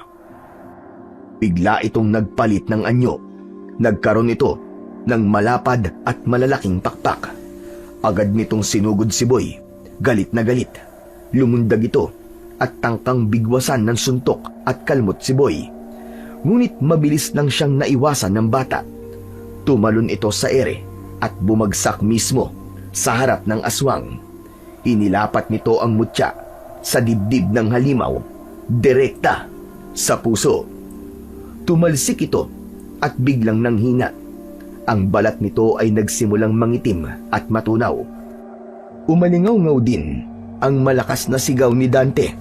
Speaker 1: Bigla itong nagpalit ng anyo. Nagkaroon ito ng malapad at malalaking pakpak. Agad nitong sinugod si Boy. Galit na galit. Lumundag ito at tangkang bigwasan ng suntok at kalmot si Boy. Ngunit mabilis lang siyang naiwasan ng bata. Tumalon ito sa ere at bumagsak mismo sa harap ng aswang. Inilapat nito ang mutya sa dibdib ng halimaw, direkta sa puso. Tumalsik ito at biglang nanghina. Ang balat nito ay nagsimulang mangitim at matunaw. Umalingaw-ngaw din ang malakas na sigaw ni Dante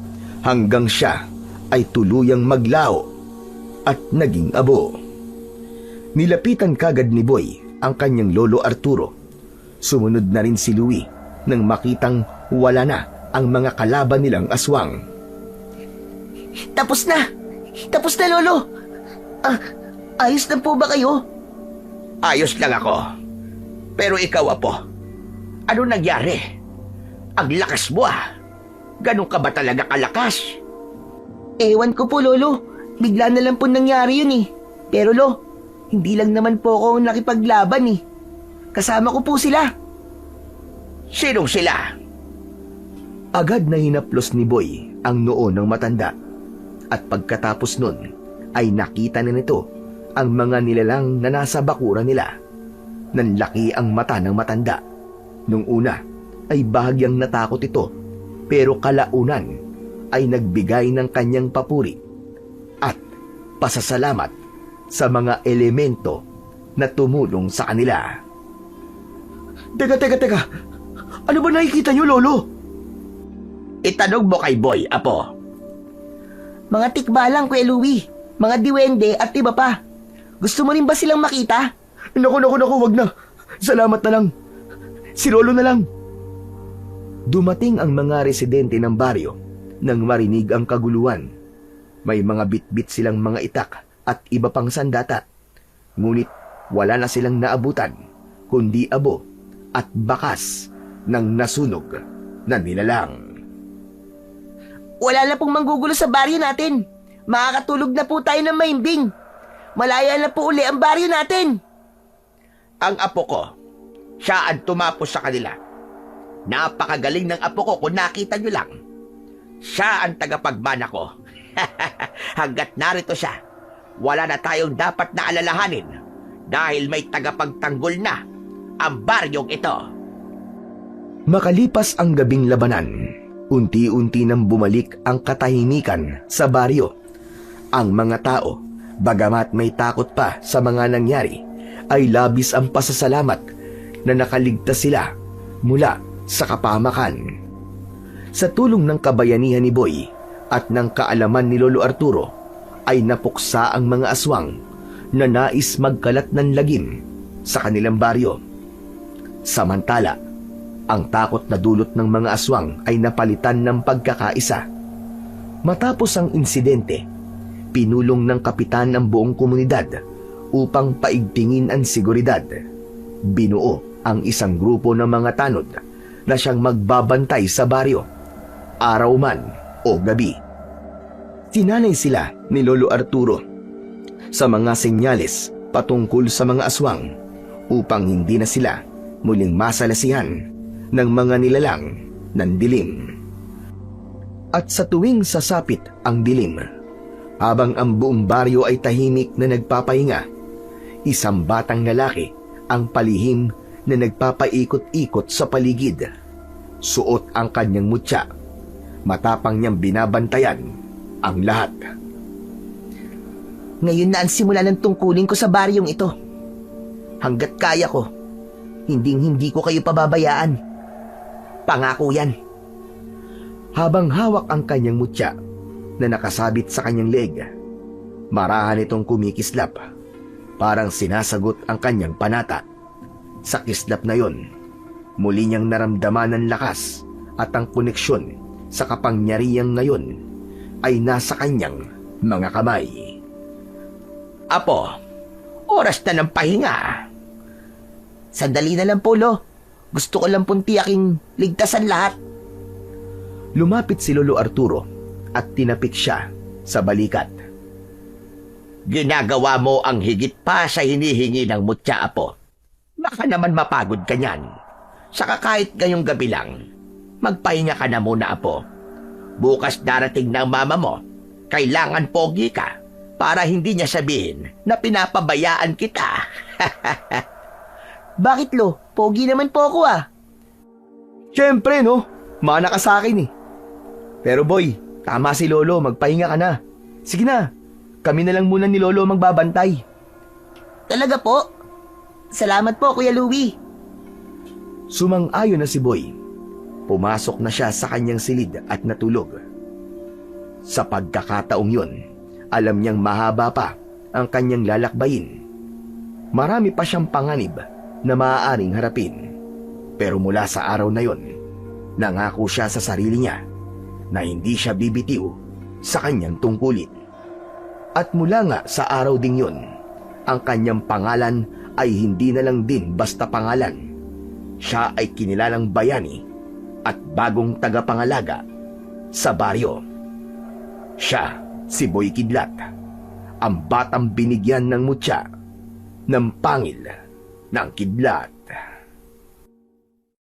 Speaker 1: hanggang siya ay tuluyang maglao at naging abo. Nilapitan kagad ni Boy ang kanyang lolo Arturo. Sumunod na rin si Louie nang makitang wala na ang mga kalaban nilang aswang.
Speaker 2: Tapos na! Tapos na, Lolo! Ayos na po ba kayo?
Speaker 3: Ayos lang ako. Pero ikaw, Apo, ano nangyari? Ang lakas mo Ganun ka ba talaga kalakas?
Speaker 2: Ewan ko po, Lolo. Bigla na lang po nangyari yun eh. Pero Lo, hindi lang naman po ako nakipaglaban eh. Kasama ko po sila.
Speaker 3: Sinong sila?
Speaker 1: Agad na hinaplos ni Boy ang noo ng matanda. At pagkatapos nun, ay nakita na nito ang mga nilalang na nasa bakuran nila. Nanlaki ang mata ng matanda. Nung una, ay bahagyang natakot ito, pero kalaunan ay nagbigay ng kanyang papuri at pasasalamat sa mga elemento na tumulong sa kanila. Teka. Ano ba nakikita niyo, Lolo?
Speaker 3: Itanong mo kay Boy, Apo.
Speaker 2: Mga tikbalang, Kuya Louie. Mga diwende at iba pa. Gusto mo rin ba silang makita?
Speaker 1: Naku, wag na. Salamat na lang. Si Lolo na lang. Dumating ang mga residente ng baryo nang marinig ang kaguluhan. May mga bitbit silang mga itak at iba pang sandata. Ngunit wala na silang naabutan, kundi abo at bakas ng nasunog na nilalang.
Speaker 2: Wala na pong manggugulo sa baryo natin. Makakatulog na po tayo ng maimbing. Malaya na po uli ang baryo natin.
Speaker 3: Ang apo ko, siya ang tumapos sa kanila. Napakagaling ng apo ko kung nakita nyo lang. Siya ang tagapagmana ko. Hanggat narito siya, wala na tayong dapat na alalahanin dahil may tagapagtanggol na ang baryong ito.
Speaker 1: Makalipas ang gabing labanan, unti-unti nang bumalik ang katahimikan sa baryo. Ang mga tao, bagamat may takot pa sa mga nangyari, ay labis ang pasasalamat na nakaligtas sila mula sa kapahamakan. Sa tulong ng kabayanihan ni Boy at ng kaalaman ni Lolo Arturo, ay napuksa ang mga aswang. na nais magkalat ng lagim sa kanilang baryo. Samantala, ang takot na dulot ng mga aswang ay napalitan ng pagkakaisa. Matapos ang insidente, pinulong ng kapitan ang buong komunidad upang paigtingin ang seguridad. Binuo ang isang grupo ng mga tanod na siyang magbabantay sa baryo, araw man o gabi. Sinanay sila ni Lolo Arturo sa mga senyales patungkol sa mga aswang upang hindi na sila muling masalasihan ng mga nilalang ng dilim. At sa tuwing sasapit ang dilim, habang ang buong baryo ay tahimik na nagpapahinga, isang batang lalaki ang palihim na nagpapaikot-ikot sa paligid. Suot ang kanyang mutya. Matapang niyang binabantayan ang lahat.
Speaker 2: Ngayon na ang simula ng tungkulin ko sa baryong ito. Hanggat kaya ko, hindi ko kayo pababayaan. Pangako yan.
Speaker 1: Habang hawak ang kanyang mutya na nakasabit sa kanyang leg, marahan itong kumikislap. Parang sinasagot ang kanyang panata. Sa kislap na yon, muli niyang naramdaman ang lakas at ang koneksyon sa kapangyarihang ngayon ay nasa kanyang mga kamay.
Speaker 3: Apo, oras na ng pahinga.
Speaker 2: Sandali na lang po, Lo. Gusto ko lang pong tiyaking ligtasan lahat.
Speaker 1: Lumapit si Lolo Arturo at tinapik siya sa balikat.
Speaker 3: Ginagawa mo ang higit pa sa hinihingi ng mutya, Apo. Baka naman mapagod ka niyan. Saka kahit ngayong gabi lang, magpahinga ka na muna, Apo. Bukas darating ng mama mo. Kailangan pogi ka para hindi niya sabihin na pinapabayaan kita.
Speaker 2: Bakit, Lo? Pogi naman po ako ah.
Speaker 1: Siyempre, no? Mana ka sa akin eh. Pero boy, tama si Lolo, magpahinga ka na. Sige na, kami na lang muna ni Lolo magbabantay.
Speaker 2: Talaga po? Salamat po, Kuya Louie.
Speaker 1: Sumang-ayon na si Boy. Pumasok na siya sa kanyang silid at natulog. Sa pagkakataong yun, alam niyang mahaba pa ang kanyang lalakbayin. Marami pa siyang panganib na maaaring harapin. Pero mula sa araw na yon, nangako siya sa sarili niya na hindi siya bibitiw sa kanyang tungkulin. At mula nga sa araw ding yon, ang kanyang pangalan ay hindi na lang din basta pangalan. Siya ay kinilalang bayani at bagong tagapangalaga sa baryo. Siya si Boy Kidlat, ang batang binigyan ng mutya ng pangil ng kidlat.